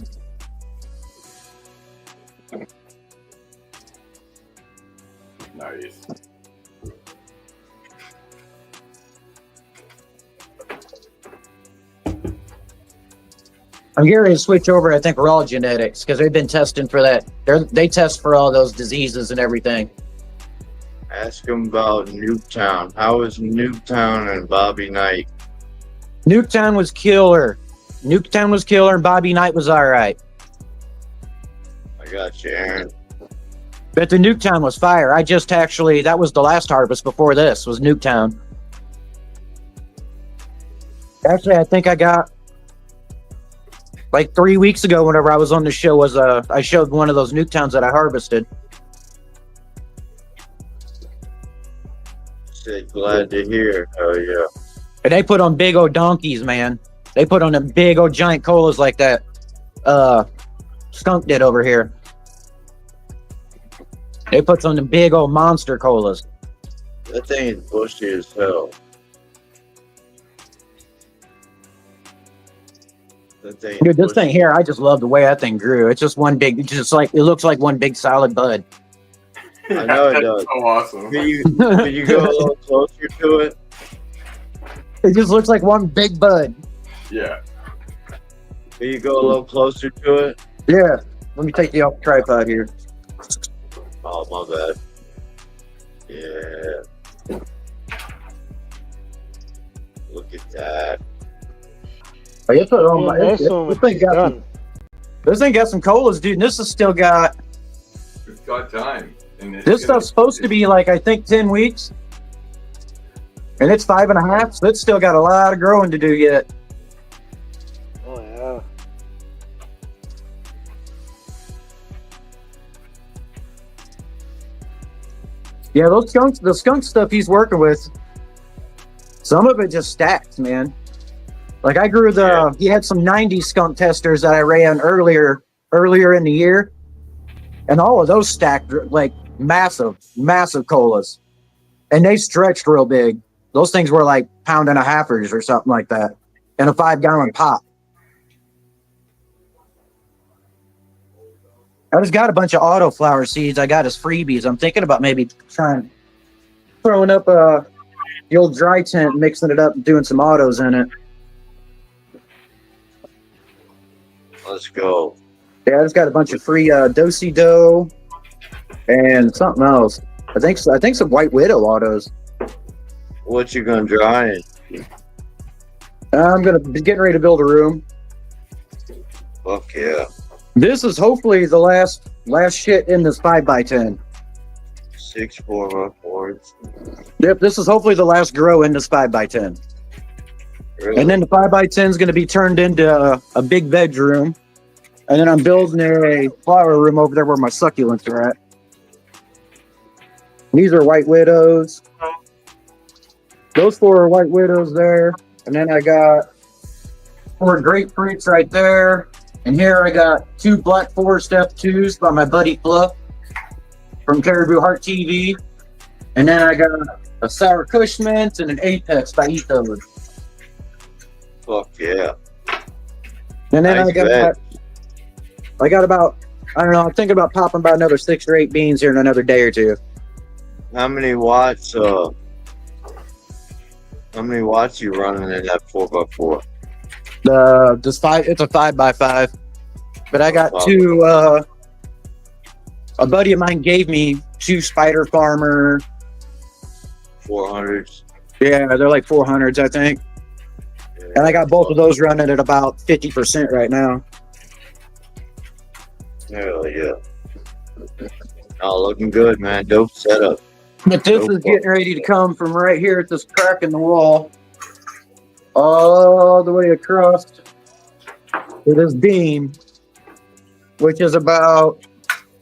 Nice. I'm getting ready to switch over, I think, raw genetics, because they've been testing for that. They test for all those diseases and everything. Ask him about Nuketown. How is Nuketown and Bobby Knight? Nuketown was killer. And Bobby Knight was all right. I got you, Aaron. But the Nuketown was fire. That was the last harvest before this, was Nuketown. Actually, I think I got, like 3 weeks ago, whenever I was on the show, I showed one of those Nuketowns that I harvested. Said glad to hear. Oh yeah. And they put on big old donkeys, man. They put on them big old giant colas like that Skunk did over here. They put on them big old monster colas. That thing is bushy as hell. Dude, this thing here, I just love the way that thing grew. It's just one big, it looks like one big solid bud. I know it does. So awesome. Can you go a little closer to it? It just looks like one big bud. Yeah. Can you go a little closer to it? Yeah. Let me take you off the tripod here. Oh, my bad. Yeah. Look at that. Oh, you put it on this thing got some colas, dude. And this has still got. It's got time. And this stuff's supposed to be like, I think, 10 weeks. And it's 5.5, so it's still got a lot of growing to do yet. Oh, yeah. Yeah, the skunk stuff he's working with, some of it just stacks, man. Like I grew he had some 90 skunk testers that I ran earlier in the year, and all of those stacked like massive colas, and they stretched real big. Those things were like pound and a halfers or something like that, in a 5-gallon pop. I just got a bunch of autoflower seeds I got as freebies. I'm thinking about maybe throwing up the old dry tent, mixing it up, and doing some autos in it. Let's go. Yeah, I just got a bunch of free do-si-do and something else. I think some White Widow autos. What you gonna dry in? I'm gonna be getting ready to build a room. Fuck yeah. This is hopefully the last shit in this 5x10. 6 4x4s. Yep, this is hopefully the last grow in this 5x10. Really? And then the 5x10 is going to be turned into a big bedroom. And then I'm building a flower room over there where my succulents are at. These are White Widows. Those 4 are White Widows there. And then I got 4 grapefruits right there. And here I got 2 Black Forest F2s by my buddy Fluff from Caribou Heart TV. And then I got a Sour Kush Mint and an Apex by Ethos. Fuck yeah. And then Nice I got about, I don't know, I'm thinking about popping about another 6 or 8 beans here in another day or two. How many watts you running in that 4x4? It's a 5x5. But I got 2 a buddy of mine gave me 2 Spider Farmer 400s. Yeah, they're like 400s, I think. Yeah, and I got both of those running at about 50% right now. Hell yeah. Oh, looking good, man. Dope setup. But this is getting ready to come from right here at this crack in the wall all the way across to this beam, which is about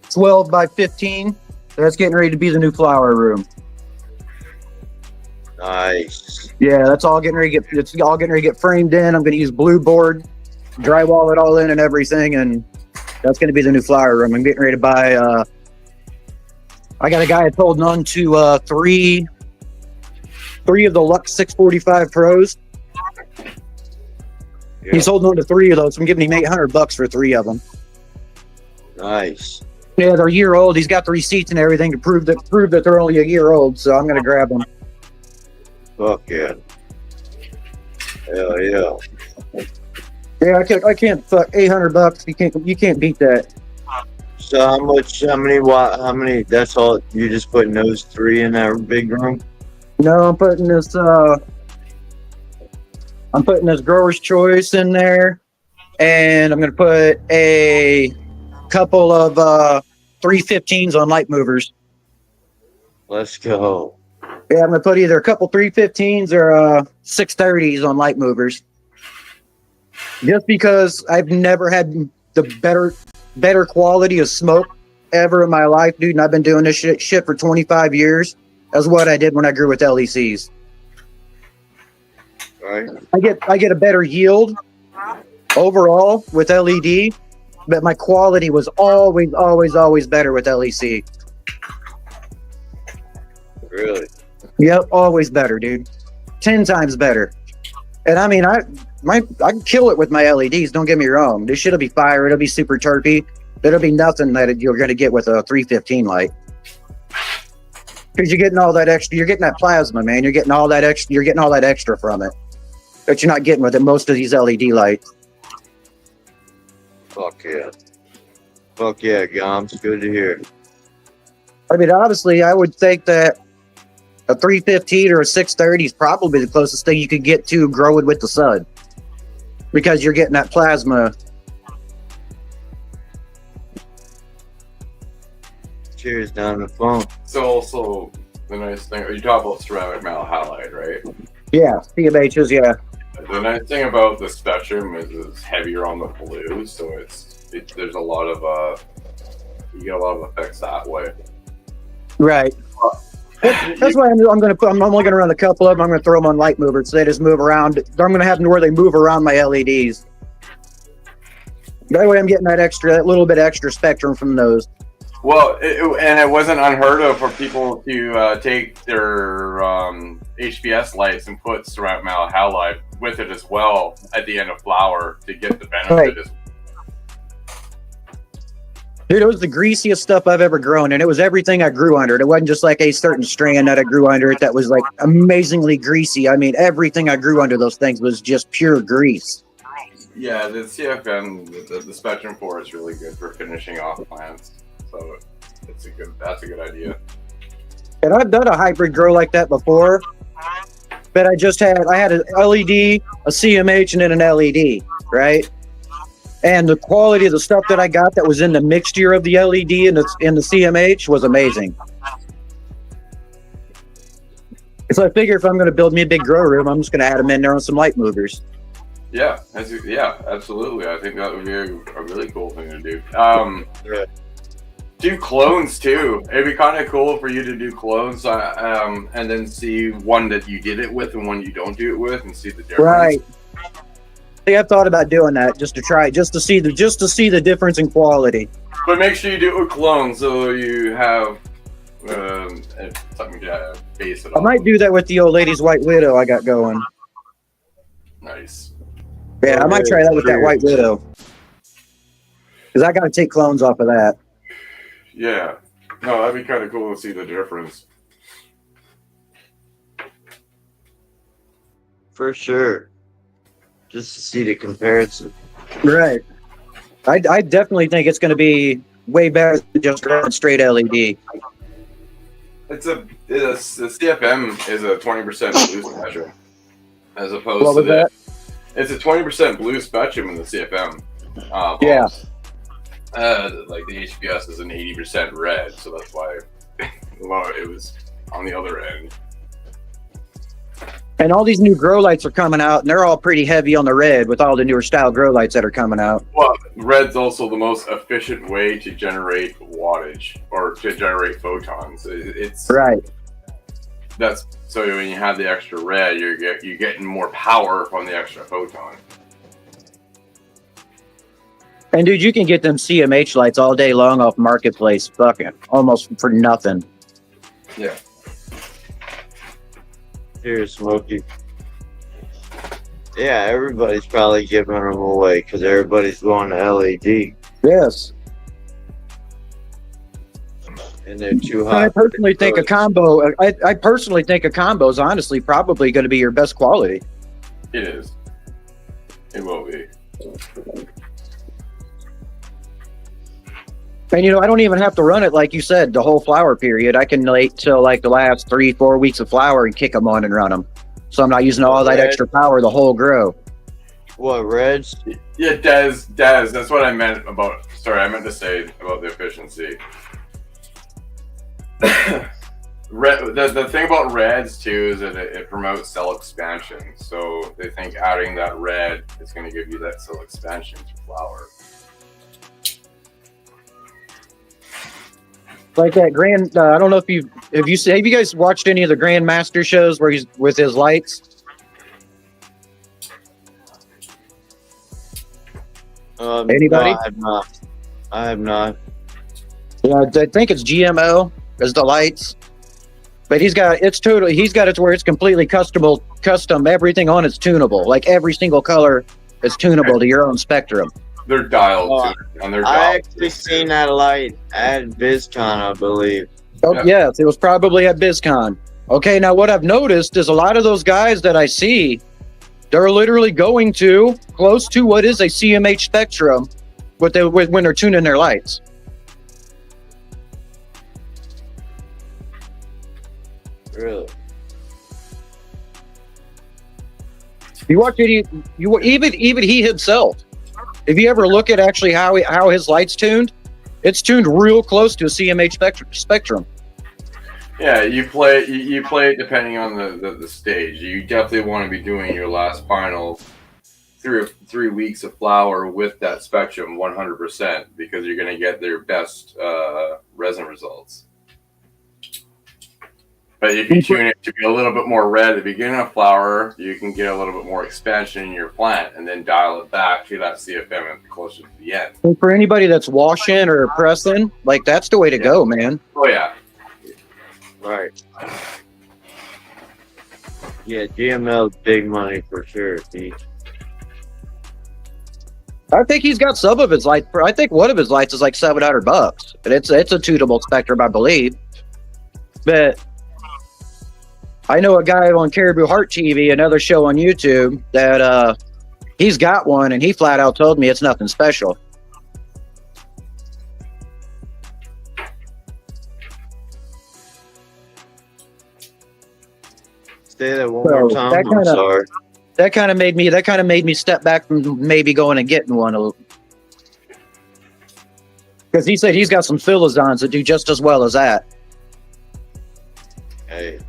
12 by 15. That's getting ready to be the new flower room. Nice. Yeah, that's all getting ready to get framed in. I'm going to use blue board, drywall it all in and everything, and that's going to be the new flower room. I'm getting ready to buy. I got a guy that's holding on to 3 of the Lux 645 Pros. Yeah. He's holding on to 3 of those. I'm giving him $800 for 3 of them. Nice. Yeah, they're a year old. He's got the receipts and everything to prove that they're only a year old. So I'm gonna grab them. Fuck yeah. Hell yeah. Yeah, I can't fuck $800. You can't beat that. So how many, that's all, you just putting those 3 in that big room? No, I'm putting this Grower's Choice in there, and I'm gonna put a couple of 315s on light movers. Let's go. Yeah, I'm gonna put either a couple 315s or 630s on light movers. Just because I've never had the better quality of smoke ever in my life, dude, and I've been doing this shit for 25 years. That's what I did when I grew with LECs. Right. I get a better yield overall with LED, but my quality was always better with LEC. Really? Yep, always better, dude. 10 times better. And I mean, I can kill it with my LEDs. Don't get me wrong. This shit'll be fire. It'll be super chirpy. It'll be nothing that you're gonna get with a 315 light. Because you're getting all that extra. You're getting that plasma, man. You're getting all that extra. You're getting all that extra from it that you're not getting with most of these LED lights. Fuck yeah. Fuck yeah, Goms. Good to hear. I mean, honestly, I would think that a 315 or a 630 is probably the closest thing you could get to growing with the sun, because you're getting that plasma. Cheers down the phone. So also the nice thing, you talk about ceramic metal halide, right? Yeah, CMHs, yeah. The nice thing about the Spectrum is it's heavier on the blue, so there's a lot of you get a lot of effects that way. Right. That's why I'm going to put. I'm only going to run a couple of them. I'm going to throw them on light movers so they just move around. I'm going to have them where they move around my LEDs. That way, I'm getting that little bit extra spectrum from those. Well, and it wasn't unheard of for people to take their HPS lights and put ceramic metal halide with it as well at the end of flower to get the benefit. Right. Dude, it was the greasiest stuff I've ever grown, and it was everything I grew under it. It wasn't just like a certain strand that I grew under it that was like amazingly greasy. I mean, everything I grew under those things was just pure grease. Yeah, the CFM, the Spectrum 4 is really good for finishing off plants. So that's a good idea. And I've done a hybrid grow like that before, but I had an LED, a CMH, and then an LED, right? And the quality of the stuff that I got that was in the mixture of the LED and the CMH was amazing. So I figure if I'm going to build me a big grow room, I'm just going to add them in there on some light movers. Yeah, absolutely. I think that would be a really cool thing to do. Do clones too. It'd be kind of cool for you to do clones, and then see one that you did it with and one you don't do it with, and see the difference. Right. See, I've thought about doing that just to see the difference in quality. But make sure you do it with clones so you have something to base it on. I might do that with the old lady's White Widow I got going. Nice. Yeah, I might try that with that White Widow. Because I got to take clones off of that. Yeah. No, that'd be kind of cool to see the difference. For sure. Just to see the comparison. Right. I definitely think it's going to be way better than just running straight LED. The CFM is a 20% blue spectrum, as opposed What was to that? It's a 20% blue spectrum in the CFM. Yeah. Like the HPS is an 80% red, so that's why it was on the other end. And all these new grow lights are coming out, and they're all pretty heavy on the red with all the newer style grow lights that are coming out. Well, red's also the most efficient way to generate wattage or to generate photons. It's right. That's so when you have the extra red, you're getting more power from the extra photon. And dude, you can get them CMH lights all day long off Marketplace, fucking almost for nothing. Yeah. Here's Smokey. Yeah, everybody's probably giving them away because everybody's going to LED. Yes. And they're too hot. I personally think a combo. I personally think a combo is honestly probably going to be your best quality. It is. It will be. And I don't even have to run it like you said the whole flower period. I can wait till like the last 3-4 weeks of flower and kick them on and run them. So I'm not using all that extra power the whole grow. What, reds? Yeah, Dez. That's what I meant about. Sorry, I meant to say about the efficiency. The thing about reds too is that it promotes cell expansion. So they think adding that red is going to give you that cell expansion to flower. Like that grand. I don't know if have you guys watched any of the Grandmaster shows where he's with his lights? Anybody? No, I have not. Yeah, I think it's GMO as the lights, but he's got it to where it's completely custom. Everything on it's tunable. Like every single color is tunable to your own spectrum. They're dialed to, and they're dialed. I actually seen that light at BizCon, I believe. Oh, yes, it was probably at BizCon. Okay, now what I've noticed is a lot of those guys that I see, they're literally going to close to what is a CMH spectrum when they're tuning their lights. Really? You watch it. Even he himself. If you ever look at actually how his light's tuned, it's tuned real close to a CMH spectrum. Yeah, you play it depending on the stage. You definitely want to be doing your last final 3 weeks of flower with that spectrum 100% because you're going to get their best resin results. But if you tune it to be a little bit more red at the beginning of flower, you can get a little bit more expansion in your plant, and then dial it back to that CFM closer to the end. And for anybody that's washing or pressing, like that's the way to go, man. Oh yeah. Right. Yeah, GML's big money for sure, Pete. I think he's got some of his lights. I think one of his lights is like $700, and it's a tunable spectrum, I believe. But I know a guy on Caribou Heart TV, another show on YouTube, that he's got one, and he flat out told me it's nothing special. Say that one more time. I'm sorry. That kind of made me step back from maybe going and getting one a little. Because he said he's got some Philizons that do just as well as that. Hey,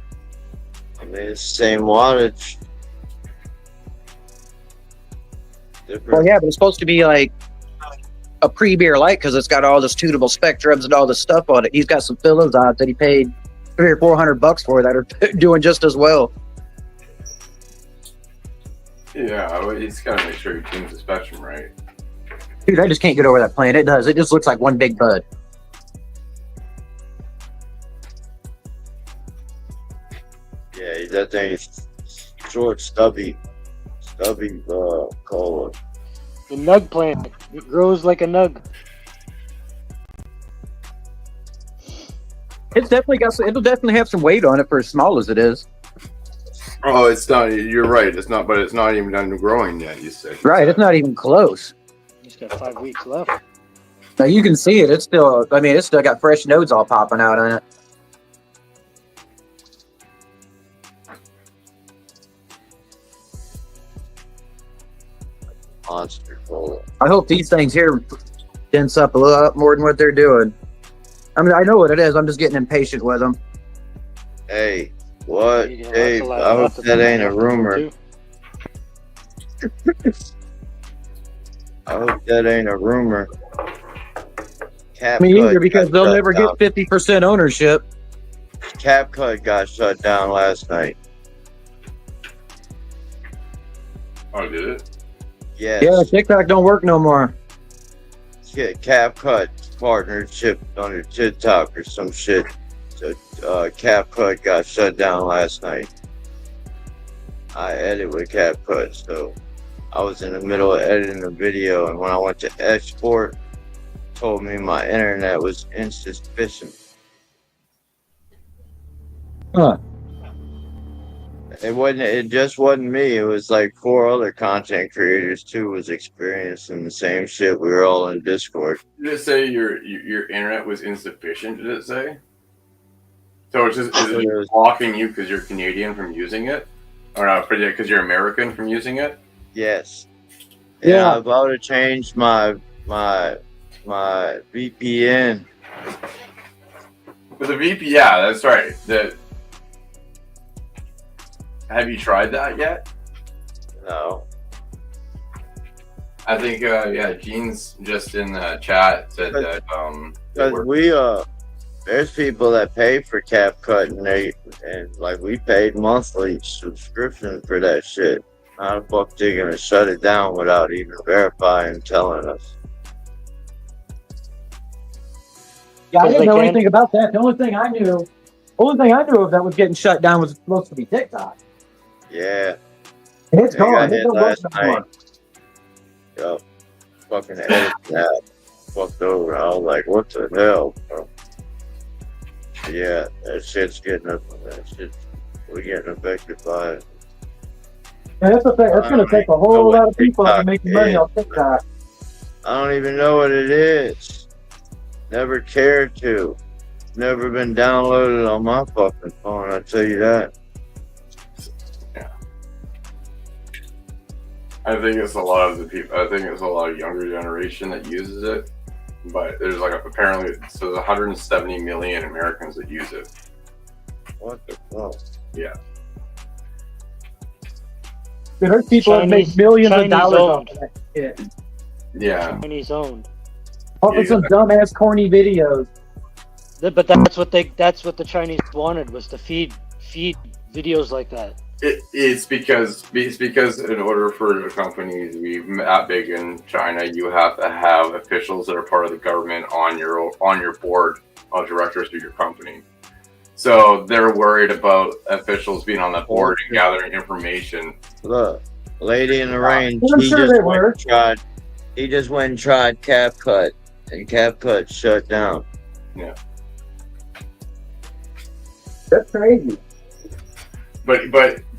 I mean, it's the same wattage. Different. Well, yeah, but it's supposed to be like a pre-beer light because it's got all this tunable spectrums and all this stuff on it. He's got some Philizons that he paid $300 or $400 for that are doing just as well. Yeah, well, he's got to make sure he tunes the spectrum right. Dude, I just can't get over that plant. It does. It just looks like one big bud. Yeah, that thing is short, stubby color. The nug plant. It grows like a nug. It's definitely it'll definitely have some weight on it for as small as it is. Oh, it's not. You're right. It's not, but it's not even done growing yet. You said. Right. It's not even close. It's got 5 weeks left. Now you can see it. It's still. I mean, it's still got fresh nodes all popping out on it. Monster color. I hope these things here dense up a lot more than what they're doing. I mean, I know what it is. I'm just getting impatient with them. Hey, what? Hey, I hope that ain't a rumor. I hope that ain't a rumor. Me either, because they'll never get 50% ownership. CapCut got shut down last night. Oh, did it? Yes. Yeah, TikTok don't work no more. Yeah, CapCut partnership on your TikTok or some shit. So, CapCut got shut down last night. I edit with CapCut, so I was in the middle of editing a video, and when I went to export, it told me my internet was insufficient. Huh. It just wasn't me. It was like 4 other content creators too was experiencing the same shit. We were all in Discord. Did it say your internet was insufficient? Did it say? So is it just blocking you because you're Canadian from using it, or not? Because you're American from using it? Yes. Yeah. I'm about to change my VPN. But the VPN, yeah, that's right. Have you tried that yet? No. I think Gene's just in the chat said that because there's people that pay for CapCut and like we paid monthly subscription for that shit. How the fuck they gonna shut it down without even verifying and telling us? Yeah, I didn't know anything about that. The only thing I knew of that was getting shut down was supposed to be TikTok. Yeah. It's gone. Hit last night. Yo, fucking edit that. Fucked over. I was like, what the hell, bro? Yeah, that shit's getting up. We're getting affected by it. And that's the thing. It's going to take a whole lot of people to make money off TikTok. I don't even know what it is. Never cared to. Never been downloaded on my fucking phone, I tell you that. I think it's a lot of the people. I think it's a lot of younger generation that uses it, but there's apparently there's 170 million Americans that use it. What the fuck? Yeah. There's people that make millions of dollars off of that shit. Yeah. Chinese owned. Off of some dumbass corny videos. But that's what the Chinese wanted, was to feed videos like that. It's because in order for a company to be that big in China, you have to have officials that are part of the government on your board of directors of your company. So they're worried about officials being on the board and gathering information. Look, Lady in the Rain, I'm sure they were. He just went and tried CapCut, and CapCut shut down. Yeah. That's crazy. But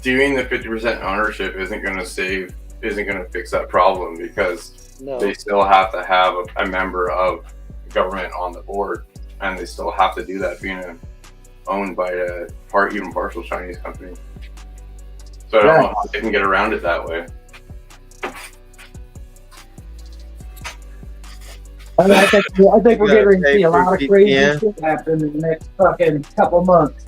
doing the 50% ownership isn't going to fix that problem, because they still have to have a member of government on the board, and they still have to do that being owned by a even partial Chinese company. So I don't know how they can get around it that way. I think we're getting to see a lot of crazy shit happen in the next fucking couple months.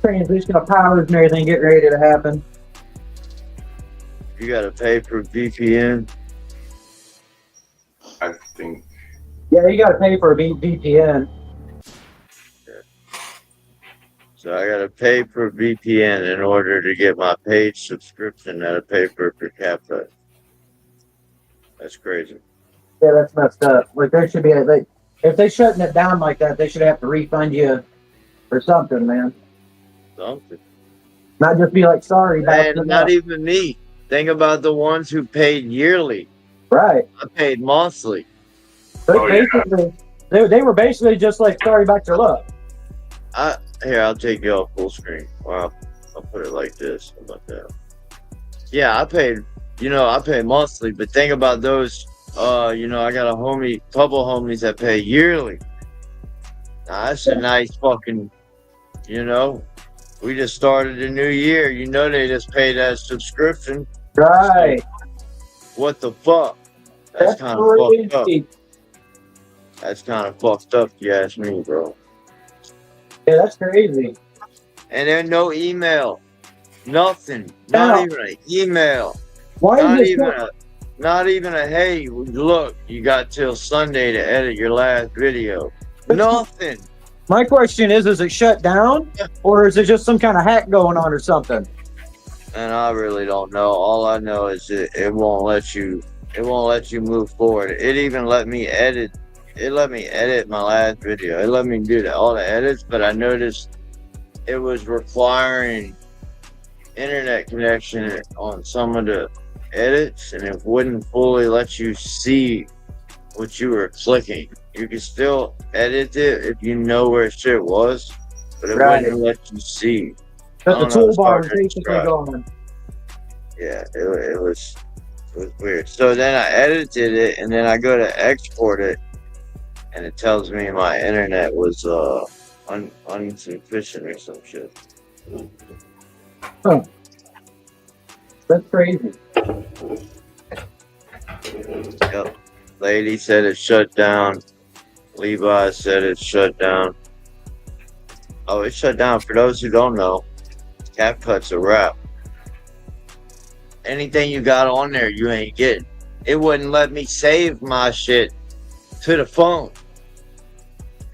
Transition of powers and everything getting ready to happen. You gotta pay for VPN. I think. Yeah, you gotta pay for a VPN. So I gotta pay for VPN in order to get my paid subscription at a pay for CapCut. That's crazy. Yeah, that's messed up. Like there should be if they shutting it down like that, they should have to refund you or something, man. Something. Not just be like, sorry. And not even me. Think about the ones who paid yearly. Right. I paid monthly. Basically, they were basically just like, sorry about your luck. Here, I'll take you off full screen. Wow. I'll put it like this. How about that? Yeah, I paid monthly, but think about those, I got a couple homies that pay yearly. Now, that's a nice fucking, we just started a new year. They just paid that subscription. Right. So, what the fuck? That's kind of fucked up. That's kind of fucked up, if you ask me, bro. Yeah, that's crazy. And then no email. Nothing. Not even an email. Why Not even a hey, look, you got till Sunday to edit your last video. Nothing. My question is it shut down, or is it just some kind of hack going on or something? And I really don't know. All I know is it won't let you move forward. It even let me edit. It let me edit my last video. It let me do all the edits, but I noticed it was requiring internet connection on some of the edits, and it wouldn't fully let you see what you were clicking. You could still edit it if you know where shit was, but it wouldn't let you see. But the toolbar was basically gone. Yeah, it was weird. So then I edited it, and then I go to export it, and it tells me my internet was insufficient or some shit. Huh. That's crazy. Yep. Lady said it shut down. Levi said it shut down. Oh, it shut down. For those who don't know, CapCut's a wrap. Anything you got on there, you ain't getting. It wouldn't let me save my shit to the phone.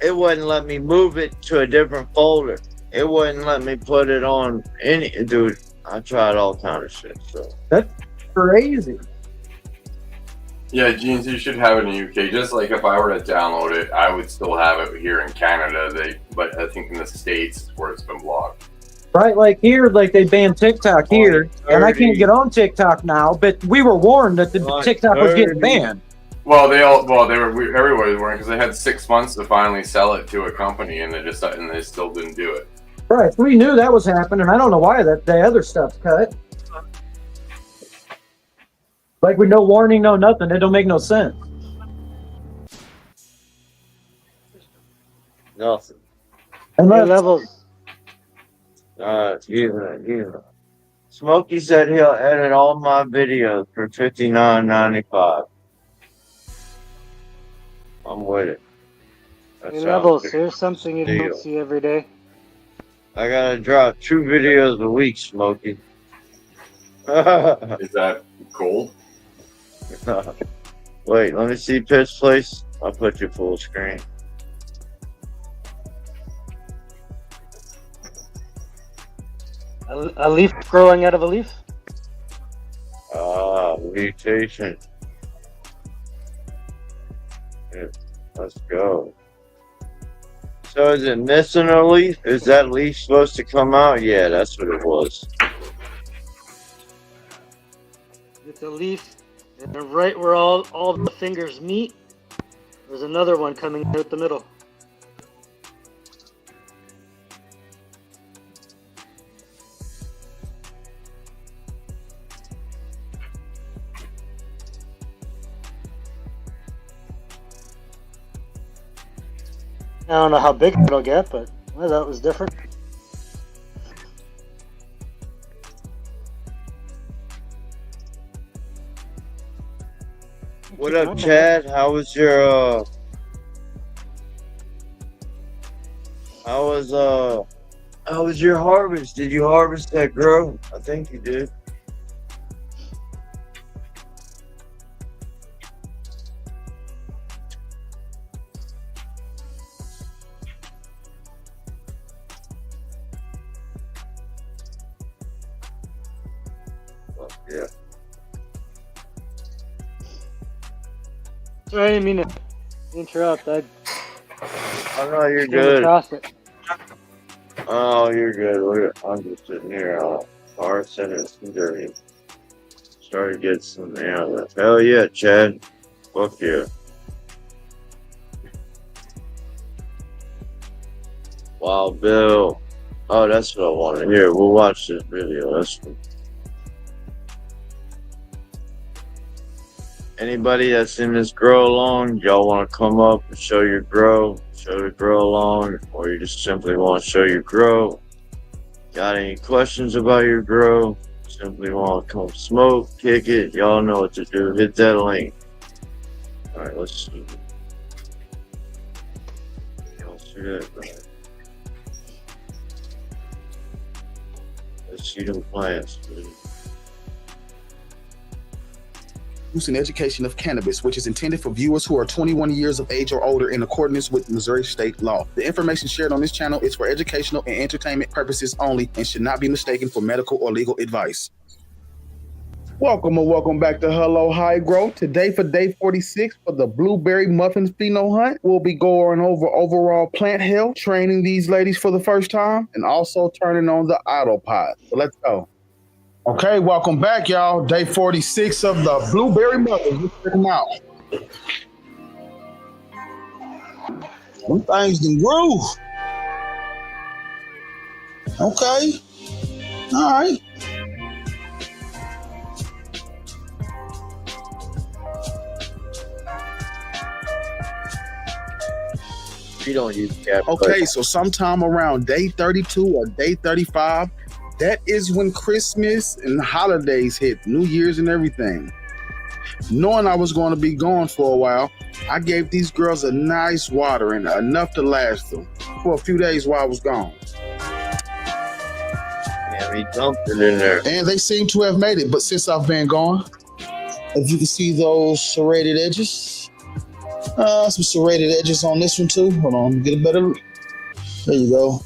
It wouldn't let me move it to a different folder. It wouldn't let me put it on dude. I tried all kind of shit. So that's crazy. Yeah, Jeans, you should have it in the UK. Just like if I were to download it, I would still have it here in Canada. But I think in the States where it's been blocked. Right, like here, like they banned TikTok here, and I can't get on TikTok now. But we were warned that the TikTok was getting banned. Well, everybody was warned because they had 6 months to finally sell it to a company, and they still didn't do it. Right, we knew that was happening. I don't know why the other stuff's cut. Like with no warning, no nothing. It don't make no sense. Nothing. Unless Levelz. Smokey said he'll edit all my videos for $59.95. I'm with it. Hey, Levelz, here's something you don't see every day. I gotta drop 2 videos a week, Smokey. Is that cold? Wait, let me see Pitch Place. I'll put you full screen. A leaf growing out of a leaf? Ah, mutation. Yeah, let's go. So is it missing a leaf? Is that leaf supposed to come out? Yeah, that's what it was. It's a leaf, and right where all the fingers meet, there's another one coming out the middle. I don't know how big it'll get, but well, that was different. What up, Chad? How was your how was your harvest? Did you harvest that grow? I think you did. Yeah. Sorry, I didn't mean to interrupt. I know you're came good. across it. Oh, you're good. I'm just sitting here on car center. It's dirty. Started to get some air. Hell yeah, Chad. Fuck yeah. Wild Bill. Oh, that's what I want to hear. We'll watch this video. That's cool. Anybody that's in this grow along, y'all want to come up and show your grow, show the grow along, or you just simply want to show your grow. Got any questions about your grow? Simply want to come smoke, kick it. Y'all know what to do. Hit that link. All right, let's see. Y'all see that, right? Let's see them plants, dude. Use and education of cannabis, which is intended for viewers who are 21 years of age or older in accordance with Missouri state law. The information shared on this channel is for educational and entertainment purposes only and should not be mistaken for medical or legal advice. Welcome or welcome back to Hello High Grow. Today for day 46 for the Blueberry Muffins Pheno Hunt, we'll be going over overall plant health, training these ladies for the first time, and also turning on the autopod. So let's go. Okay, welcome back, y'all. Day 46 of the Blueberry Muffins. Let's check them out. Them things done grew. Okay. All right. You don't use cap. Okay, so sometime around day 32 or day 35, that is when Christmas and holidays hit, New Year's and everything. Knowing I was going to be gone for a while, I gave these girls a nice watering, enough to last them for a few days while I was gone. Yeah, we dumped it in there. And they seem to have made it, but since I've been gone, if you can see those serrated edges, some serrated edges on this one too. Hold on, get a better, there you go.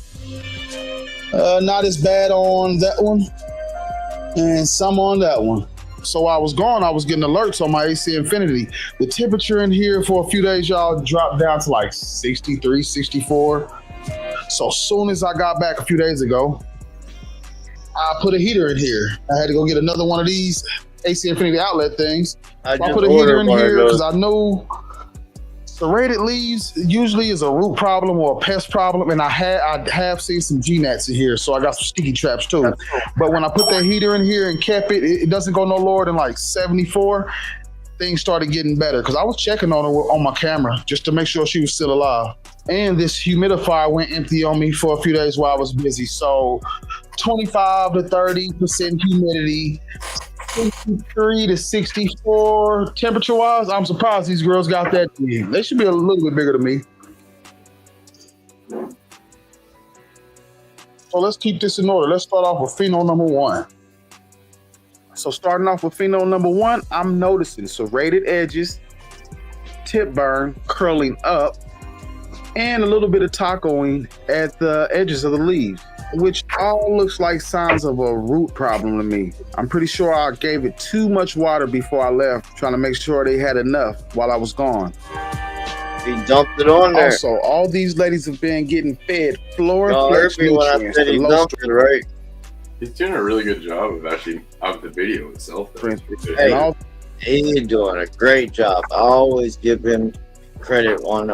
Not as bad on that one, and some on that one. So while I was gone, I was getting alerts on my AC Infinity. The temperature in here for a few days, y'all, dropped down to like 63, 64. So as soon as I got back a few days ago, I put a heater in here. I had to go get another one of these AC Infinity outlet things. I put a heater in here because I know serrated leaves usually is a root problem or a pest problem, and I have seen some GNATs in here, so I got some sticky traps too. But when I put that heater in here and kept it, it doesn't go no lower than like 74. Things started getting better because I was checking on her on my camera just to make sure she was still alive. And this humidifier went empty on me for a few days while I was busy. So 25 to 30% humidity, 63 to 64 temperature wise. I'm surprised these girls got that big. They should be a little bit bigger than me. So let's keep this in order. Let's start off with pheno number 1. So starting off with pheno number 1, I'm noticing serrated edges, tip burn curling up and a little bit of tacoing at the edges of the leaves, which all looks like signs of a root problem to me. I'm pretty sure I gave it too much water before I left, trying to make sure they had enough while I was gone. He dumped it on there. Also, all these ladies have been getting fed Y'all heard Floraflex me when I nutrients. said The he low dumped it, right? He's doing a really good job of the video itself. Though. Hey, he's doing a great job. I always give him credit on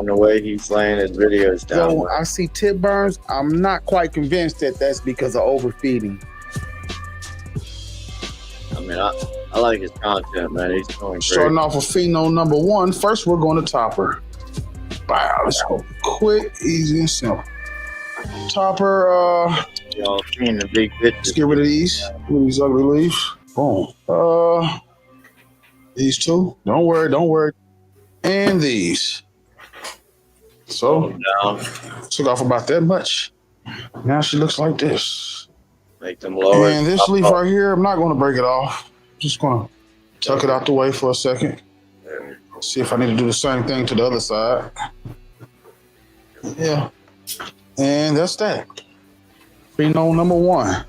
the way he's laying his videos down. So I see tip burns. I'm not quite convinced that that's because of overfeeding. I mean, I like his content, man. He's doing great. Starting off with pheno number 1. First, we're going to topper. Wow, let's go quick, easy, and simple. Topper, y'all seen the big bitches. Let's get rid of these. These ugly leaves. Boom. These two. Don't worry. And these. So, took off about that much. Now she looks like this. Make them lower. And this leaf right here, I'm not going to break it off. Just going to tuck it out the way for a second. See if I need to do the same thing to the other side. Yeah. And that's that. Pheno number 1.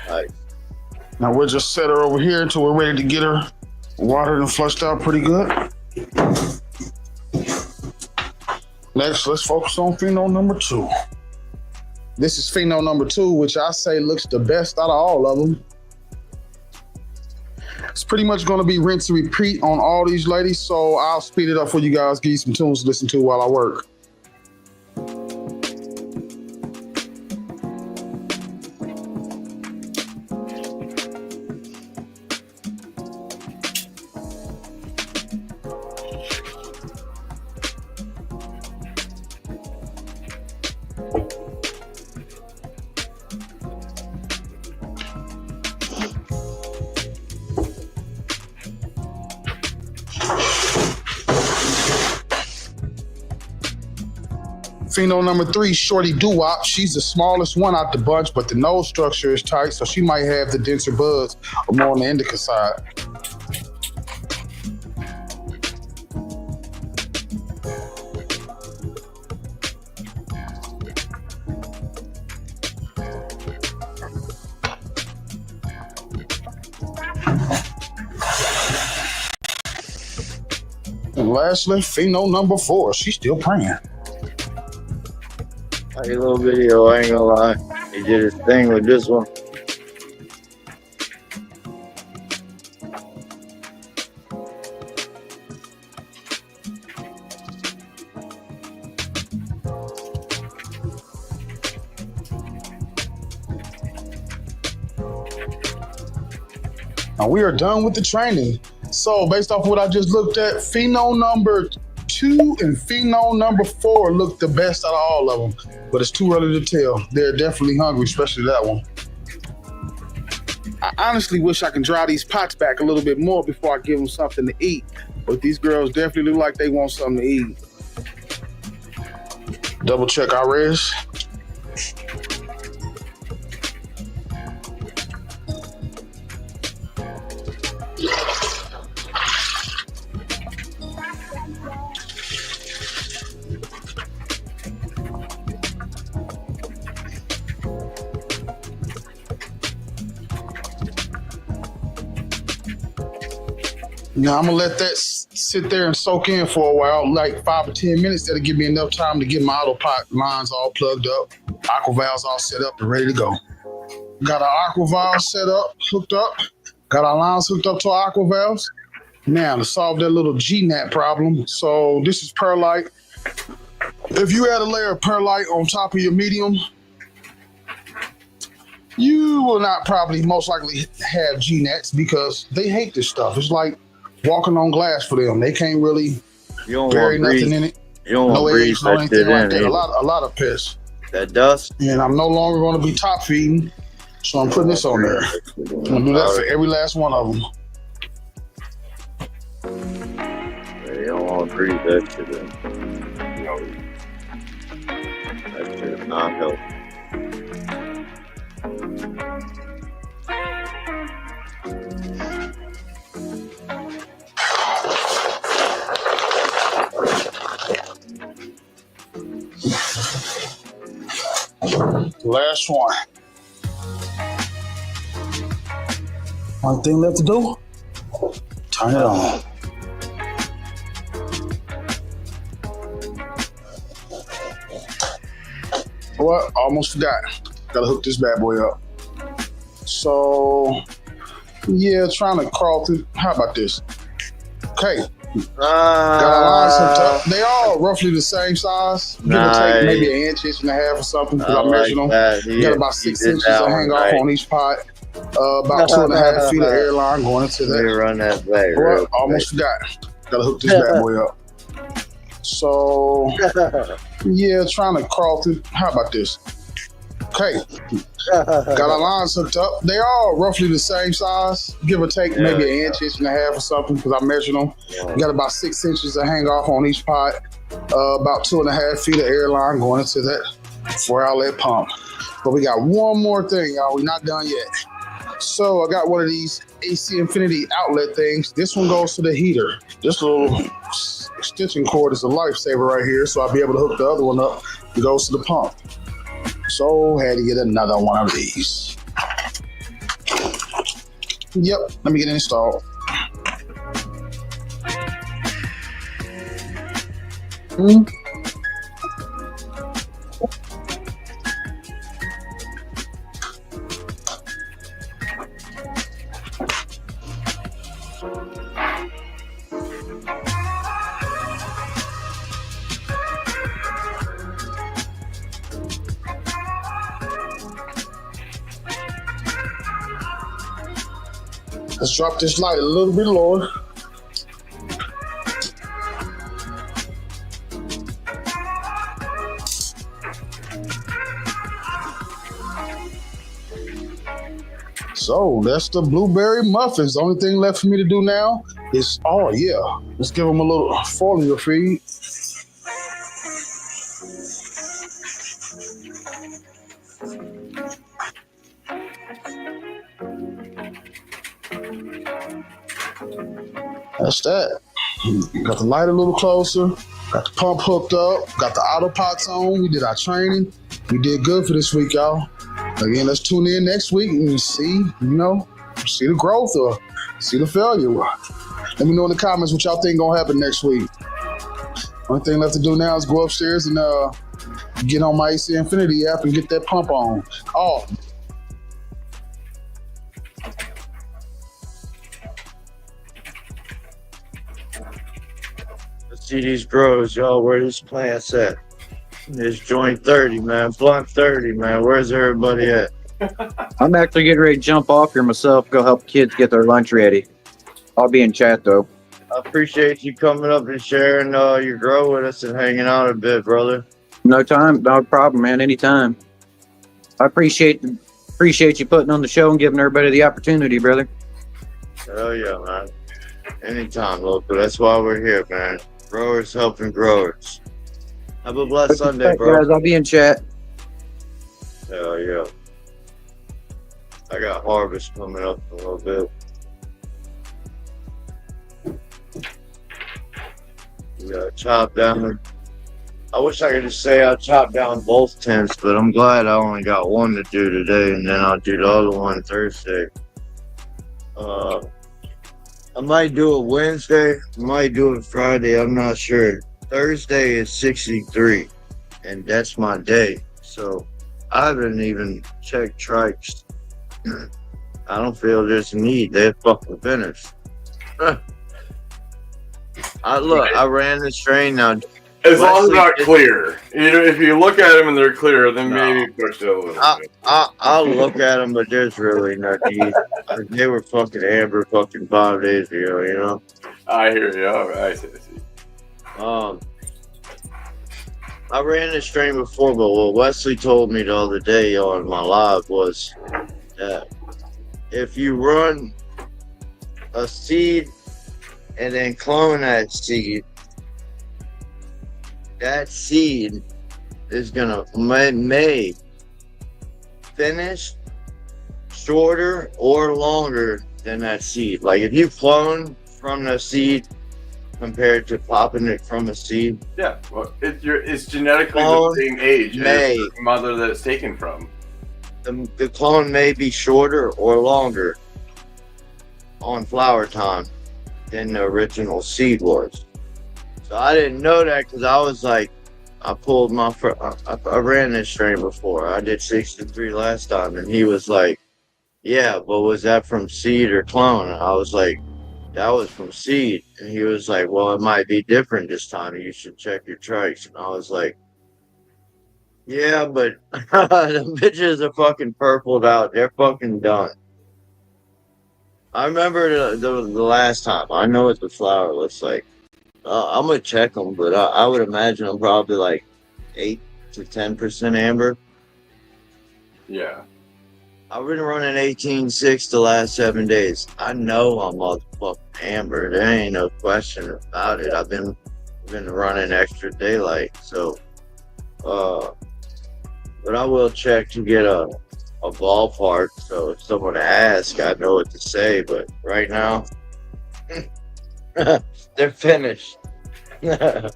Nice. Now we'll just set her over here until we're ready to get her watered and flushed out pretty good. Next, let's focus on pheno number 2. This is pheno number 2, which I say looks the best out of all of them. It's pretty much going to be rinse and repeat on all these ladies, so I'll speed it up for you guys, give you some tunes to listen to while I work. Pheno number 3, Shorty Doo-Wop. She's the smallest one out the bunch, but the nose structure is tight, so she might have the denser buds or more on the indica side. And lastly, pheno number 4. She's still praying. Like a little video, I ain't gonna lie. He did his thing with this one. Now we are done with the training. So based off what I just looked at, pheno number 2 and pheno number 4 look the best out of all of them, but it's too early to tell. They're definitely hungry, especially that one. I honestly wish I could dry these pots back a little bit more before I give them something to eat, but these girls definitely look like they want something to eat. Double check our res. Now I'm gonna let that sit there and soak in for a while, like 5 or 10 minutes. That'll give me enough time to get my auto pot lines all plugged up, aqua valves all set up and ready to go. Got our aqua valves set up, hooked up. Got our lines hooked up to our aqua valves. Now to solve that little GNAT problem. So this is perlite. If you add a layer of perlite on top of your medium, you will not probably most likely have GNATs because they hate this stuff. It's like walking on glass for them. They can't really bury nothing in it. You don't want to breathe that shit like that. in. A lot of piss. That dust. And I'm no longer going to be top feeding, so I'm putting this on there. I'm going to do that for every last one of them. You don't want to breathe that shit in. That shit is not healthy. Last one. One thing left to do. Turn it on. What? Almost forgot. Gotta hook this bad boy up. So, yeah, trying to crawl through. How about this? Okay. Got our lines hooked up. They all roughly the same size. Give or take maybe an inch, inch and a half or something, because I measured them. Got about 6 inches to hang off on each pot. About 2.5 feet of air line going into that. Let me run that back. Well, almost forgot. Gotta hook this bad boy up. So, yeah, trying to crawl through. How about this? Okay. Got our lines hooked up. They all roughly the same size. Give or take maybe an inch, inch and a half or something, because I measured them. Got about 6 inches to hang off on each pot. About 2.5 feet of air line going into that 4-outlet pump. But we got one more thing, y'all. We're not done yet. So I got one of these AC Infinity outlet things. This one goes to the heater. This little extension cord is a lifesaver right here, so I'll be able to hook the other one up. It goes to the pump. So had to get another one of these. Yep, let me get it installed. Let's drop this light a little bit lower. So that's the blueberry muffins. The only thing left for me to do now is, oh yeah, let's give them a little foliar feed. That's that. Got the light a little closer. Got the pump hooked up. Got the auto pots on. We did our training. We did good for this week, y'all. Again, let's tune in next week and see, see the growth or see the failure. Let me know in the comments what y'all think gonna happen next week. Only thing left to do now is go upstairs and get on my AC Infinity app and get that pump on. Oh. See these grows, y'all. Where these plants at? It's joint 30, man. Blunt 30, man. Where's everybody at? I'm actually getting ready to jump off here myself, go help kids get their lunch ready. I'll be in chat, though. I appreciate you coming up and sharing your grow with us and hanging out a bit, brother. No problem, man. Anytime. I appreciate you putting on the show and giving everybody the opportunity, brother. Hell yeah, man. Anytime, local. That's why we're here, man. Growers helping growers. Have a blessed Sunday, bro. Guys, I'll be in chat. Hell yeah. I got harvest coming up in a little bit. We got to chop down. I wish I could just say I chopped down both tents, but I'm glad I only got one to do today, and then I'll do the other one Thursday. I might do it Wednesday, I might do it Friday, I'm not sure. Thursday is 63, and that's my day. So I haven't even checked trikes. I don't feel there's a need. They're fucking finished. I ran the strain now. As long as they're not clear. If you look at them and they're clear, then maybe push it a little bit. I'll look at them, but there's really no need. They were fucking amber fucking 5 days ago, I hear you. All right. I see. I ran this strain before, but what Wesley told me the other day on my live was that if you run a seed and then clone that seed is gonna may finish shorter or longer than that seed. Like if you clone from the seed compared to popping it from a seed. Yeah, well, it's genetically Clone the same age may as the mother that it's taken from. the clone may be shorter or longer on flower time than the original seed was. So I didn't know that because I was like, I pulled my I ran this strain before. I did 63 last time, and he was like, "Yeah, but was that from seed or clone?" And I was like, "That was from seed." And he was like, "Well, it might be different this time. You should check your trikes." And I was like, "Yeah, but the bitches are fucking purpled out. They're fucking done." I remember the last time. I know what the flower looks like. I'm gonna check them, but I would imagine I'm probably like 8 to 10% amber. Yeah. I've been running 18.6 the last 7 days. I know I'm motherfucking amber. There ain't no question about it. I've been running extra daylight, so but I will check to get a ballpark. So if someone asks, I know what to say. But right now, they're finished. There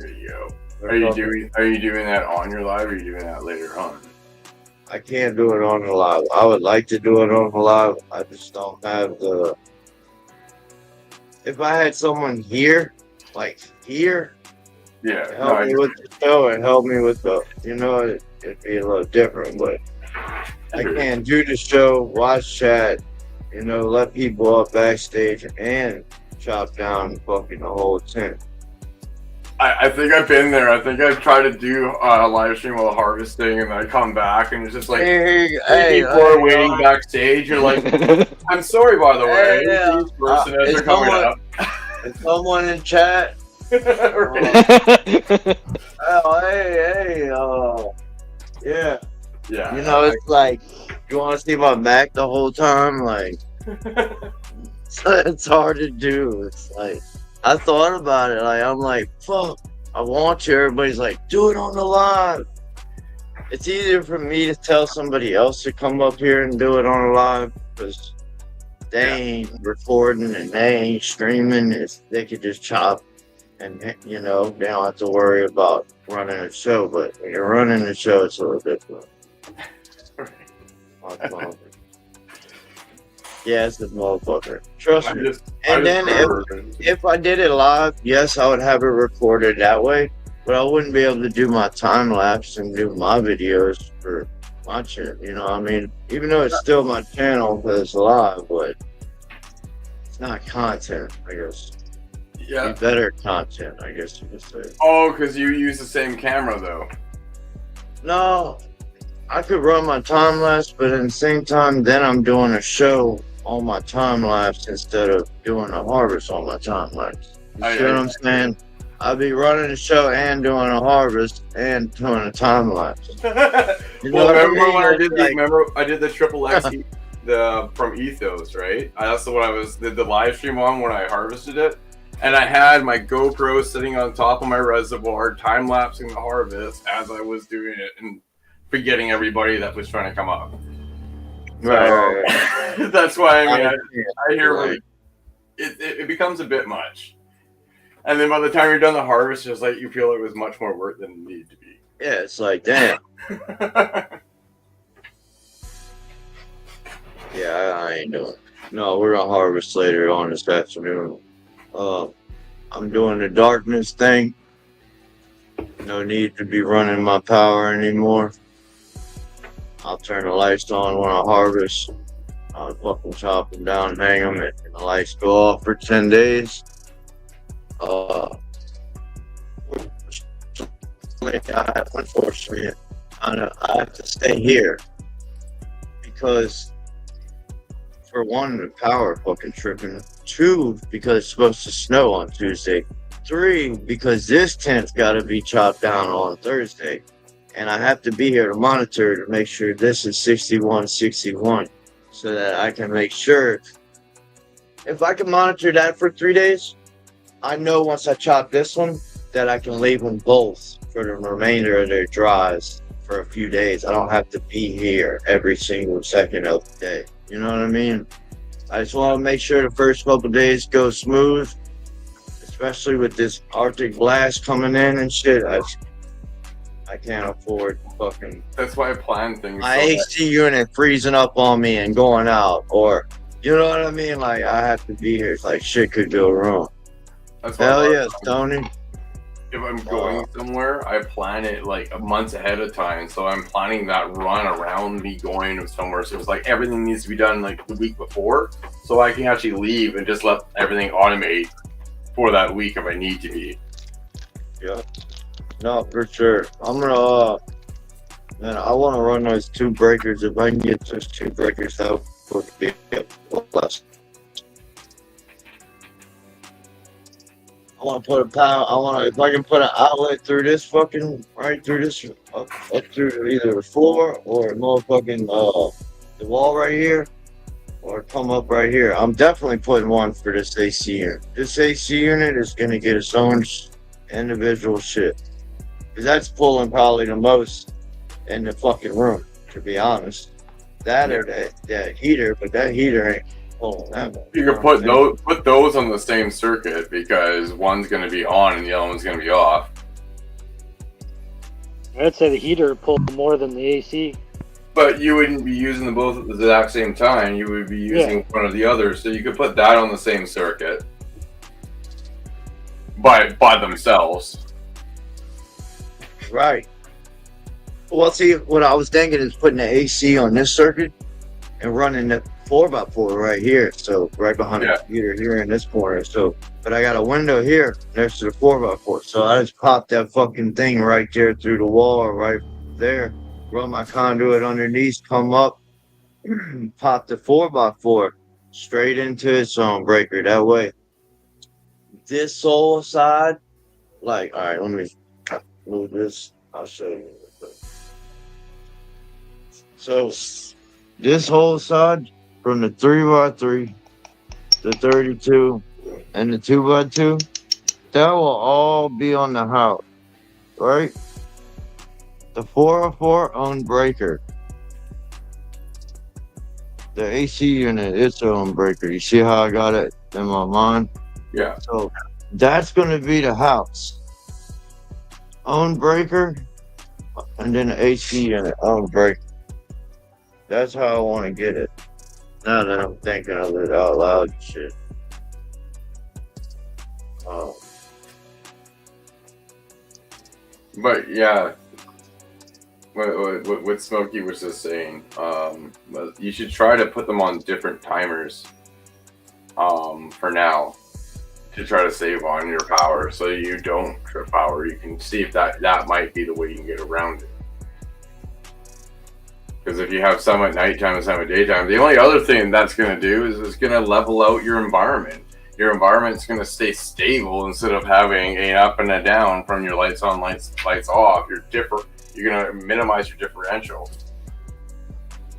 you go. Are you doing that on your live, or are you doing that later on? I can't do it on the live. I would like to do it on the live. I just don't have the. If I had someone here, like here, yeah, help me with the show and help me with the, it'd be a little different. But I can't do the show, watch chat, let people up backstage and chop down fucking the whole tent. I think I've been there. I think I've tried to do a live stream while harvesting, and then I come back, and it's just like people are waiting backstage. You're like, I'm sorry, by the way. This person as they're coming up. Is someone in chat? Yeah. Yeah. It's like, you want to see my back the whole time? Like, it's hard to do. It's like, I thought about it. Like, I'm like, fuck, I want you. Everybody's like, do it on the live. It's easier for me to tell somebody else to come up here and do it on the live because they ain't recording and they ain't streaming. They could just chop and, they don't have to worry about running a show. But when you're running a show, it's a little different. Yeah, it's the motherfucker. Trust me. And then if I did it live, yes, I would have it recorded that way, but I wouldn't be able to do my time lapse and do my videos for my channel. You know what I mean? Even though it's still my channel because it's live, but it's not content, I guess. Yeah. Be better content, I guess you could say. Oh, because you use the same camera, though. No, I could run my time lapse, but at the same time, then I'm doing a show on my time lapse instead of doing a harvest on my time lapse. You see what I'm saying? I'd be running a show and doing a harvest and doing a time lapse. Remember when I did the triple X from Ethos, right? That's the one I did the live stream on when I harvested it. And I had my GoPro sitting on top of my reservoir, time lapsing the harvest as I was doing it and forgetting everybody that was trying to come up. Right. That's why I hear it becomes a bit much. And then by the time you're done the harvest, it's like you feel it was much more work than it needed to be. Yeah, it's like, damn. Yeah, I ain't doing it. No, we're gonna harvest later on this afternoon. I'm doing the darkness thing. No need to be running my power anymore. I'll turn the lights on when I harvest. I'll fucking chop them down, hang them, and the lights go off for 10 days. Unfortunately, I have to stay here because, for one, the power fucking tripping. 2, because it's supposed to snow on Tuesday. 3, because this tent's got to be chopped down on Thursday. And I have to be here to monitor to make sure this is 61 so that I can make sure. If I can monitor that for 3 days, I know once I chop this one that I can leave them both for the remainder of their drives for a few days. I don't have to be here every single second of the day. You know what I mean? I just want to make sure the first couple days go smooth, especially with this Arctic blast coming in and shit. I can't afford fucking That's why I plan things. my so that- AC unit freezing up on me and going out, or you know what I mean? Like I have to be here. It's like shit could go wrong. That's why Hell yes, Tony. If I'm going somewhere, I plan it like a month ahead of time. So I'm planning that run around me going somewhere. So it's like everything needs to be done like the week before, so I can actually leave and just let everything automate for that week if I need to be. Yeah. No, for sure. I'm gonna man, I wanna run those 2 breakers. If I can get those 2 breakers, that would be a plus. I want to put a power. If I can put an outlet through this fucking right through this up through either the floor or motherfucking the wall right here, or come up right here. I'm definitely putting one for this AC unit. This AC unit is gonna get its own individual shit, because that's pulling probably the most in the fucking room. To be honest, that or that heater, but that heater ain't. You could put those on the same circuit, because one's going to be on and the other one's going to be off. I'd say the heater pulled more than the AC. But you wouldn't be using them both at the exact same time. You would be using one or the other. So you could put that on the same circuit by themselves. Right. Well, see, what I was thinking is putting the AC on this circuit and running the 4x4 right here, so right behind the computer here in this corner. So, but I got a window here next to the 4x4, so I just pop that fucking thing right there through the wall, right there. Run my conduit underneath, come up, pop the 4x4 straight into its own breaker. That way, this sole side, like, all right, let me move this. I'll show you. So, this whole side, from the 3x3, the 32, and the 2x2, that will all be on the house, right? The 4x4 own breaker. The AC unit, its own breaker. You see how I got it in my mind? Yeah. So that's going to be the house. Own breaker, and then the AC unit, own breaker. That's how I want to get it. Now that I'm thinking of it out loud and shit. Oh. But yeah, what Smokey was just saying, you should try to put them on different timers for now, to try to save on your power so you don't trip power. You can see if that might be the way you can get around it. Because if you have some at nighttime and some at daytime, the only other thing that's going to do is it's going to level out your environment. Your environment's going to stay stable instead of having an up and a down from your lights on, lights off. You're going to minimize your differential.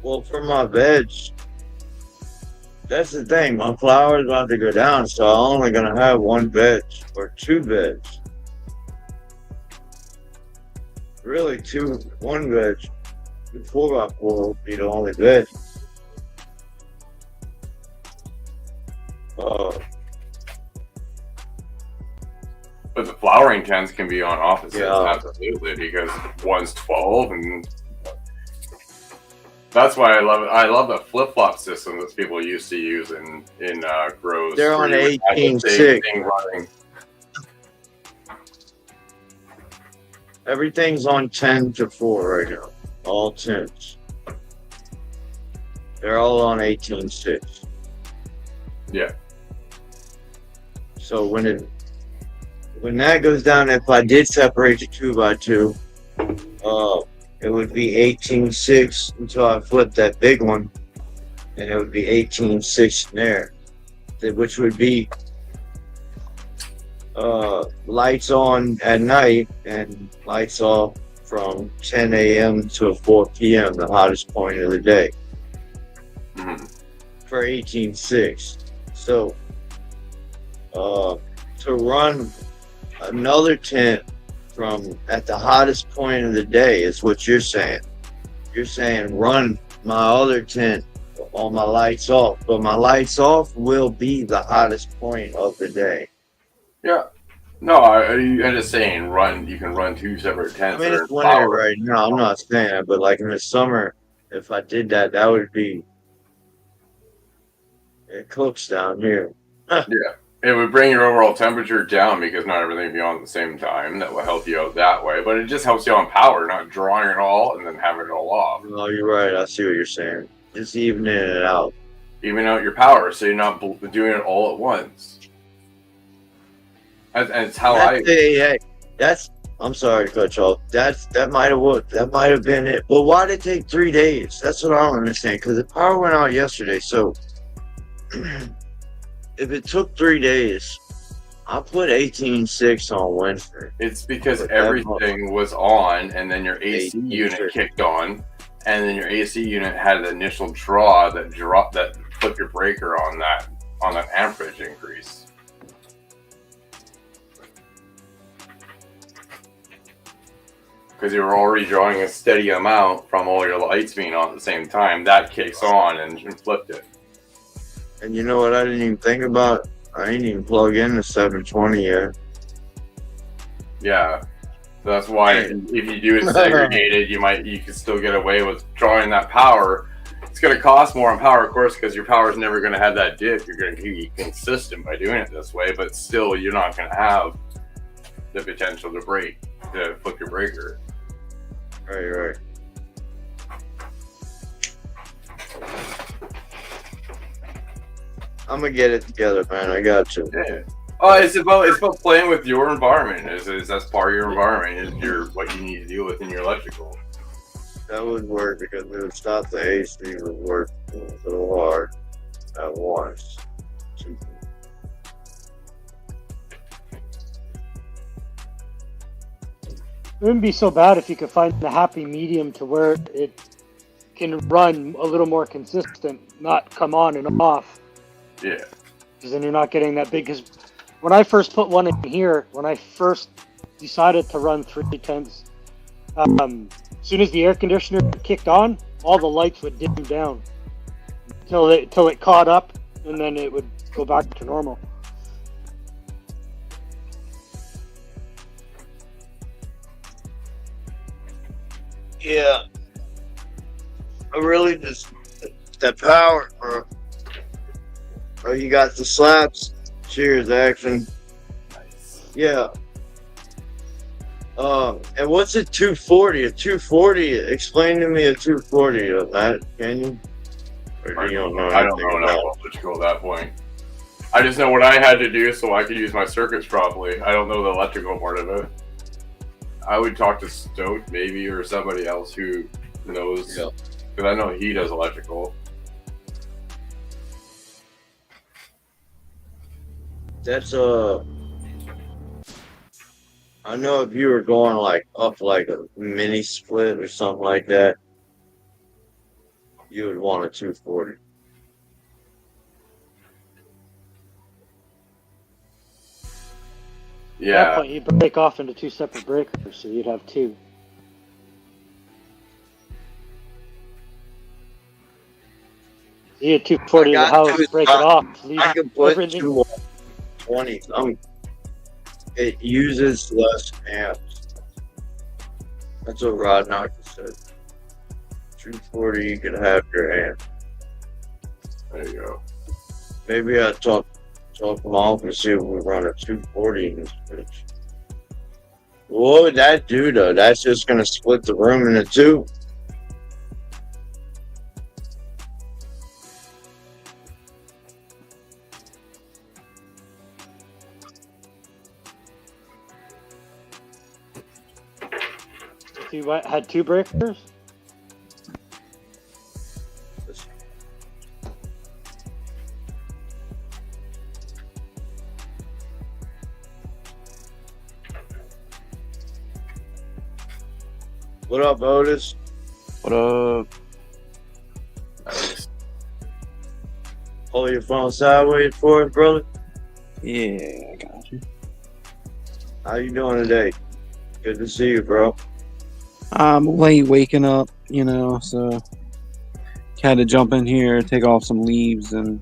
Well, for my veg, that's the thing. My flower's about to go down, so I'm only going to have 1 veg or 2 veg. Really, 1 veg. The 4x4 will be the only veg. But the flowering tents can be on opposites, absolutely, because one's 12, and that's why I love it. I love the flip-flop system that people used to use in grows. They're on 18.6. Everything's on 10 to 4 right now. All 10s. They're all on 18.6. Yeah. So when that goes down, if I did separate the 2x2, it would be 18.6 until I flip that big one, and it would be 18.6 in there, which would be lights on at night and lights off from 10 a.m. to 4 p.m., the hottest point of the day, for 18.6. So to run another tent from at the hottest point of the day is what you're saying. You're saying run my other tent all my lights off. But my lights off will be the hottest point of the day. Yeah. No, I'm just saying, you can run 2 separate I tents. mean, That are it's winter powered. right now. I'm not saying that, but like in the summer, if I did that, that would be. It cooks down here. Yeah. It would bring your overall temperature down because not everything will be on at the same time. That will help you out that way. But it just helps you on power, not drawing it all and then having it all off. No, you're right. I see what you're saying. Just evening it out. Even out your power, so you're not doing it all at once. And it's how that's. I'm sorry to cut you off. That might have worked. That might have been it. But why did it take 3 days? That's what I don't understand. Because the power went out yesterday. So if it took 3 days, I put 18.6 on Wednesday. It's because everything was on, and then your AC unit kicked on, and then your AC unit had an initial draw that flipped your breaker on that amperage increase. Because you were already drawing a steady amount from all your lights being on at the same time. That kicks on and flipped it. And you know what I didn't even think about? I didn't even plug in the 720 yet. Yeah. So that's why if you do it segregated, you can still get away with drawing that power. It's going to cost more on power, of course, because your power is never going to have that dip. You're going to be consistent by doing it this way, but still you're not going to have the potential to flip your breaker. Right. I'm gonna get it together, man. I got to. Yeah. Oh, it's about playing with your environment. That's part of your environment. Is what you need to deal with in your electrical. That would work because it would stop the AC. Would work a little hard at once. It wouldn't be so bad if you could find the happy medium to where it can run a little more consistent, not come on and off. Yeah. Because then you're not getting that big. Because when I first put one in here, when I first decided to run 310s, as soon as the air conditioner kicked on, all the lights would dim down till it caught up, and then it would go back to normal. Yeah. I really just that power, bro. Oh, you got the slaps. Cheers, action. Yeah. And what's a 240? A 240. Explain to me a 240 of that, can you? Or you don't know I don't know enough electrical at that point. I just know what I had to do so I could use my circuits properly. I don't know the electrical part of it. I would talk to Stoke maybe or somebody else who knows. Yeah. Because I know he does electrical. That's I know if you were going like up like a mini split or something like that, you would want a 240. At that point, you break off into 2 separate breakers, so you'd have 2. You get 240 in the house, break it off. I can put 220. It uses less amps. That's what Rod Knocker said. 240, you can have your amp. There you go. Maybe I talk them off and see if we run a 240 in this bitch. What would that do though? That's just gonna split the room into 2. If you had 2 breakers? What up, Otis? What up? Hold your phone sideways for us, brother. Yeah, I got you. How you doing today? Good to see you, bro. I'm late waking up, so had to jump in here, take off some leaves, and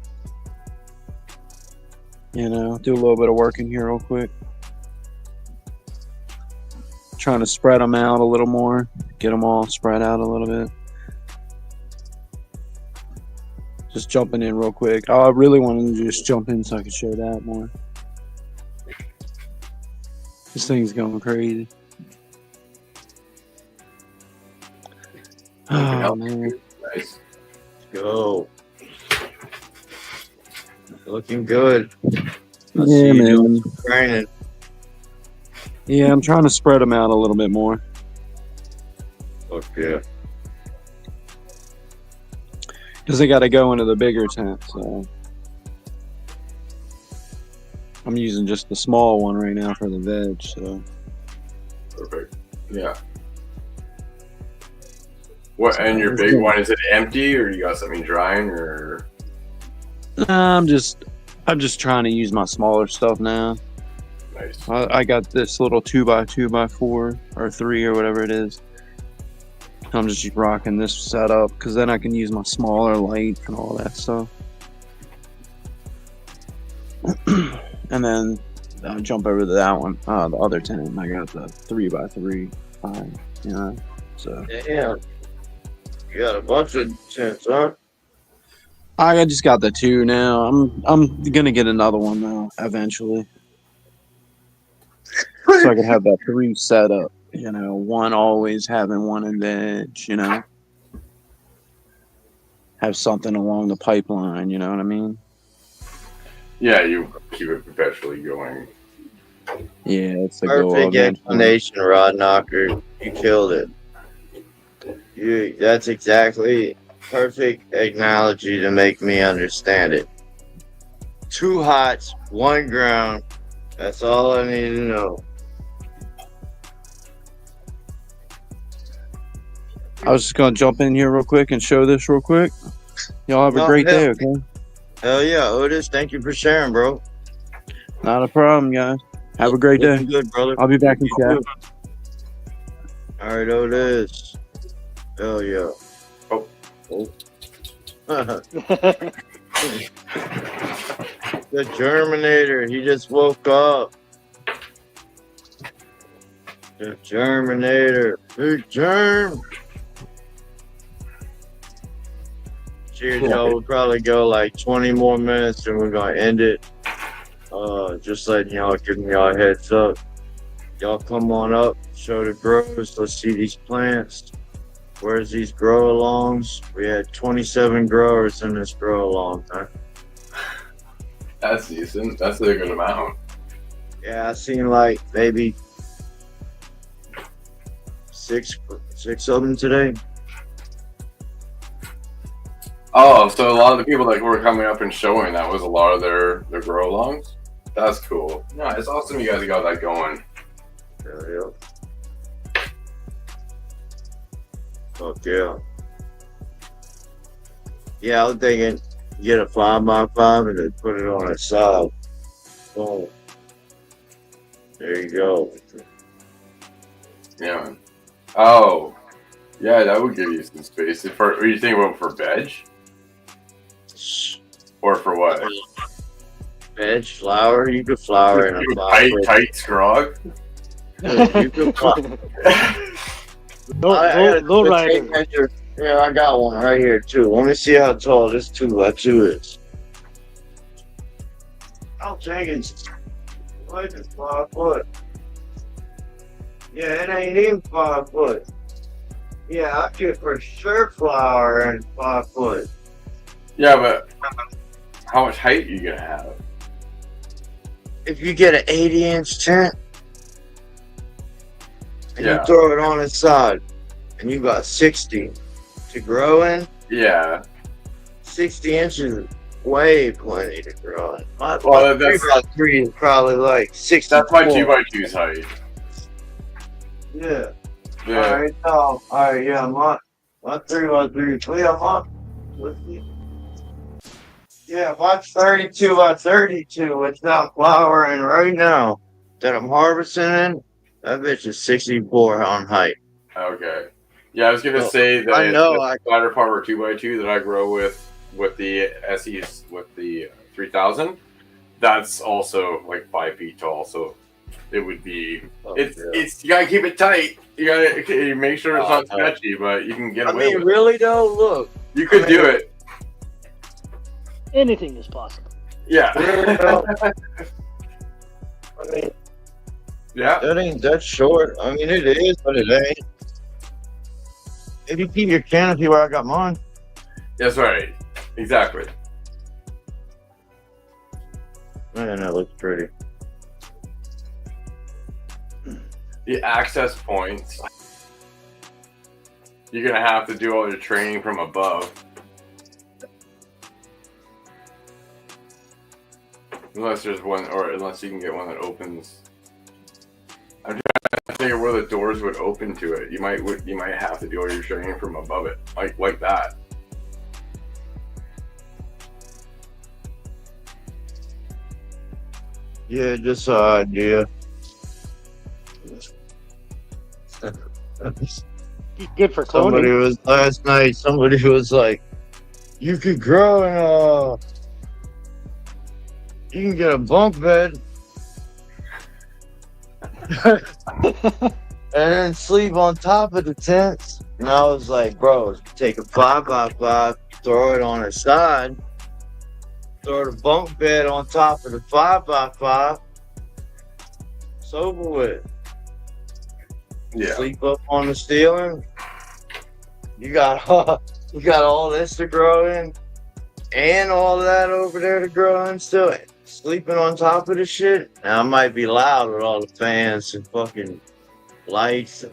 do a little bit of work in here real quick. Trying to spread them out a little more, get them all spread out a little bit. Just jumping in real quick. Oh, I really wanted to just jump in so I could show that more. This thing's going crazy. Oh, man. Nice. Let's go. Looking good. Yeah, man. Training. Yeah, I'm trying to spread them out a little bit more. Okay. Because they got to go into the bigger tent, so I'm using just the small one right now for the veg. So Perfect. Yeah. What? And your big one, is it empty, or you got something drying, or? I'm just trying to use my smaller stuff now. Nice. I got this little 2x2x4 or 3 or whatever it is. I'm just rocking this setup because then I can use my smaller light and all that stuff. And then I'll jump over to that one, the other tent. I got the 3x3, so. Damn. You got a bunch of tents, huh? I just got the 2 now. I'm gonna get another one though eventually, so I can have that 3 set up. One always having one in veg. Have something along the pipeline. You know what I mean? Yeah, you keep it perpetually going. Yeah, it's the goal. Perfect explanation, Rod Knocker. You killed it. That's exactly perfect analogy to make me understand it. 2 hots, 1 ground. That's all I need to know. I was just gonna jump in here real quick and show this real quick. Y'all have a great day, okay? Hell yeah, Otis. Thank you for sharing, bro. Not a problem, guys. Have a great day. Looking good, brother. I'll be back in chat. All right, Otis. Hell yeah. Oh. The Germinator. He just woke up. The Germinator. Big Germ. Cheers, y'all. We'll probably go like 20 more minutes and we're going to end it. Just letting y'all, giving y'all a heads up. Y'all come on up, show the grows. Let's see these plants. Where's these grow alongs? We had 27 growers in this grow along, huh? That's decent. That's a good amount. Yeah, I seen like maybe six of them today. Oh, so a lot of the people that were coming up and showing, that was a lot of their grow alongs. That's cool. No, it's awesome you guys got that going. Yeah. Fuck yeah. Yeah, I was thinking get a 5x5 and then put it on its side. Boom. There you go. Yeah. Oh, yeah, that would give you some space. Are you thinking about for veg? Or for what? Veg, flour. You could flour in a tight scrog. You could flour. Low rider. Yeah, I got one right here too. Let me see how tall this 2x2 is. I'll take it. What is 5 foot? Yeah, it ain't even 5 foot. Yeah, I could for sure flour in 5 foot. Yeah, but how much height are you gonna have? If you get an 80-inch tent and Yeah. you throw it on its side, and you got 60 to grow in. Yeah. 60 inches is way plenty to grow in. My Well, that's 3x3 is probably like 60. That's my 2x2's height. Yeah. Yeah. All right. No. All right. Yeah. My 3x3. Yeah. Let's see. Yeah. Mine's 32x32. It's not flowering right now that I'm harvesting in. That bitch is 64 on height. Okay. Yeah, I was gonna say that I know. the spider farmer 2x2 that I grow with the SEs with the 3000. That's also like 5 feet tall, so it would be. It's you gotta keep it tight. You gotta make sure it's not sketchy, but you can get away with it. Really though, look, You could do it. Anything is possible. Yeah. Yeah. That ain't that short. I mean, it is, but it ain't. If you keep your canopy where I got mine. That's right. Exactly. Man, that looks pretty. The access points. You're gonna have to do all your training from above. Unless there's one, or unless you can get one that opens. I'm trying to figure where the doors would open to it. You might have to do all your training from above it, like that. Yeah, just an idea. Good for cloning. Somebody was last night. Somebody was like, "You could grow in you can get a bunk bed and then sleep on top of the tents." And I was like, "Bro, take a 5x5, throw it on the side, throw the bunk bed on top of the 5x5. It's over with. Yeah. Sleep up on the ceiling. You got all this to grow in, and all that over there to grow in still. Sleeping on top of the shit. Now, it might be loud with all the fans and fucking lights. And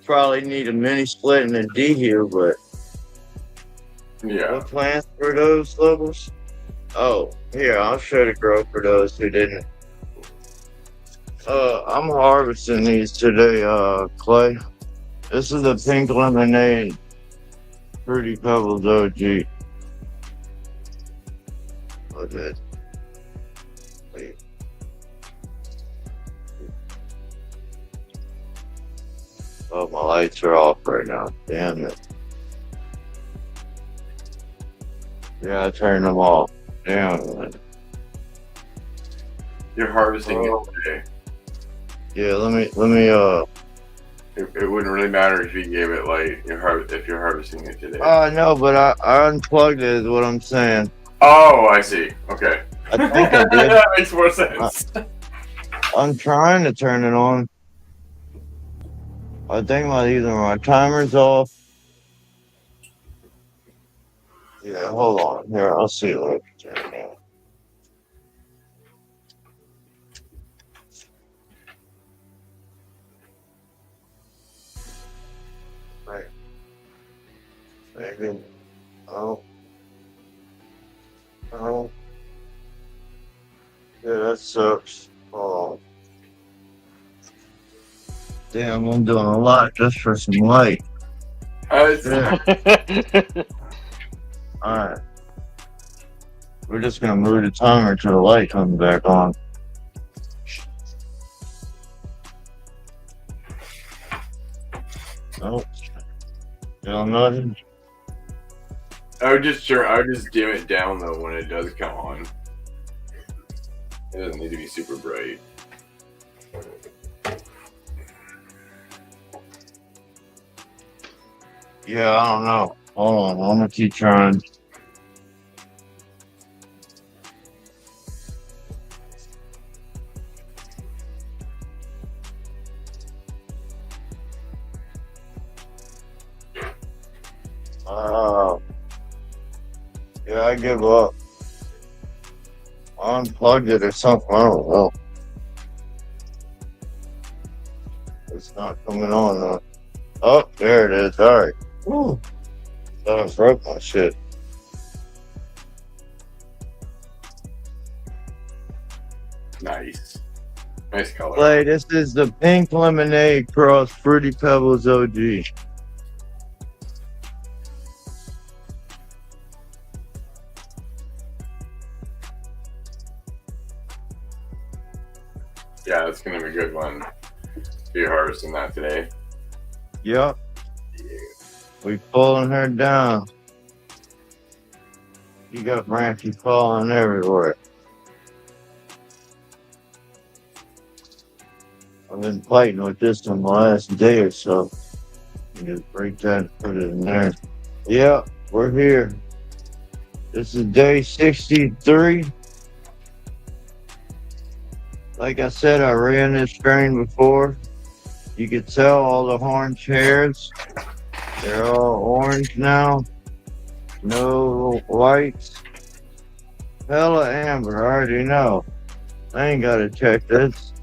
probably need a mini split and a D here, but yeah. What plants for those levels? Oh, here, I'll show the grow for those who didn't. I'm harvesting these today, Clay. This is the pink lemonade. Fruity Pebbles OG. Okay. Wait. Oh, my lights are off right now. Damn it. Yeah, I turned them off. Damn it. You're harvesting it today. Yeah, let me. It wouldn't really matter if you gave it light. If you're harvesting it today. No, but I unplugged it. Is what I'm saying. Oh, I see. Okay. I think I did. That makes more sense. I'm trying to turn it on. I think either my timer's off. Yeah, hold on. Here, I'll see what I can turn it on. Right. Maybe. Oh. Oh. Yeah, that sucks. Oh. Damn, I'm doing a lot just for some light. Yeah. Alright. We're just gonna move the timer till the light comes back on. Oh. Still nothing. I would just dim it down though when it does come on. It doesn't need to be super bright. Yeah, I don't know. Hold on, I'm gonna keep trying. Yeah, I give up. I unplugged it or something. I don't know. It's not coming on though. Oh, there it is. All right. Woo. Thought I broke my shit. Nice. Nice color. Play. This is the pink lemonade cross Fruity Pebbles OG. Yeah, it's gonna be a good one. You're harvesting that today. Yep. We pulling her down. You got branches falling everywhere. I've been fighting with this one the last day or so. Just break that and put it in there. Yep, we're here. This is day 63. Like I said, I ran this strain before. You can tell all the orange hairs. They're all orange now. No whites. Hella amber, I already know. I ain't gotta check this.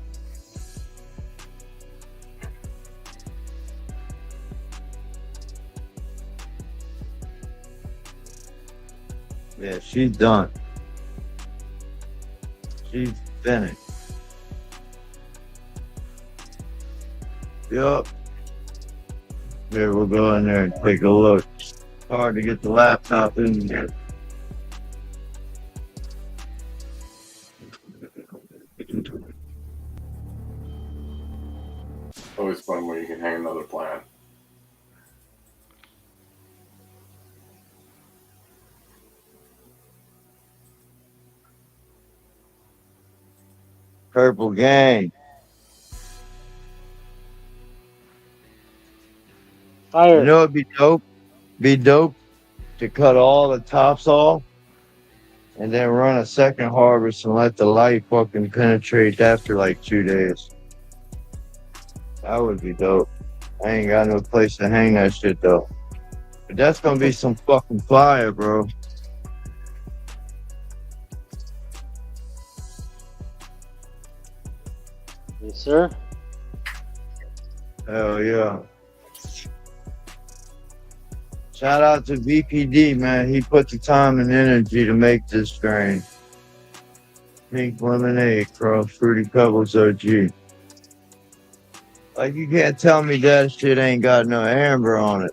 Yeah, she's done. She's finished. Yup. Here, we'll go in there and take a look. Hard to get the laptop in there. Always fun when you can hang another plant. Purple gang. Fire. You know it'd be dope? Be dope to cut all the tops off and then run a second harvest and let the light fucking penetrate after like 2 days. That would be dope. I ain't got no place to hang that shit though. But that's gonna be some fucking fire, bro. Yes, sir. Hell yeah. Shout out to VPD, man. He put the time and energy to make this strain. Pink lemonade from Fruity Pebbles OG. Like, you can't tell me that shit ain't got no amber on it.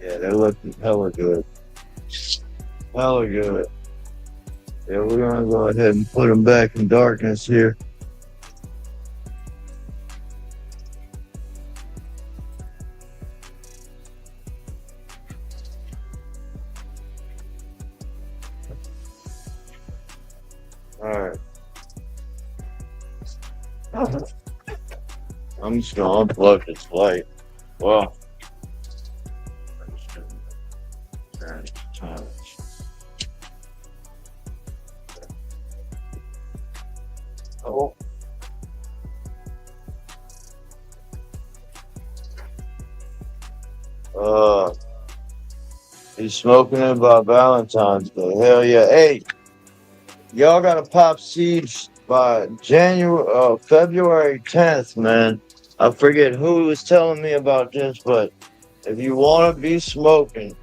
Yeah, they look hella good. Hella good. Yeah, we're gonna go ahead and put them back in darkness here. Alright. I'm just gonna unplug this light. Wow. Oh. He's smoking it by Valentine's Day. Hell yeah. Hey, y'all gotta pop seeds by February 10th, man. I forget who was telling me about this, but if you want to be smoking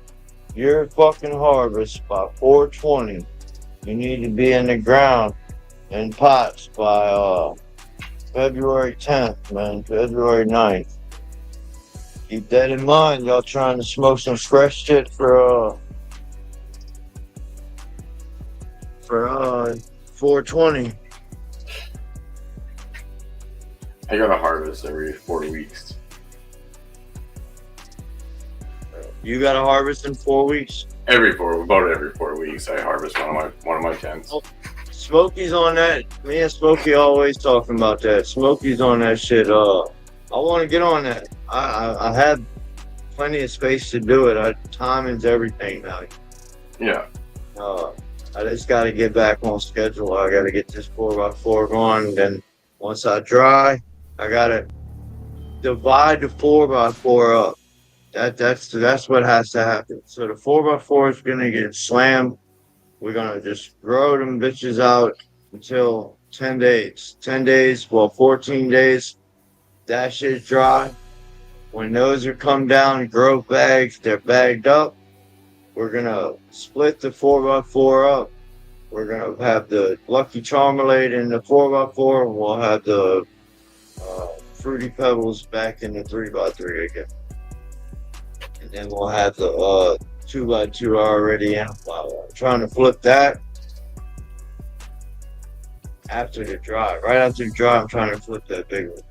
your fucking harvest by 420, you need to be in the ground in pots by February 10th, man. February 9th. Keep that in mind. Y'all trying to smoke some fresh shit for 420. I got to harvest every 4 weeks. You got to harvest in 4 weeks? About every 4 weeks, I harvest one of my tents. Oh, Smokey's on that. Me and Smokey always talking about that. Smokey's on that shit. I want to get on that. I have plenty of space to do it. Timing's everything now. Yeah. I just got to get back on schedule. I got to get this 4x4 going. Then once I dry, I got to divide the 4x4 up. That's what has to happen. So the 4x4 is gonna get slammed. We're gonna just grow them bitches out until 10 days. 10 days, well, 14 days. That shit's dry. When those are come down and grow bags, they're bagged up. We're gonna split the 4x4 up. We're gonna have the Lucky Charmelade in the 4x4. And we'll have the Fruity Pebbles back in the 3x3 again. and then we'll have the 2x2 already in flower. I'm trying to flip that after the dry. Right after the dry, I'm trying to flip that big one.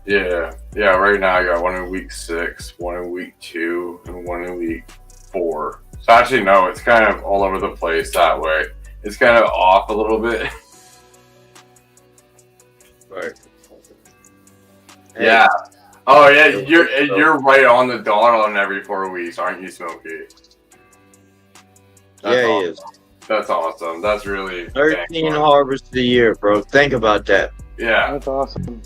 Yeah. Right now I got one in week 6, one in week 2, and one in week 4. So actually, no, it's kind of all over the place that way. It's kind of off a little bit. Right. Yeah. Oh yeah, you're right on the dot on every 4 weeks, aren't you, Smokey? Yeah, he is. That's awesome. That's really 13 harvests a year, bro. Think about that. Yeah. That's awesome.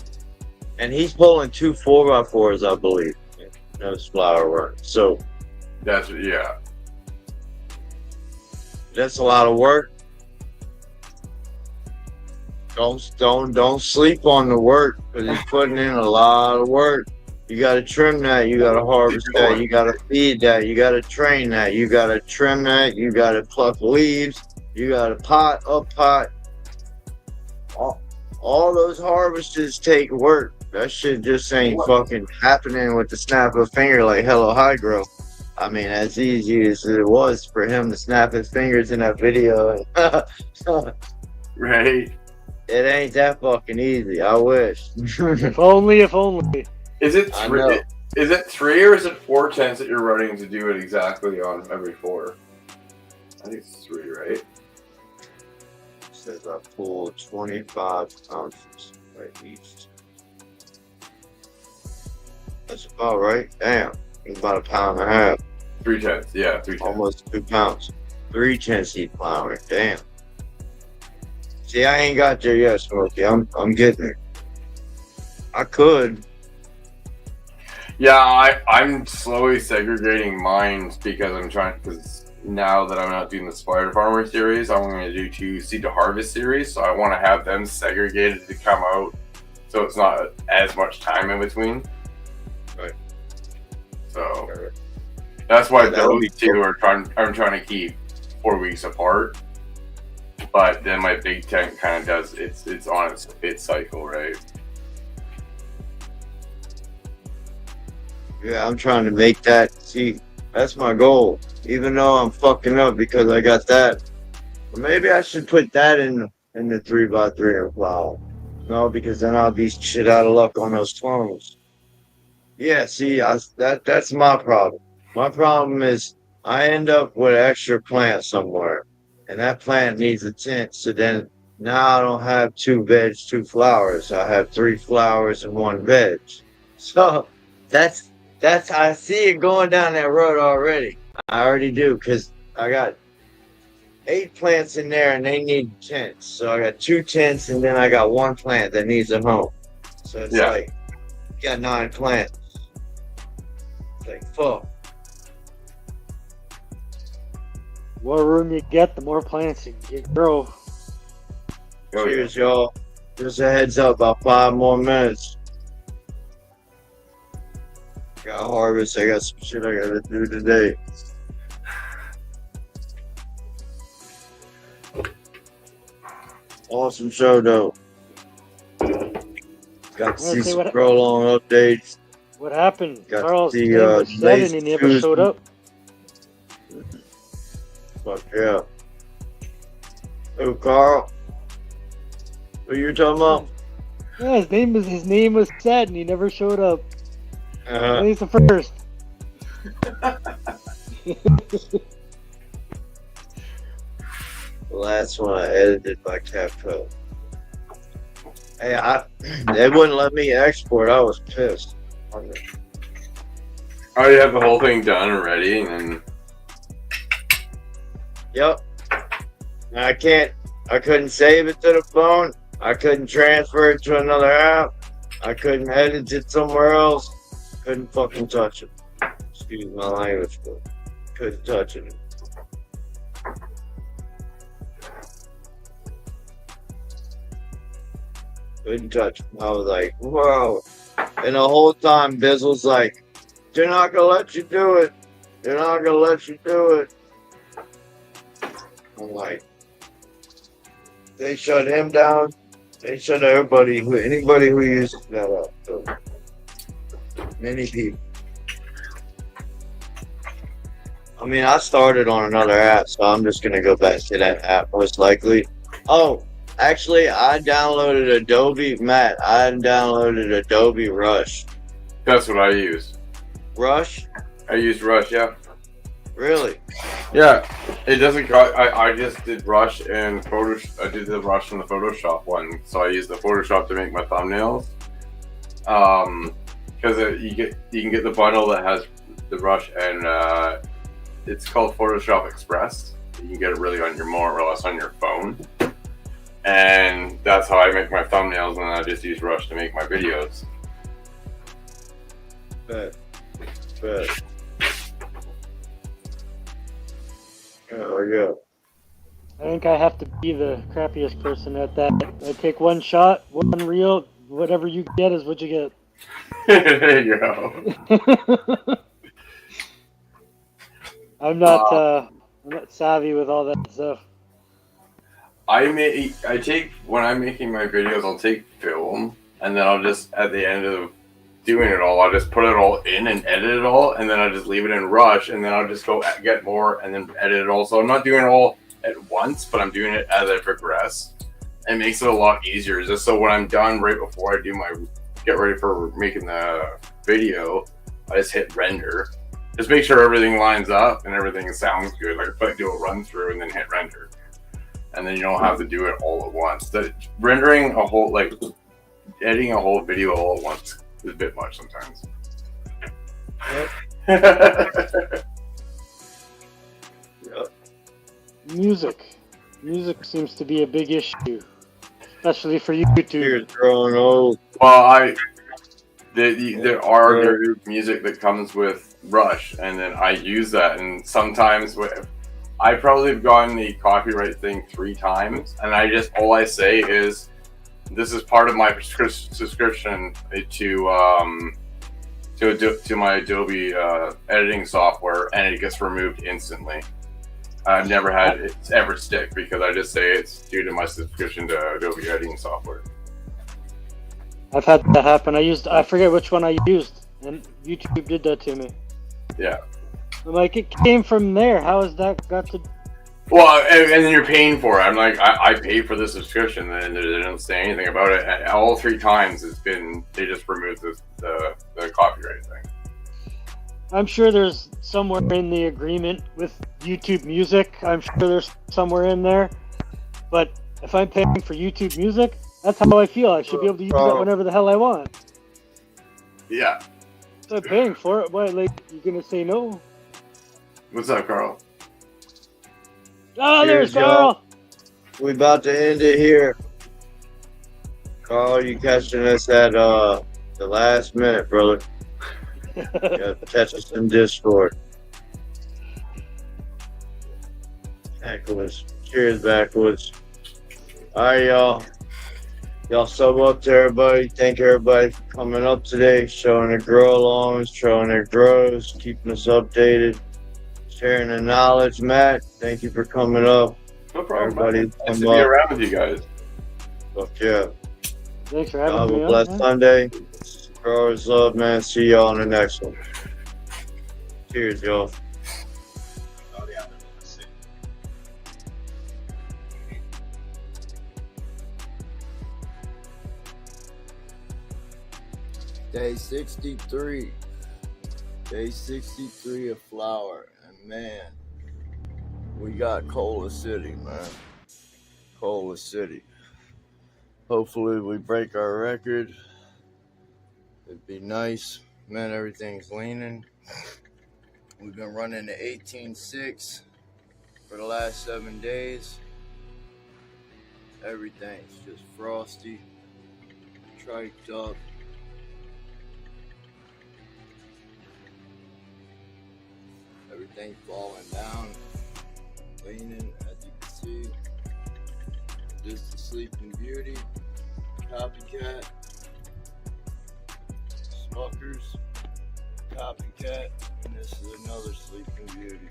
And he's pulling 2 4x4s, I believe. Those flower work. So that's a lot of work. Don't sleep on the work, because he's putting in a lot of work. You gotta trim that, you gotta harvest that, you gotta feed that, you gotta train that, you gotta trim that, you gotta pluck leaves, you gotta pot. All those harvesters take work. That shit just ain't fucking happening with the snap of a finger like Hello Hydro. I mean, as easy as it was for him to snap his fingers in that video. Right. It ain't that fucking easy. I wish. If only. Is it 3? Is it 3 or is it 4 tents that you're running to do it exactly on every 4? I think it's 3, right? Says I pulled 25 ounces right each. That's about right. Damn. It's about a pound and a half. 3 tenths. Yeah, 3 tenths. Almost 2 pounds. 3 tenths heat flour. Damn. See, I ain't got there yet, Smokey. I'm getting there. I could. Yeah, I'm slowly segregating mines because now that I'm not doing the Spider Farmer series, I'm going to do 2 Seed to Harvest series. So I want to have them segregated to come out, so it's not as much time in between. Right. So that's why those 2 I'm trying to keep 4 weeks apart. But then my big tent kind of does it's on its cycle, right? Yeah, I'm trying to make that. See, that's my goal. Even though I'm fucking up because I got that. But maybe I should put that in the 3x3 and flower. No, because then I'll be shit out of luck on those clones. Yeah, see, that's my problem. My problem is I end up with an extra plant somewhere. And that plant needs a tent. So then now I don't have 2 veg, 2 flowers. I have 3 flowers and 1 veg. So that's I see it going down that road already. I already do, because I got 8 plants in there and they need tents. So I got 2 tents and then I got 1 plant that needs a home. So it's like you got 9 plants. It's like fuck. The more room you get, the more plants you grow. Cheers, y'all. Just a heads up, about 5 more minutes. Got harvest. I got some shit I gotta do today. Awesome show, though. Got to see some prolong updates. What happened? Got Carl's to see, name was said and he never Tuesday. showed up. Fuck yeah. Who, Carl? Who you talking about? Yeah, his name was said and he never showed up. Uh-huh. He's the first. The last one I edited by Capco. Hey, they wouldn't let me export. I was pissed. Oh, you have the whole thing done already, and Yep. I couldn't save it to the phone. I couldn't transfer it to another app. I couldn't edit it somewhere else. Couldn't fucking touch it. Excuse my language, but couldn't touch it. Couldn't touch it. I was like, whoa. And the whole time, Biz was like, they're not gonna let you do it. They're not gonna let you do it. I'm like, they shut him down. They shut anybody who uses that up. So, many people. I mean, I started on another app, so I'm just gonna go back to that app most likely. Oh, actually, I downloaded Adobe. Matt, I downloaded Adobe Rush. That's what I use. Rush? I use Rush, yeah. Really? Yeah, it doesn't. I just did Rush and Photoshop. I did the Rush from the Photoshop one, so I used the Photoshop to make my thumbnails. Because you can get the bundle that has the Rush and it's called Photoshop Express. You can get it really on your more or less on your phone, and that's how I make my thumbnails. And I just use Rush to make my videos. Bet. Oh, yeah. I think I have to be the crappiest person at that. I take one shot, one reel, whatever you get is what you get. There you go. I'm not savvy with all that stuff. When I'm making my videos, I'll take film, and then I'll just at the end of doing it all, I'll just put it all in and edit it all, and then I'll just leave it in Rush, and then I'll just go get more and then edit it all. So I'm not doing it all at once, but I'm doing it as I progress. It makes it a lot easier. Just so when I'm done, right before I do get ready for making the video, I just hit render. Just make sure everything lines up and everything sounds good. Like if I do a run through and then hit render, and then you don't have to do it all at once. Rendering a whole, editing a whole video all at once is a bit much sometimes. Yep. Music seems to be a big issue, especially for YouTube. You're growing old. Well, there are music that comes with Rush, and then I use that, and sometimes I probably have gotten the copyright thing 3 times, and all I say is, this is part of my subscription to my Adobe editing software, and it gets removed instantly. I've never had it ever stick because I just say it's due to my subscription to Adobe editing software. I've had that happen. I forget which one I used, and YouTube did that to me. Yeah. I'm like, it came from there. How has that got to? Well, and then you're paying for it. I'm like, I paid for the subscription, and they don't say anything about it. And all 3 times they just removed the copyright thing. I'm sure there's somewhere in the agreement with YouTube Music. I'm sure there's somewhere in there. But if I'm paying for YouTube Music, that's how I feel. I should be able to use that whenever the hell I want. Yeah. So I'm paying for it. Why, you gonna say no? What's up, Carl? Oh, there's Cheers, Carl. y'all. We about to end it here. Carl, you catching us at the last minute, brother. Catch us in Discord. Backwoods. Cheers, Backwoods. Alright, y'all. Y'all sub up to everybody. Thank everybody for coming up today, showing their grow alongs, showing their grows, keeping us updated, sharing the knowledge. Matt, thank you for coming up. No problem. Everybody, Nice to be around with you guys. Fuck yeah. Thanks for Have having me a on, blessed man. Sunday. Growers love, man. See y'all on the next one. Cheers, y'all. Day 63. Day 63 of flower. And man, we got Cola City, man. Cola City. Hopefully we break our record. It'd be nice. Man, everything's leaning. We've been running the 18.6 for the last 7 days. Everything's just frosty, triked up. Everything's falling down, leaning, as you can see. This is the Sleeping Beauty, Copycat, Smuckers, Copycat, and this is another Sleeping Beauty.